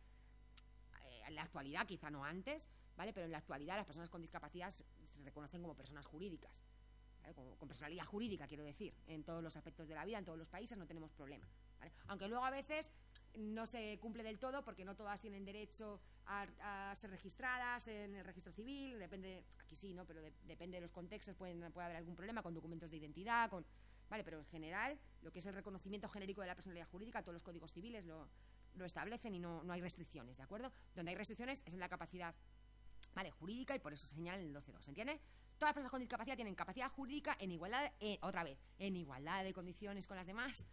en la actualidad, quizá no antes, ¿vale?, pero en la actualidad las personas con discapacidad se reconocen como personas jurídicas, ¿vale?, con personalidad jurídica, quiero decir, en todos los aspectos de la vida, en todos los países no tenemos problema, ¿vale? Aunque luego a veces no se cumple del todo porque no todas tienen derecho a ser registradas en el registro civil, depende, aquí sí, ¿no?, pero depende de los contextos, puede haber algún problema con documentos de identidad, ¿vale? Pero en general, lo que es el reconocimiento genérico de la personalidad jurídica, todos los códigos civiles lo establecen y no hay restricciones, ¿de acuerdo? Donde hay restricciones es en la capacidad, ¿vale?, jurídica, y por eso se señala en el 12.2, ¿entiende? Todas las personas con discapacidad tienen capacidad jurídica en igualdad, otra vez, en igualdad de condiciones con las demás,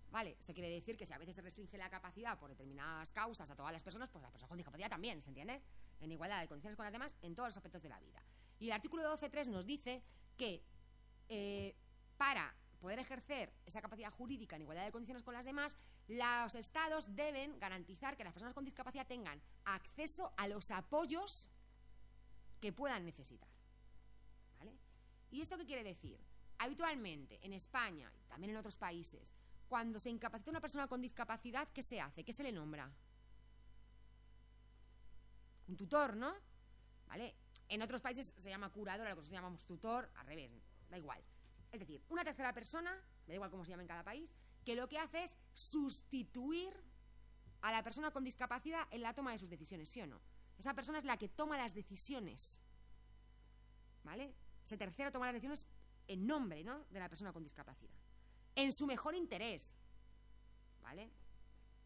¿vale? Esto quiere decir que si a veces se restringe la capacidad por determinadas causas a todas las personas, pues las personas con discapacidad también, ¿se entiende? En igualdad de condiciones con las demás en todos los aspectos de la vida. Y el artículo 12.3 nos dice que para poder ejercer esa capacidad jurídica en igualdad de condiciones con las demás, los estados deben garantizar que las personas con discapacidad tengan acceso a los apoyos que puedan necesitar, ¿vale? ¿Y esto qué quiere decir? Habitualmente en España y también en otros países, cuando se incapacita una persona con discapacidad, ¿qué se hace? ¿Qué se le nombra? Un tutor, ¿no? ¿Vale? En otros países se llama curador, a lo que nosotros llamamos tutor, al revés, da igual. Es decir, una tercera persona, da igual cómo se llama en cada país, que lo que hace es sustituir a la persona con discapacidad en la toma de sus decisiones, ¿sí o no? Esa persona es la que toma las decisiones, ¿vale? Ese tercero toma las decisiones en nombre, ¿no?, de la persona con discapacidad. En su mejor interés, ¿vale?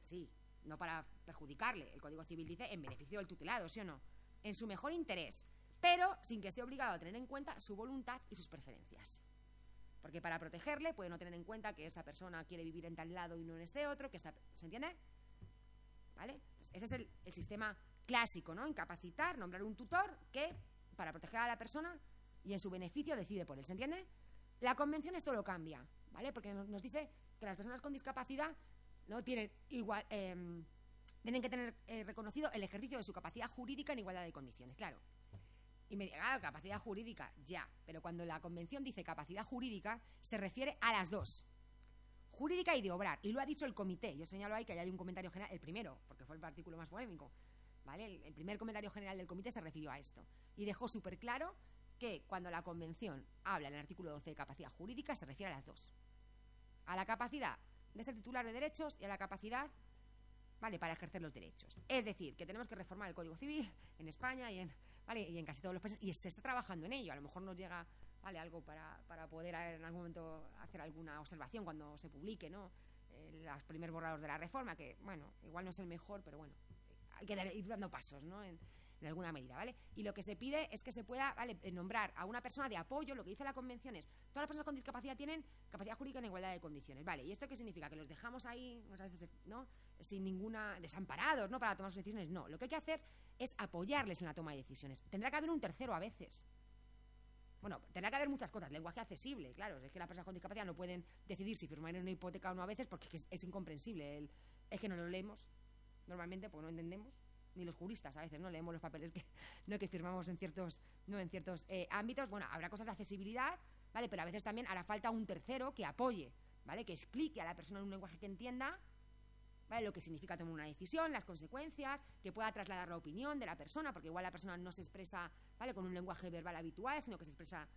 Sí, no para perjudicarle. El Código Civil dice en beneficio del tutelado, ¿sí o no? En su mejor interés, pero sin que esté obligado a tener en cuenta su voluntad y sus preferencias. Porque para protegerle puede no tener en cuenta que esta persona quiere vivir en tal lado y no en este otro, ¿se entiende? ¿Vale? Entonces, ese es el sistema clásico, ¿no? Incapacitar, nombrar un tutor que para proteger a la persona y en su beneficio decide por él, ¿se entiende? La convención esto lo cambia, ¿vale? Porque nos dice que las personas con discapacidad no tienen igual, tienen que tener reconocido el ejercicio de su capacidad jurídica en igualdad de condiciones, claro. Y me diga, capacidad jurídica, ya, pero cuando la convención dice capacidad jurídica, se refiere a las dos, jurídica y de obrar, y lo ha dicho el comité. Yo señalo ahí que hay un comentario general, el primero, porque fue el artículo más polémico, ¿vale? El primer comentario general del comité se refirió a esto, y dejó súper claro que cuando la convención habla en el artículo 12 de capacidad jurídica, se refiere a las dos, a la capacidad de ser titular de derechos y a la capacidad, ¿vale?, para ejercer los derechos. Es decir, que tenemos que reformar el Código Civil en España y en casi todos los países, y se está trabajando en ello. A lo mejor nos llega, ¿vale?, algo para poder en algún momento hacer alguna observación cuando se publique, ¿no?, los primeros borradores de la reforma, que, bueno, igual no es el mejor, pero bueno, hay que ir dando pasos, ¿no?, en alguna medida, ¿vale? Y lo que se pide es que se pueda, ¿vale?, nombrar a una persona de apoyo. Lo que dice la convención es: todas las personas con discapacidad tienen capacidad jurídica en igualdad de condiciones, ¿vale? ¿Y esto qué significa? Que los dejamos ahí, muchas veces, ¿no?, sin ninguna, desamparados, ¿no?, para tomar sus decisiones. No, lo que hay que hacer es apoyarles en la toma de decisiones. Tendrá que haber un tercero a veces. Bueno, tendrá que haber muchas cosas. Lenguaje accesible, claro. Es que las personas con discapacidad no pueden decidir si firmar una hipoteca o no a veces, porque es incomprensible. Es que no lo leemos normalmente porque no entendemos. Ni los juristas a veces no leemos los papeles que firmamos en ciertos ámbitos. Bueno, habrá cosas de accesibilidad, ¿vale? Pero a veces también hará falta un tercero que apoye, ¿vale?, que explique a la persona en un lenguaje que entienda, ¿vale?, lo que significa tomar una decisión, las consecuencias, que pueda trasladar la opinión de la persona, porque igual la persona no se expresa, ¿vale?, con un lenguaje verbal habitual, sino que se expresa,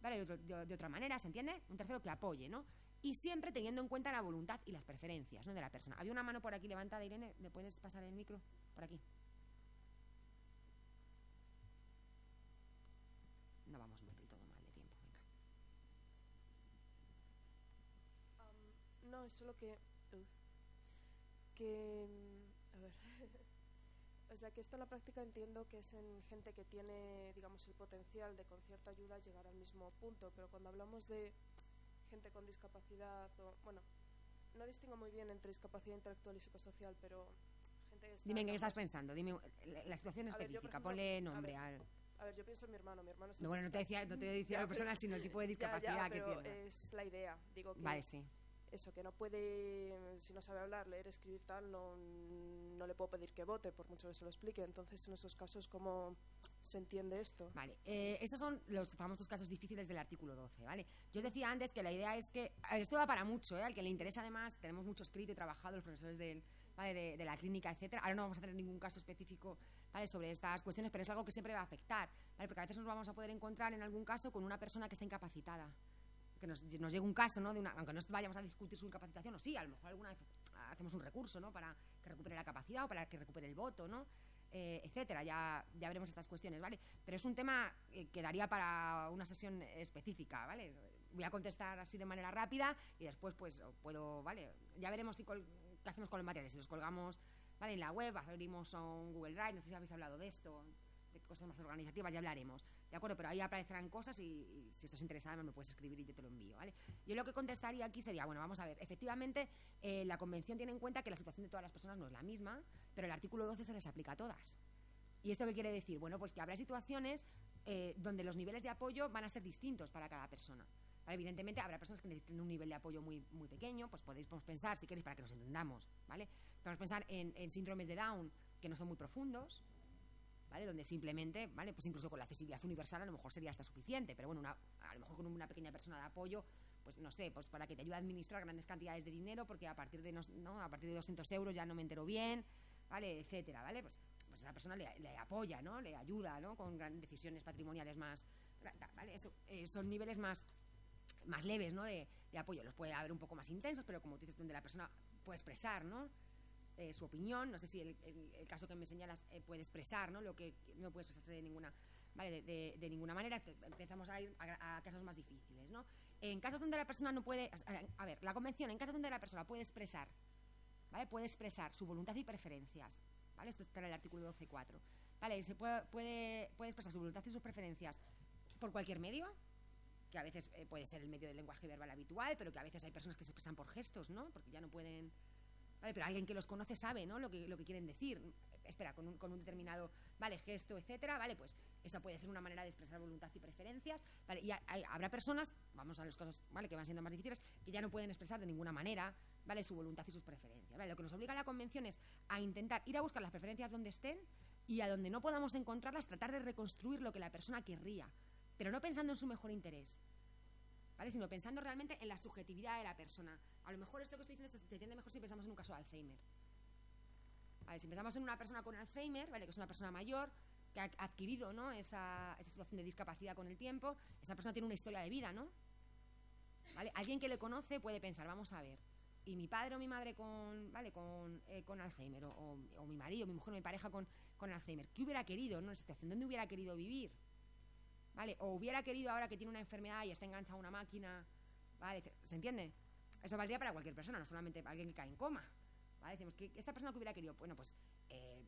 ¿vale?, de otra manera, ¿se entiende? Un tercero que apoye, ¿no? Y siempre teniendo en cuenta la voluntad y las preferencias, ¿no?, de la persona. Había una mano por aquí levantada, Irene, ¿le puedes pasar el micro? Por aquí. No vamos muy todo mal de tiempo, venga. No, es solo que a ver, o sea, que esto en la práctica entiendo que es en gente que tiene, digamos, el potencial de con cierta ayuda llegar al mismo punto, pero cuando hablamos de gente con discapacidad, bueno, no distingo muy bien entre discapacidad intelectual y psicosocial, pero gente que está... Dime en qué estás pensando, dime la situación específica, ponle nombre al... A ver, yo pienso en mi hermano es... No, bueno, no te decía lo personal, sino el tipo de discapacidad que pero tiene. Es la idea, digo que... Vale, sí. Eso, que no puede, si no sabe hablar, leer, escribir, tal, no le puedo pedir que vote, por mucho que se lo explique. Entonces, en esos casos, ¿cómo se entiende esto? Vale, esos son los famosos casos difíciles del artículo 12, ¿vale? Yo os decía antes que la idea es que... esto da para mucho, ¿eh? Al que le interesa, además, tenemos mucho escrito y trabajado, los profesores de la clínica, etcétera. Ahora no vamos a tener ningún caso específico, ¿vale?, sobre estas cuestiones, pero es algo que siempre va a afectar, ¿vale? Porque a veces nos vamos a poder encontrar en algún caso con una persona que está incapacitada, que nos llegue un caso, ¿no?, aunque no vayamos a discutir su incapacitación, o sí, a lo mejor alguna vez hacemos un recurso, ¿no?, para que recupere la capacidad o para que recupere el voto, ¿no?, etcétera. Ya veremos estas cuestiones, ¿vale? Pero es un tema que daría para una sesión específica, ¿vale? Voy a contestar así de manera rápida y después pues puedo, ¿vale? Ya veremos qué hacemos con los materiales, si los colgamos, ¿vale?, en la web, abrimos un Google Drive, no sé si habéis hablado de esto, de cosas más organizativas, ya hablaremos, ¿de acuerdo? Pero ahí aparecerán cosas y si estás interesada me puedes escribir y yo te lo envío, ¿vale? Yo lo que contestaría aquí sería, bueno, vamos a ver, efectivamente la convención tiene en cuenta que la situación de todas las personas no es la misma, pero el artículo 12 se les aplica a todas. ¿Y esto qué quiere decir? Bueno, pues que habrá situaciones donde los niveles de apoyo van a ser distintos para cada persona, ¿vale? Evidentemente habrá personas que necesiten un nivel de apoyo muy, muy pequeño, pues podemos pensar, si queréis, para que nos entendamos, ¿vale? Podemos pensar en síndromes de Down que no son muy profundos, ¿vale?, donde simplemente, ¿vale?, pues incluso con la accesibilidad universal a lo mejor sería hasta suficiente, pero bueno, a lo mejor con una pequeña persona de apoyo, pues no sé, pues para que te ayude a administrar grandes cantidades de dinero, porque a partir de 200 euros ya no me entero bien, ¿vale?, etcétera, ¿vale? Pues esa persona le apoya, ¿no?, le ayuda, ¿no?, con grandes decisiones patrimoniales más, ¿vale? Son niveles más leves, ¿no?, de apoyo. Los puede haber un poco más intensos, pero como tú dices, donde la persona puede expresar, ¿no?, su opinión. No sé si el caso que me señalas puede expresar, ¿no?, lo que no puede expresarse de ninguna, ¿vale?, de ninguna manera. Empezamos a ir a casos más difíciles, ¿no? En casos donde la persona no puede, a ver, la convención, en casos donde la persona puede expresar, ¿vale?, puede expresar su voluntad y preferencias, ¿vale? Esto está en el artículo 12.4, ¿vale? Se puede expresar su voluntad y sus preferencias por cualquier medio, que a veces puede ser el medio del lenguaje verbal habitual, pero que a veces hay personas que se expresan por gestos, ¿no?, porque ya no pueden, ¿vale? Pero alguien que los conoce sabe, ¿no? lo que quieren decir. Espera, con un determinado, ¿vale? gesto, etcétera, ¿vale? Pues esa puede ser una manera de expresar voluntad y preferencias, ¿vale? Y habrá personas, vamos a los casos, ¿vale? que van siendo más difíciles, que ya no pueden expresar de ninguna manera, ¿vale? su voluntad y sus preferencias, ¿vale? Lo que nos obliga a la convención es a intentar ir a buscar las preferencias donde estén, y a donde no podamos encontrarlas, tratar de reconstruir lo que la persona querría, pero no pensando en su mejor interés, ¿vale? Sino pensando realmente en la subjetividad de la persona. A lo mejor esto que estoy diciendo se entiende mejor si pensamos en un caso de Alzheimer, ¿vale? Si pensamos en una persona con Alzheimer, ¿vale? que es una persona mayor, que ha adquirido, ¿no? esa situación de discapacidad con el tiempo, esa persona tiene una historia de vida, ¿no? ¿Vale? Alguien que le conoce puede pensar, vamos a ver, y mi padre o mi madre con Alzheimer, o mi marido, mi mujer o mi pareja con Alzheimer, ¿qué hubiera querido, ¿no? En esa situación? ¿Dónde hubiera querido vivir? ¿Vale? O hubiera querido, ahora que tiene una enfermedad y está enganchado a una máquina, ¿vale? ¿Se entiende? Eso valdría para cualquier persona, no solamente para alguien que cae en coma, ¿vale? Decimos, que esta persona que hubiera querido, bueno, pues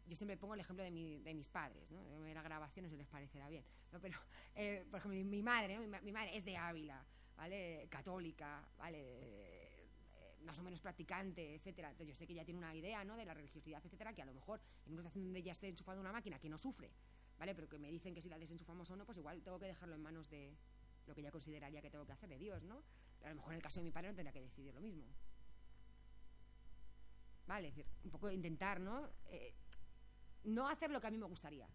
yo siempre pongo el ejemplo de mis padres, ¿no? En la grabación no se les parecerá bien, ¿no? Pero, por ejemplo, mi madre, ¿no? Mi madre es de Ávila, ¿vale? Católica, ¿vale? Más o menos practicante, etcétera. Entonces yo sé que ella tiene una idea, ¿no? de la religiosidad, etcétera, que a lo mejor en una situación donde ella esté enchufada una máquina que no sufre, ¿vale? Pero que me dicen que si la desenchufamos o no, pues igual tengo que dejarlo en manos de lo que ella consideraría que tengo que hacer, de Dios, ¿no? Pero a lo mejor en el caso de mi padre no tendría que decidir lo mismo, ¿vale? Es decir, un poco intentar, ¿no? No hacer lo que a mí me gustaría,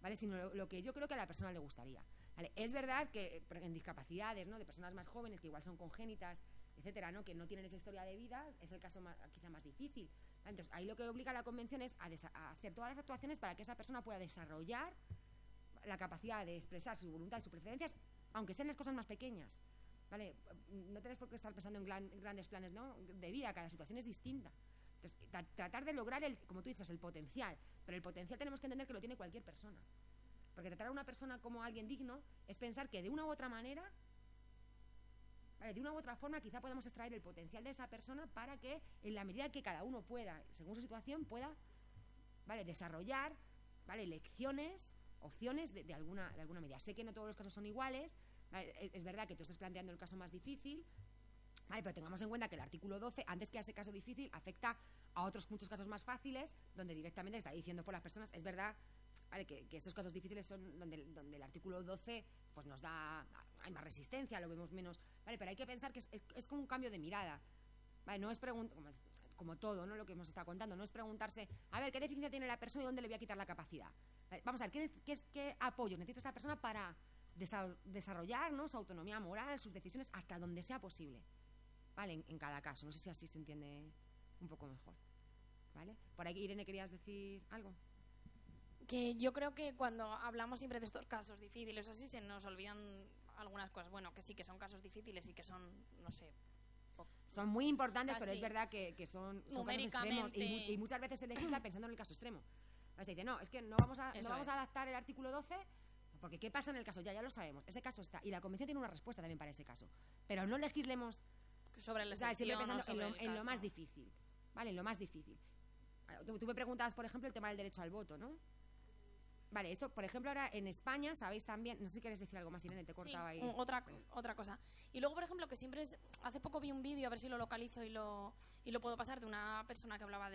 ¿vale? Sino lo que yo creo que a la persona le gustaría, ¿vale? Es verdad que en discapacidades, ¿no? de personas más jóvenes que igual son congénitas, etcétera, ¿no? que no tienen esa historia de vida, es el caso quizá más difícil, ¿vale? Entonces ahí lo que obliga a la convención es a hacer todas las actuaciones para que esa persona pueda desarrollar la capacidad de expresar su voluntad y sus preferencias, aunque sean las cosas más pequeñas, ¿vale? No tenés por qué estar pensando en grandes planes, ¿no? de vida, cada situación es distinta. Entonces, tratar de lograr, como tú dices, el potencial, pero el potencial tenemos que entender que lo tiene cualquier persona, porque tratar a una persona como alguien digno es pensar que de una u otra manera, ¿vale? de una u otra forma quizá podemos extraer el potencial de esa persona para que en la medida que cada uno pueda, según su situación, pueda, ¿vale? desarrollar, ¿vale? lecciones, opciones de alguna medida. Sé que no todos los casos son iguales, ¿vale? Es verdad que tú estás planteando el caso más difícil, ¿vale? pero tengamos en cuenta que el artículo 12, antes que a ese caso difícil, afecta a otros muchos casos más fáciles, donde directamente está diciendo por las personas, es verdad, ¿vale? que estos casos difíciles son donde el artículo 12 pues nos da, hay más resistencia, lo vemos menos, ¿vale? pero hay que pensar que es como un cambio de mirada, ¿vale? No es como todo, ¿no? lo que hemos estado contando, no es preguntarse, a ver, ¿qué deficiencia tiene la persona y dónde le voy a quitar la capacidad? ¿Vale? Vamos a ver, ¿qué apoyo necesita esta persona para desarrollar, ¿no? su autonomía moral, sus decisiones, hasta donde sea posible, ¿vale? En cada caso. No sé si así se entiende un poco mejor, ¿vale? Por ahí, Irene, ¿querías decir algo? Que yo creo que cuando hablamos siempre de estos casos difíciles así se nos olvidan algunas cosas. Bueno, que sí que son casos difíciles y que son, no sé, son muy importantes, pero es verdad que son casos extremos y muchas veces se legisla pensando en el caso extremo. Se dice, no, es que no vamos a adaptar el artículo 12 porque ¿qué pasa en el caso? Ya lo sabemos, ese caso está y la Convención tiene una respuesta también para ese caso, pero no legislemos sobre la siempre pensando en lo más difícil, ¿vale? En lo más difícil. Tú me preguntabas, por ejemplo, el tema del derecho al voto, ¿no? Vale, esto, por ejemplo, ahora en España, sabéis también, no sé si quieres decir algo más, Irene, te cortaba ahí. Otra cosa. Y luego, por ejemplo, que siempre hace poco vi un vídeo, a ver si lo localizo y lo puedo pasar, de una persona que hablaba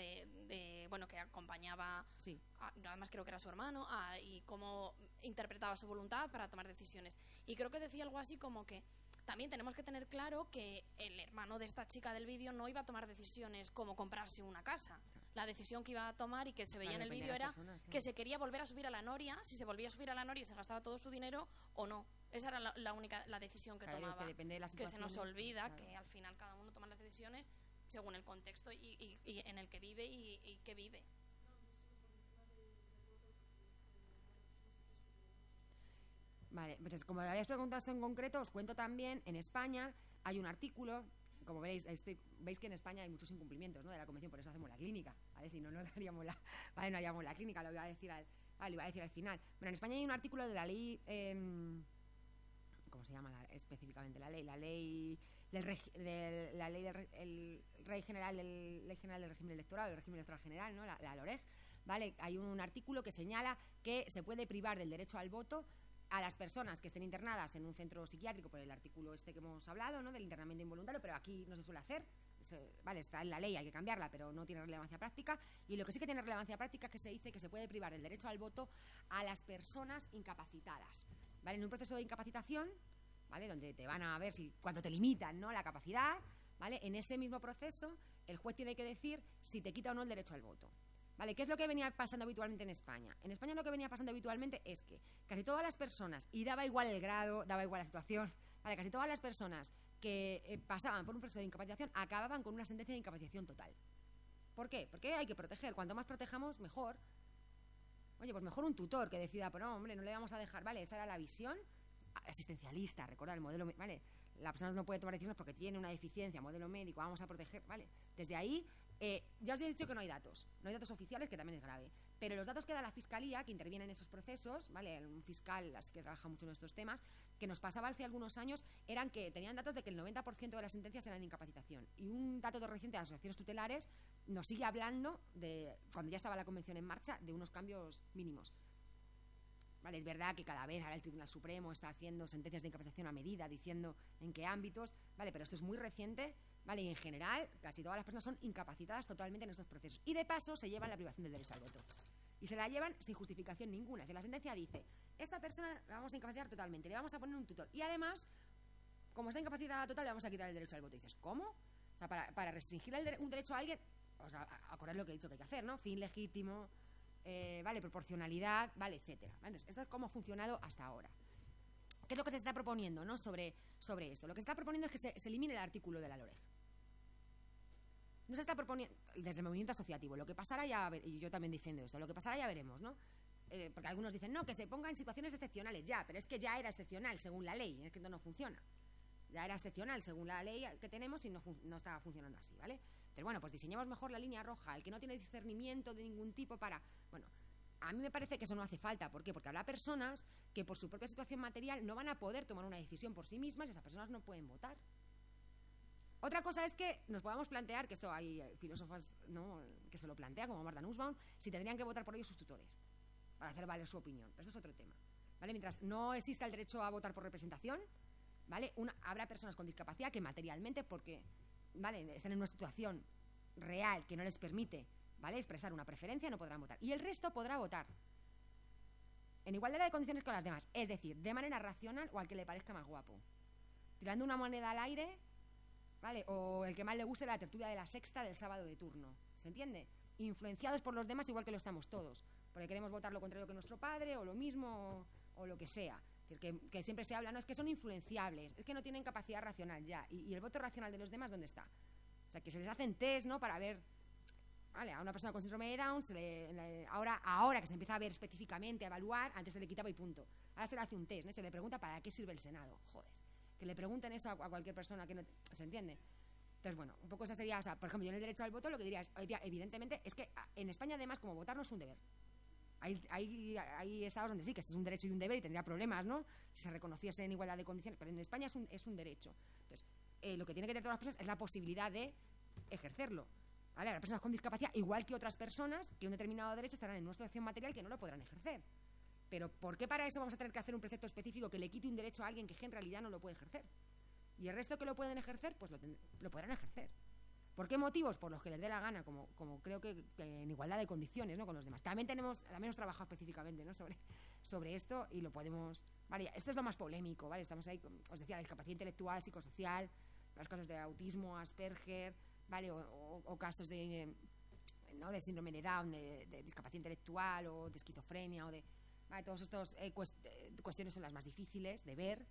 bueno, que acompañaba, sí. Además creo que era su hermano, y cómo interpretaba su voluntad para tomar decisiones. Y creo que decía algo así como que también tenemos que tener claro que el hermano de esta chica del vídeo no iba a tomar decisiones como comprarse una casa. La decisión que iba a tomar y que se veía en el vídeo era que se quería volver a subir a la noria, si se volvía a subir a la noria se gastaba todo su dinero o no. Esa era la única decisión que tomaba. Que depende de las que se nos olvida, claro. que al final cada uno toma las decisiones según el contexto y en el que vive y que vive. Vale, entonces como habéis preguntado en concreto, os cuento también, en España hay un artículo, como veis que en España hay muchos incumplimientos, ¿no? de la Convención, por eso hacemos la clínica, ¿vale? Si no, no haríamos la clínica, lo iba a decir al final. Bueno, en España hay un artículo de la ley, ¿cómo se llama específicamente la ley? La ley del Ley General del Régimen Electoral, el Régimen Electoral General, ¿no? la LOREG, ¿vale? Hay un artículo que señala que se puede privar del derecho al voto a las personas que estén internadas en un centro psiquiátrico por el artículo que hemos hablado, ¿no? del internamiento involuntario, pero aquí no se suele hacer, vale, está en la ley, hay que cambiarla, pero no tiene relevancia práctica. Y lo que sí que tiene relevancia práctica es que se dice que se puede privar del derecho al voto a las personas incapacitadas, ¿vale? En un proceso de incapacitación, ¿vale? Donde te van a ver cuánto te limitan, ¿no?, la capacidad, ¿vale? En ese mismo proceso, el juez tiene que decir si te quita o no el derecho al voto. ¿Vale? ¿Qué es lo que venía pasando habitualmente en España? En España lo que venía pasando habitualmente es que casi todas las personas, y daba igual el grado, daba igual la situación, ¿vale? Casi todas las personas que pasaban por un proceso de incapacitación acababan con una sentencia de incapacitación total. ¿Por qué? Porque hay que proteger. Cuanto más protejamos, mejor. Oye, pues mejor un tutor que decida, pues no, hombre, no le vamos a dejar, ¿vale? Esa era la visión asistencialista, recordar el modelo, ¿vale? La persona no puede tomar decisiones porque tiene una deficiencia, modelo médico, vamos a proteger, ¿vale? Desde ahí, ya os he dicho que no hay datos oficiales, que también es grave, pero los datos que da la Fiscalía, que interviene en esos procesos, ¿vale? Un fiscal que trabaja mucho en estos temas, que nos pasaba hace algunos años, eran que tenían datos de que el 90% de las sentencias eran de incapacitación. Y un dato reciente de las asociaciones tutelares nos sigue hablando de, cuando ya estaba la convención en marcha, de unos cambios mínimos. Vale, es verdad que cada vez ahora el Tribunal Supremo está haciendo sentencias de incapacitación a medida, diciendo en qué ámbitos, vale, pero esto es muy reciente, vale, y en general casi todas las personas son incapacitadas totalmente en estos procesos. Y de paso se llevan la privación del derecho al voto. Y se la llevan sin justificación ninguna. Es decir, la sentencia dice, esta persona la vamos a incapacitar totalmente, le vamos a poner un tutor. Y además, como está incapacitada total, le vamos a quitar el derecho al voto. Y dices, ¿cómo? O sea, para restringir un derecho a alguien, o sea, acordad lo que he dicho que hay que hacer, ¿no? Fin legítimo, vale, proporcionalidad, vale, etcétera. Entonces, esto es cómo ha funcionado hasta ahora. ¿Qué es lo que se está proponiendo, ¿no?, sobre esto? Lo que se está proponiendo es que se elimine el artículo de la LOREG. No se está proponiendo, desde el movimiento asociativo, lo que pasará ya, y yo también defiendo esto, lo que pasará ya veremos, ¿no? Porque algunos dicen, no, que se ponga en situaciones excepcionales, ya, pero es que ya era excepcional según la ley, es que esto no funciona. Ya era excepcional según la ley que tenemos y no estaba funcionando así, ¿vale? Pero bueno, pues diseñemos mejor la línea roja, el que no tiene discernimiento de ningún tipo para... Bueno, a mí me parece que eso no hace falta. ¿Por qué? Porque habrá personas que por su propia situación material no van a poder tomar una decisión por sí mismas y esas personas no pueden votar. Otra cosa es que nos podamos plantear, que esto hay filósofos, ¿no?, que se lo plantean, como Martha Nussbaum, si tendrían que votar por ellos sus tutores, para hacer valer su opinión. Pero eso es otro tema, ¿vale? Mientras no exista el derecho a votar por representación, ¿vale? Habrá personas con discapacidad que materialmente, porque, ¿vale?, están en una situación real que no les permite, ¿vale?, expresar una preferencia, no podrán votar. Y el resto podrá votar en igualdad de condiciones con las demás, es decir, de manera racional o al que le parezca más guapo, tirando una moneda al aire, ¿vale?, o el que más le guste la tertulia de la sexta del sábado de turno, ¿se entiende? Influenciados por los demás igual que lo estamos todos, porque queremos votar lo contrario que nuestro padre, o lo mismo, o lo que sea. Es decir, que siempre se habla, no, es que son influenciables, es que no tienen capacidad racional ya, y el voto racional de los demás, ¿dónde está? O sea, que se les hacen test, ¿no?, para ver, vale, a una persona con síndrome de Down, ahora que se empieza a ver específicamente, a evaluar, antes se le quitaba y punto. Ahora se le hace un test, ¿no?, se le pregunta para qué sirve el Senado, joder. Que le pregunten eso a cualquier persona que no se entiende. Entonces, bueno, un poco esa sería, o sea, por ejemplo, yo en el derecho al voto lo que diría es, evidentemente, es que en España además como votar no es un deber. Hay estados donde sí, que este es un derecho y un deber y tendría problemas, ¿no?, si se reconociese en igualdad de condiciones, pero en España es un derecho. Entonces, lo que tiene que tener todas las personas es la posibilidad de ejercerlo, ¿vale? Habrá personas con discapacidad, igual que otras personas, que un determinado derecho estarán en una situación material que no lo podrán ejercer. Pero ¿por qué para eso vamos a tener que hacer un precepto específico que le quite un derecho a alguien que en realidad no lo puede ejercer? Y el resto que lo pueden ejercer, pues lo podrán ejercer. ¿Por qué motivos? Por los que les dé la gana, como creo que en igualdad de condiciones, ¿no?, con los demás. También hemos trabajado específicamente, ¿no?, sobre esto, y lo podemos... Vale, esto es lo más polémico, ¿vale? Estamos ahí, os decía, la discapacidad intelectual, psicosocial, los casos de autismo, Asperger, ¿vale? O casos de síndrome de Down, de discapacidad intelectual, o de esquizofrenia, o de... Vale, todas estas cuestiones son las más difíciles de ver,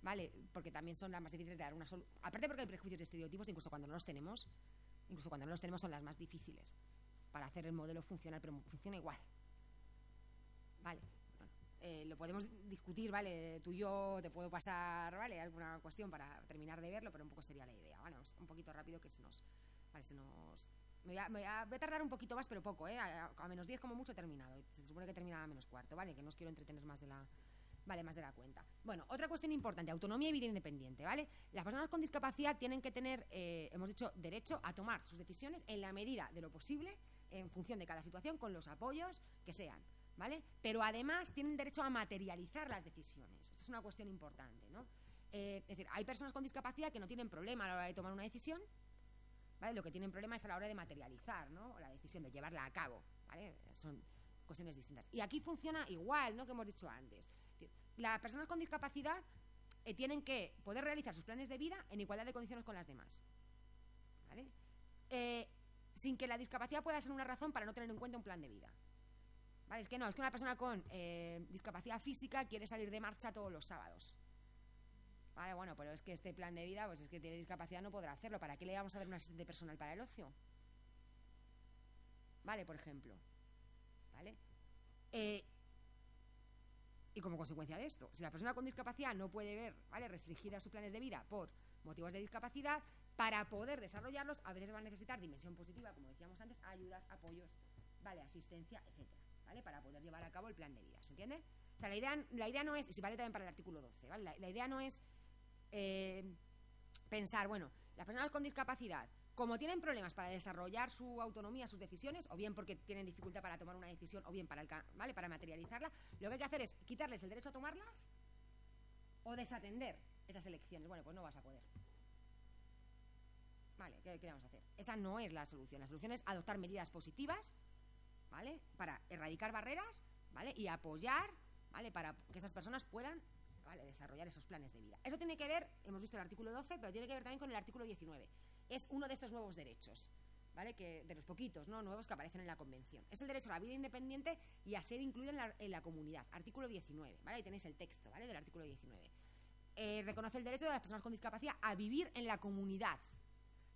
¿vale? Porque también son las más difíciles de dar una solución. Aparte porque hay prejuicios y estereotipos, incluso cuando no los tenemos son las más difíciles para hacer el modelo funcional, pero funciona igual. Vale, bueno, lo podemos discutir, ¿vale? Tú y yo te puedo pasar, ¿vale?, alguna cuestión para terminar de verlo, pero un poco sería la idea, ¿vale? Un poquito rápido que me voy a tardar un poquito más, pero poco, a menos 10 como mucho he terminado. Se supone que termina a menos cuarto, ¿vale? Que no os quiero entretener más de la cuenta. Bueno, otra cuestión importante, autonomía y vida independiente, ¿vale? Las personas con discapacidad tienen que tener, hemos dicho, derecho a tomar sus decisiones en la medida de lo posible, en función de cada situación, con los apoyos que sean, ¿vale? Pero además tienen derecho a materializar las decisiones. Esto es una cuestión importante, ¿no? Es decir, hay personas con discapacidad que no tienen problema a la hora de tomar una decisión, ¿vale? Lo que tienen problemas es a la hora de materializar, ¿no? La decisión de llevarla a cabo, ¿vale? Son cuestiones distintas. Y aquí funciona igual, ¿no? Que hemos dicho antes. Las personas con discapacidad tienen que poder realizar sus planes de vida en igualdad de condiciones con las demás, ¿vale? Sin que la discapacidad pueda ser una razón para no tener en cuenta un plan de vida. ¿Vale? Es que no, es que una persona con discapacidad física quiere salir de marcha todos los sábados. Vale, bueno, pero es que este plan de vida, pues es que tiene discapacidad, no podrá hacerlo. ¿Para qué le vamos a dar un asistente personal para el ocio? Vale, por ejemplo. ¿Vale? Y como consecuencia de esto, si la persona con discapacidad no puede ver, ¿vale?, restringida sus planes de vida por motivos de discapacidad, para poder desarrollarlos, a veces va a necesitar dimensión positiva, como decíamos antes, ayudas, apoyos, ¿vale?, asistencia, etcétera, ¿vale?, para poder llevar a cabo el plan de vida, ¿se entiende? O sea, la idea no es, y si vale también para el artículo 12, ¿vale? La idea no es pensar, bueno, las personas con discapacidad, como tienen problemas para desarrollar su autonomía, sus decisiones, o bien porque tienen dificultad para tomar una decisión, o bien para, ¿vale?, para materializarla, lo que hay que hacer es quitarles el derecho a tomarlas o desatender esas elecciones. Bueno, pues no vas a poder. Vale, ¿qué vamos a hacer? Esa no es la solución. La solución es adoptar medidas positivas, ¿vale?, para erradicar barreras, ¿vale?, y apoyar, ¿vale?, para que esas personas puedan, ¿vale?, desarrollar esos planes de vida. Eso tiene que ver, hemos visto el artículo 12, pero tiene que ver también con el artículo 19. Es uno de estos nuevos derechos, ¿vale?, que de los poquitos, ¿no?, nuevos que aparecen en la Convención. Es el derecho a la vida independiente y a ser incluido en la comunidad. Artículo 19, ¿vale? Ahí tenéis el texto, ¿vale?, del artículo 19. Reconoce el derecho de las personas con discapacidad a vivir en la comunidad,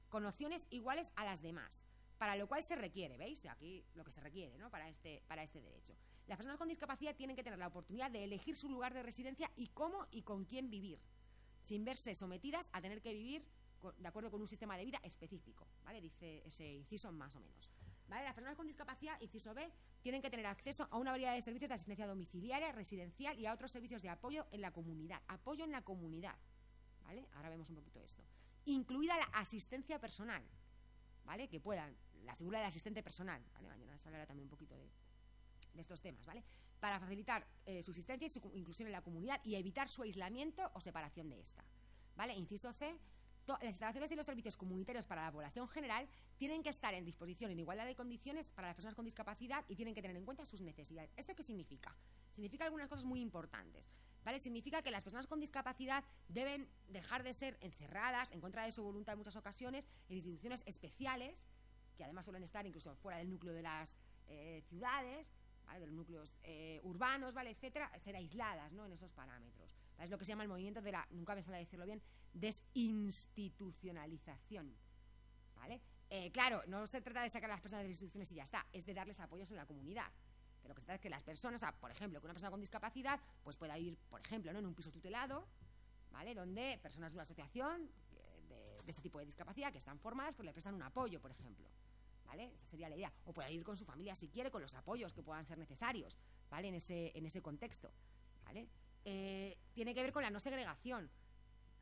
con opciones iguales a las demás, para lo cual se requiere, ¿veis? Aquí lo que se requiere, ¿no?, para este derecho. Las personas con discapacidad tienen que tener la oportunidad de elegir su lugar de residencia y cómo y con quién vivir, sin verse sometidas a tener que vivir de acuerdo con un sistema de vida específico, ¿vale? Dice ese inciso más o menos, ¿vale? Las personas con discapacidad, inciso B, tienen que tener acceso a una variedad de servicios de asistencia domiciliaria, residencial y a otros servicios de apoyo en la comunidad. Apoyo en la comunidad, ¿vale? Ahora vemos un poquito esto. Incluida la asistencia personal, ¿vale? Que puedan, la figura del asistente personal, ¿vale? Mañana se hablará también un poquito de estos temas, ¿vale? Para facilitar su existencia y su inclusión en la comunidad y evitar su aislamiento o separación de esta, ¿vale? Inciso C, las instalaciones y los servicios comunitarios para la población general tienen que estar en disposición en igualdad de condiciones para las personas con discapacidad y tienen que tener en cuenta sus necesidades. ¿Esto qué significa? Significa algunas cosas muy importantes, ¿vale? Significa que las personas con discapacidad deben dejar de ser encerradas en contra de su voluntad en muchas ocasiones en instituciones especiales, que además suelen estar incluso fuera del núcleo de las ciudades, ¿vale?, de los núcleos urbanos, ¿vale?, etcétera, ser aisladas, ¿no?, en esos parámetros, ¿vale? Es lo que se llama el movimiento de la, nunca me sale decirlo bien, desinstitucionalización, ¿vale? Claro, no se trata de sacar a las personas de las instituciones y ya está, es de darles apoyos en la comunidad. Pero lo que se trata es que las personas, por ejemplo, que una persona con discapacidad pues pueda vivir, por ejemplo, ¿no?, en un piso tutelado, ¿vale?, donde personas de una asociación de este tipo de discapacidad que están formadas pues le prestan un apoyo, por ejemplo, ¿vale? Esa sería la idea. O pueda vivir con su familia si quiere, con los apoyos que puedan ser necesarios, ¿vale?, en ese contexto, ¿vale? Tiene que ver con la no segregación.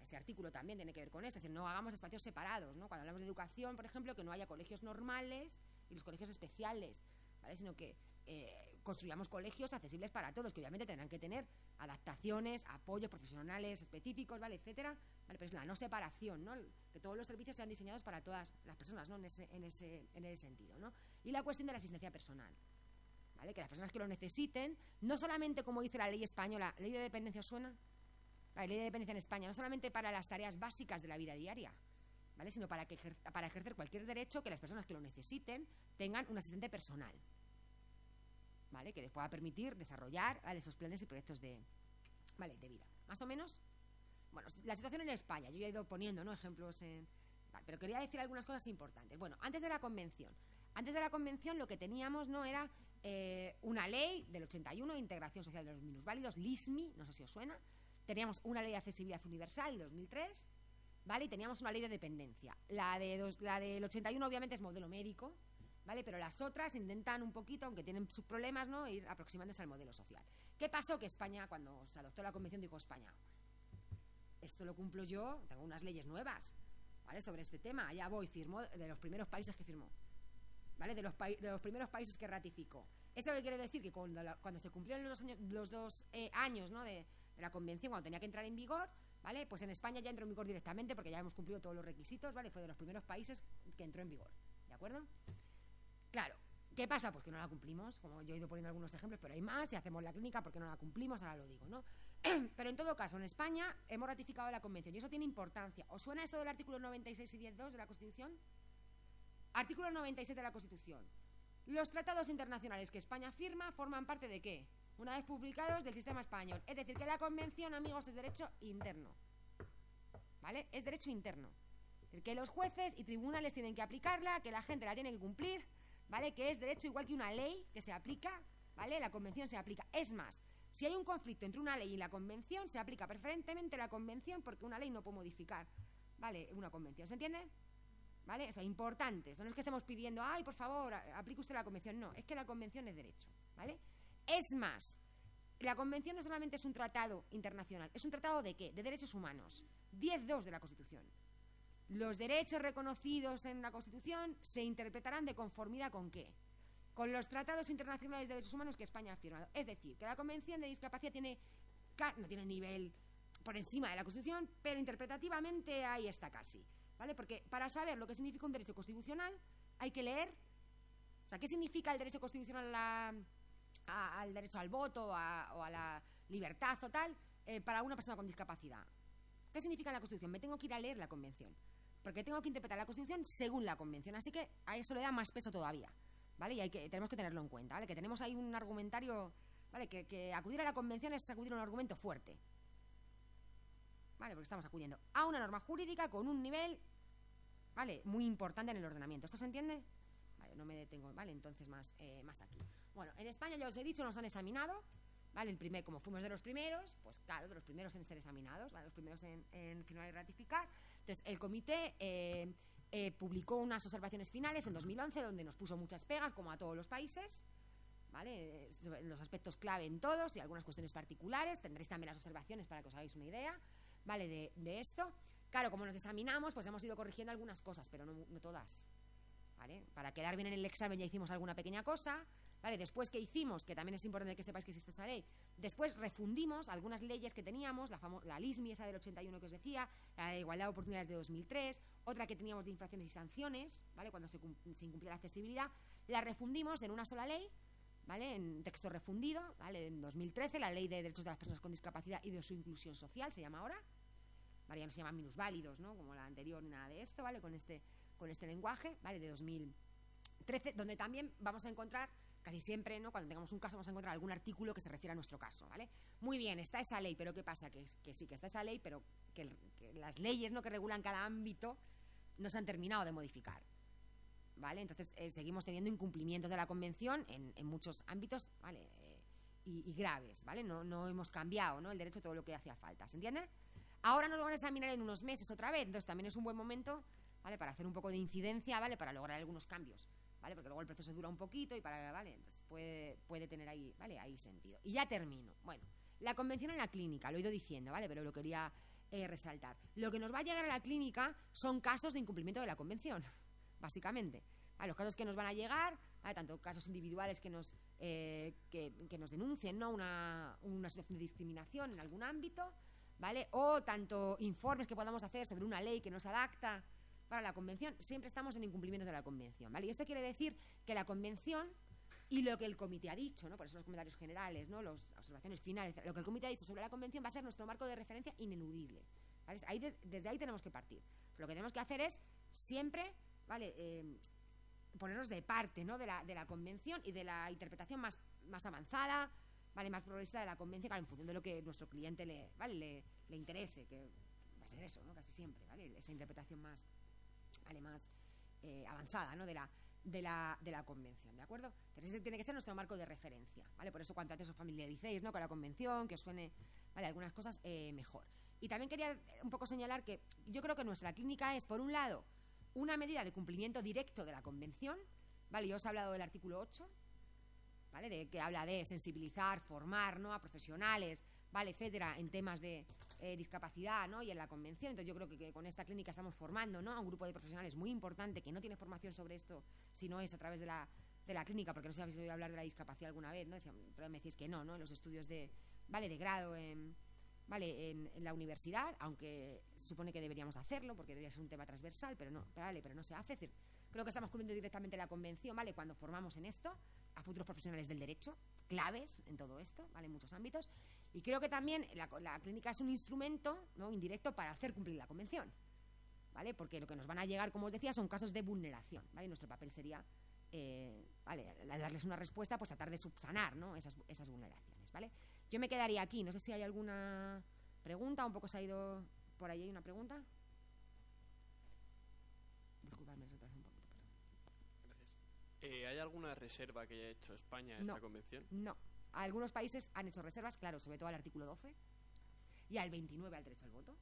Este artículo también tiene que ver con esto, es decir, no hagamos espacios separados, ¿no? Cuando hablamos de educación, por ejemplo, que no haya colegios normales y los colegios especiales, ¿vale?, sino que construyamos colegios accesibles para todos, que obviamente tendrán que tener adaptaciones, apoyos profesionales específicos, ¿vale?, etcétera, ¿vale? Pero es la no separación, ¿no?, que todos los servicios sean diseñados para todas las personas, ¿no?, en ese sentido, ¿no? Y la cuestión de la asistencia personal, ¿vale?, que las personas que lo necesiten, no solamente como dice la ley española, ¿ley de dependencia os suena? La ley de dependencia en España, no solamente para las tareas básicas de la vida diaria, ¿vale?, sino para ejercer cualquier derecho, que las personas que lo necesiten tengan un asistente personal, ¿vale?, que les pueda permitir desarrollar, ¿vale?, esos planes y proyectos de vida. Más o menos, bueno, la situación en España, yo ya he ido poniendo, ¿no?, ejemplos, pero quería decir algunas cosas importantes. Bueno, antes de la convención lo que teníamos, ¿no?, era una ley del 81 de integración social de los minusválidos, LISMI, no sé si os suena. Teníamos una ley de accesibilidad universal en 2003, ¿vale? Y teníamos una ley de dependencia. La del 81 obviamente es modelo médico, ¿vale? Pero las otras intentan un poquito, aunque tienen sus problemas, ¿no?, ir aproximándose al modelo social. ¿Qué pasó? Que España, cuando se adoptó la convención, dijo España, esto lo cumplo yo, tengo unas leyes nuevas, ¿vale?, sobre este tema. Allá voy, firmó, de los primeros países que firmó, ¿vale?, de los primeros países que ratificó. ¿Esto qué quiere decir? Que cuando se cumplieron los 2 años, ¿no?, de la convención, cuando tenía que entrar en vigor, ¿vale? Pues en España ya entró en vigor directamente porque ya hemos cumplido todos los requisitos, ¿vale? Fue de los primeros países que entró en vigor, ¿de acuerdo? Claro, ¿qué pasa? Pues que no la cumplimos, como yo he ido poniendo algunos ejemplos, pero hay más, y hacemos la clínica porque no la cumplimos, ahora lo digo, ¿no? Pero en todo caso, en España hemos ratificado la convención y eso tiene importancia. ¿Os suena esto del artículo 96 y 10.2 de la Constitución? Artículo 97 de la Constitución. Los tratados internacionales que España firma forman parte ¿de qué? Una vez publicados del sistema español. Es decir, que la convención, amigos, es derecho interno, ¿vale? Es derecho interno. Es decir, que los jueces y tribunales tienen que aplicarla, que la gente la tiene que cumplir, ¿vale? Que es derecho igual que una ley que se aplica, ¿vale? La convención se aplica. Es más, si hay un conflicto entre una ley y la convención, se aplica preferentemente la convención porque una ley no puede modificar, ¿vale? Una convención, ¿se entiende? ¿Vale? O sea, importante. Eso no es que estemos pidiendo, ay, por favor, aplique usted la convención. No, es que la convención es derecho, ¿vale? Es más, la convención no solamente es un tratado internacional, es un tratado ¿de qué? De derechos humanos. 10.2 de la Constitución. Los derechos reconocidos en la Constitución se interpretarán de conformidad ¿con qué? Con los tratados internacionales de derechos humanos que España ha firmado. Es decir, que la Convención de Discapacidad no tiene nivel por encima de la Constitución, pero interpretativamente ahí está casi, ¿vale? Porque para saber lo que significa un derecho constitucional hay que leer, o sea, ¿qué significa el derecho constitucional al derecho al voto o a la libertad o tal para una persona con discapacidad? ¿Qué significa la Constitución? Me tengo que ir a leer la Convención, porque tengo que interpretar la Constitución según la Convención, así que a eso le da más peso todavía, ¿vale? Y tenemos que tenerlo en cuenta, ¿vale? Que tenemos ahí un argumentario, ¿vale? Que acudir a la Convención es acudir a un argumento fuerte, ¿vale? Porque estamos acudiendo a una norma jurídica con un nivel, ¿vale? Muy importante en el ordenamiento. ¿Esto se entiende? Vale, no me detengo, ¿vale? Entonces más aquí. Bueno, en España ya os he dicho, nos han examinado, ¿vale? Como fuimos de los primeros, pues claro, de los primeros en ser examinados, ¿vale? Los primeros en firmar y ratificar. Entonces, el comité publicó unas observaciones finales en 2011 donde nos puso muchas pegas, como a todos los países, ¿vale? Los aspectos clave en todos y algunas cuestiones particulares. Tendréis también las observaciones para que os hagáis una idea, ¿vale? De esto. Claro, como nos examinamos, pues hemos ido corrigiendo algunas cosas, pero no todas, ¿vale? Para quedar bien en el examen ya hicimos alguna pequeña cosa, ¿vale? Después, ¿qué hicimos? Que también es importante que sepáis que existe esta ley. Después refundimos algunas leyes que teníamos, la LISMI, esa del 81 que os decía, la de Igualdad de Oportunidades de 2003, otra que teníamos de infracciones y sanciones, ¿vale? Cuando se incumplía la accesibilidad, la refundimos en una sola ley, ¿vale? En texto refundido, ¿vale? En 2013, la Ley de Derechos de las Personas con Discapacidad y de su Inclusión Social, se llama ahora, ¿vale? Ya no se llaman minusválidos, ¿no? Como la anterior ni nada de esto, ¿vale? Con este lenguaje, ¿vale? De 2013, donde también vamos a encontrar casi siempre, ¿no? Cuando tengamos un caso vamos a encontrar algún artículo que se refiere a nuestro caso, ¿vale? Muy bien, está esa ley, pero ¿qué pasa? Que sí, que está esa ley, pero que las leyes, ¿no? Que regulan cada ámbito no se han terminado de modificar, ¿vale? Entonces seguimos teniendo incumplimientos de la Convención en muchos ámbitos, ¿vale? Y graves, ¿vale? No hemos cambiado, ¿no? El derecho, todo lo que hacía falta, ¿se entiende? Ahora nos van a examinar en unos meses otra vez, entonces también es un buen momento, ¿vale? Para hacer un poco de incidencia, ¿vale? Para lograr algunos cambios, ¿vale? Porque luego el proceso dura un poquito y ¿vale? Entonces puede tener ahí, ¿vale? Ahí sentido. Y ya termino. Bueno, la convención en la clínica, lo he ido diciendo, ¿vale? Pero lo quería resaltar. Lo que nos va a llegar a la clínica son casos de incumplimiento de la convención, básicamente. ¿Vale? Los casos que nos van a llegar, ¿vale? Tanto casos individuales que nos denuncien, ¿no? Una situación de discriminación en algún ámbito, ¿vale? O tanto informes que podamos hacer sobre una ley que no se adapta para la convención. Siempre estamos en incumplimiento de la convención, ¿vale? Y esto quiere decir que la convención y lo que el comité ha dicho, ¿no? Por eso los comentarios generales, ¿no? Las observaciones finales, lo que el comité ha dicho sobre la convención va a ser nuestro marco de referencia ineludible, ¿vale? Desde ahí tenemos que partir. Lo que tenemos que hacer es siempre, ¿vale? Ponernos de parte, ¿no? de la convención y de la interpretación más avanzada, ¿vale? Más progresista de la convención, claro, en función de lo que nuestro cliente le interese, que va a ser eso, ¿no? Casi siempre, ¿vale? Esa interpretación más, ¿vale? Más avanzada, ¿no? de la convención, ¿de acuerdo? Entonces ese tiene que ser nuestro marco de referencia, ¿vale? Por eso cuanto antes os familiaricéis, ¿no? Con la convención, que os suene, ¿vale? Algunas cosas mejor. Y también quería un poco señalar que yo creo que nuestra clínica es, por un lado, una medida de cumplimiento directo de la convención, ¿vale? Yo os he hablado del artículo 8, ¿vale? De que habla de sensibilizar, formar, ¿no? A profesionales, ¿vale? Etcétera, en temas de discapacidad, ¿no? Y en la convención. Entonces yo creo que con esta clínica estamos formando, ¿no? A un grupo de profesionales muy importante que no tiene formación sobre esto, si no es a través de la clínica, porque no sé si habéis oído hablar de la discapacidad alguna vez, ¿no? Pero me decís que no, en los estudios de grado en ¿vale? En la universidad, aunque se supone que deberíamos hacerlo, porque debería ser un tema transversal, pero no, vale, pero no se hace. Es decir, creo que estamos cumpliendo directamente la convención, ¿vale? Cuando formamos en esto a futuros profesionales del derecho, claves en todo esto, ¿vale? En muchos ámbitos. Y creo que también la clínica es un instrumento, ¿no?, indirecto para hacer cumplir la convención, ¿vale? Porque lo que nos van a llegar, como os decía, son casos de vulneración, ¿vale? Y nuestro papel sería, ¿vale?, al darles una respuesta, pues tratar de subsanar, ¿no?, esas vulneraciones, ¿vale? Yo me quedaría aquí. No sé si hay alguna pregunta. Un poco se ha ido por ahí. ¿Hay una pregunta? Disculpadme, retrasé un poquito. Gracias. ¿Hay alguna reserva que haya hecho España a esta convención? No. Algunos países han hecho reservas, claro, sobre todo al artículo 12 y al 29 al derecho al voto,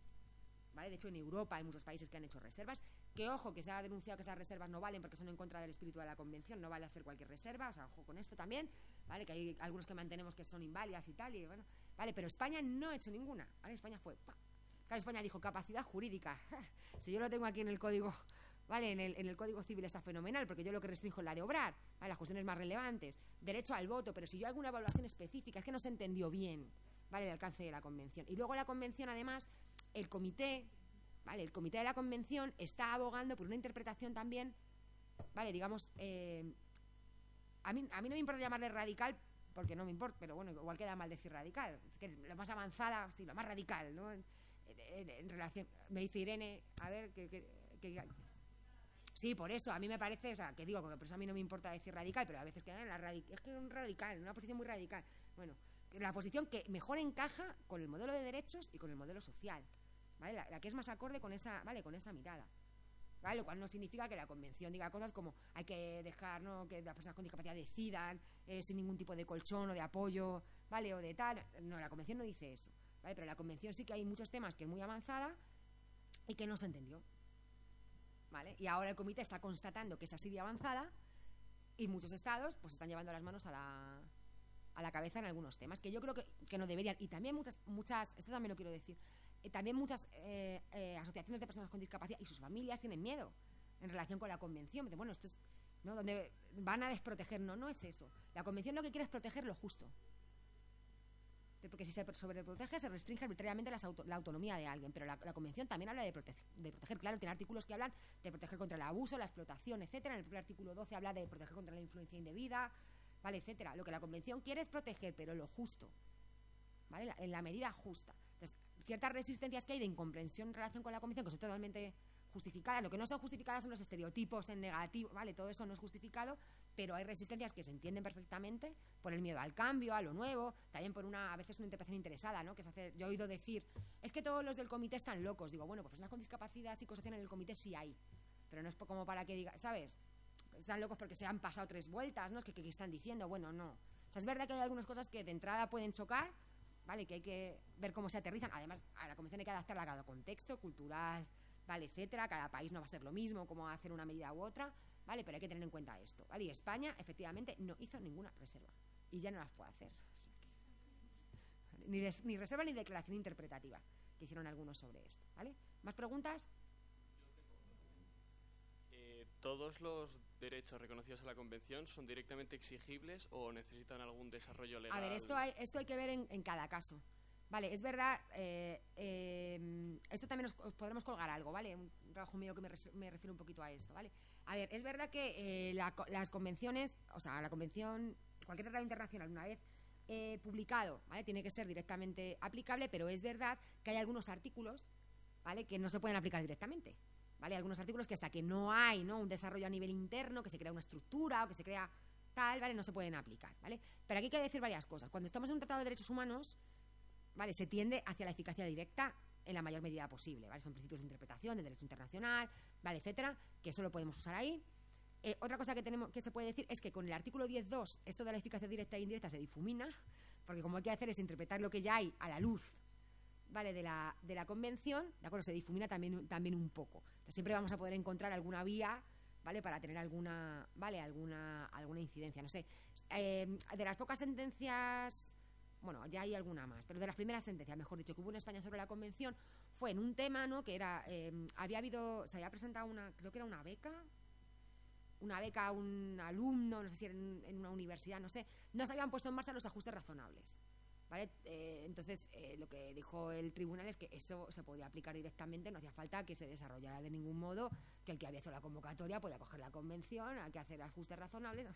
¿vale? De hecho, en Europa hay muchos países que han hecho reservas. Que, ojo, que se ha denunciado que esas reservas no valen porque son en contra del espíritu de la convención. No vale hacer cualquier reserva, o sea, ojo con esto también, ¿vale? Que hay algunos que mantenemos que son inválidas y tal, y bueno, ¿vale? Pero España no ha hecho ninguna, ¿vale? España fue, ¡pam! Claro, España dijo capacidad jurídica. Si yo lo tengo aquí en el código, ¿vale? En el código civil está fenomenal, porque yo lo que restringo es la de obrar, ¿vale? Las cuestiones más relevantes, derecho al voto, pero si yo hago una evaluación específica, es que no se entendió bien, ¿vale?, el alcance de la convención. Y luego la convención, además, el comité, ¿vale?, el comité de la convención está abogando por una interpretación también, ¿vale?, digamos, a mí no me importa llamarle radical, porque no me importa, pero bueno, igual queda mal decir radical, que es lo más avanzada, sí, lo más radical, ¿no? En relación, me dice Irene, a ver, que sí, por eso, a mí me parece, o sea, que digo, porque por eso a mí no me importa decir radical, pero a veces queda es que es un radical, una posición muy radical. Bueno, la posición que mejor encaja con el modelo de derechos y con el modelo social, ¿vale? La que es más acorde con esa, ¿vale?, con esa mirada, ¿vale? Lo cual no significa que la convención diga cosas como hay que dejar, ¿no?, que las personas con discapacidad decidan sin ningún tipo de colchón o de apoyo, ¿vale?, o de tal. No, la convención no dice eso, ¿vale? Pero la convención sí que hay muchos temas que es muy avanzada y que no se entendió, ¿vale? Y ahora el comité está constatando que es así de avanzada y muchos estados pues están llevando las manos a la cabeza en algunos temas que yo creo que no deberían. Y también muchas, esto también lo quiero decir, también muchas asociaciones de personas con discapacidad y sus familias tienen miedo en relación con la convención. Bueno, esto es, ¿no?, donde van a desproteger. No es eso. La convención lo que quiere es proteger lo justo, porque si se sobreprotege se restringe arbitrariamente la autonomía de alguien. Pero la convención también habla de proteger, claro, tiene artículos que hablan de proteger contra el abuso, la explotación, etcétera. En el primer artículo 12 habla de proteger contra la influencia indebida, ¿vale?, etcétera. Lo que la convención quiere es proteger, pero lo justo, ¿vale?, en la medida justa. Entonces, ciertas resistencias que hay de incomprensión en relación con la convención, que son totalmente justificadas. Lo que no son justificadas son los estereotipos en negativo, ¿vale? Todo eso no es justificado, pero hay resistencias que se entienden perfectamente por el miedo al cambio, a lo nuevo, también por a veces una interpretación interesada, ¿no?, que se hace. Yo he oído decir, es que todos los del comité están locos. Digo, bueno, pues personas con discapacidad psicosocial en el comité sí hay, pero no es como para que diga, ¿sabes?, están locos porque se han pasado 3 vueltas, ¿no? Es que están diciendo, bueno, no. O sea, es verdad que hay algunas cosas que de entrada pueden chocar, ¿vale?, que hay que ver cómo se aterrizan. Además, a la convención hay que adaptarla a cada contexto cultural, ¿vale?, etcétera. Cada país no va a ser lo mismo, cómo hacer una medida u otra, ¿vale? Pero hay que tener en cuenta esto, ¿vale? Y España, efectivamente, no hizo ninguna reserva y ya no las puede hacer. Ni reserva ni declaración interpretativa, que hicieron algunos sobre esto, ¿vale? ¿Más preguntas? ¿Todos los derechos reconocidos en la Convención son directamente exigibles o necesitan algún desarrollo legal? A ver, esto hay que ver en cada caso. Vale, es verdad, esto también os podremos colgar algo, ¿vale? Un trabajo mío que me refiero un poquito a esto, ¿vale? A ver, es verdad que las convenciones, o sea, la convención, cualquier tratado internacional, una vez publicado, ¿vale?, tiene que ser directamente aplicable, pero es verdad que hay algunos artículos, ¿vale?, que no se pueden aplicar directamente, ¿vale? Algunos artículos que hasta que no hay, ¿no?, un desarrollo a nivel interno, que se crea una estructura o que se crea tal, ¿vale?, no se pueden aplicar, ¿vale? Pero aquí hay que decir varias cosas. Cuando estamos en un tratado de derechos humanos, ¿vale?, se tiende hacia la eficacia directa en la mayor medida posible, ¿vale? Son principios de interpretación, de derecho internacional, ¿vale?, etcétera, que eso lo podemos usar ahí. Otra cosa que se puede decir es que con el artículo 10.2 esto de la eficacia directa e indirecta se difumina, porque como hay que hacer es interpretar lo que ya hay a la luz, ¿vale?, de la convención, ¿de acuerdo? Se difumina también un poco. Entonces siempre vamos a poder encontrar alguna vía, ¿vale?, para tener alguna incidencia, no sé. De las pocas sentencias, bueno, ya hay alguna más, pero de las primeras sentencias, mejor dicho, que hubo en España sobre la convención, fue en un tema, ¿no?, que era, se había presentado creo que era una beca a un alumno, no sé si era en una universidad, no sé, no se habían puesto en marcha los ajustes razonables, ¿vale? Entonces, lo que dijo el tribunal es que eso se podía aplicar directamente, no hacía falta que se desarrollara de ningún modo, que el que había hecho la convocatoria podía coger la convención, hay que hacer ajustes razonables.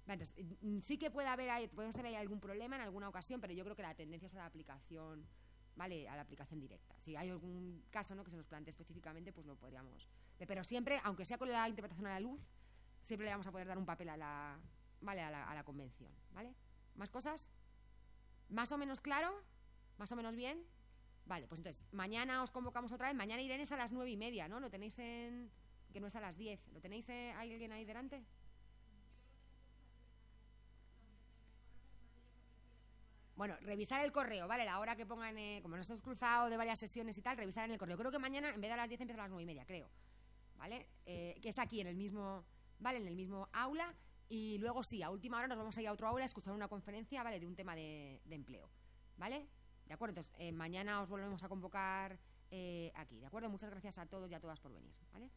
Entonces, sí que podemos tener ahí algún problema en alguna ocasión, pero yo creo que la tendencia es a la aplicación, ¿vale? A la aplicación directa. Si hay algún caso, ¿no?, que se nos plantee específicamente, pues lo podríamos. Pero siempre, aunque sea con la interpretación a la luz, siempre le vamos a poder dar un papel a la, ¿vale?, a la convención, ¿vale? ¿Más cosas? ¿Más o menos claro? ¿Más o menos bien? Vale, pues entonces, mañana os convocamos otra vez. Mañana, Irene, es a las 9:30, ¿no? Lo tenéis en... que no es a las 10. ¿Lo tenéis hay alguien ahí delante? Bueno, revisar el correo, ¿vale? La hora que pongan, como nos hemos cruzado de varias sesiones y tal, revisar en el correo. Creo que mañana, en vez de a las 10, empieza a las 9:30, creo. ¿Vale? Que es aquí, en el mismo, ¿vale? En el mismo aula. Y luego sí, a última hora nos vamos a ir a otro aula a escuchar una conferencia, ¿vale?, de un tema de empleo, ¿vale? ¿De acuerdo? Entonces, mañana os volvemos a convocar aquí, ¿de acuerdo? Muchas gracias a todos y a todas por venir, ¿vale?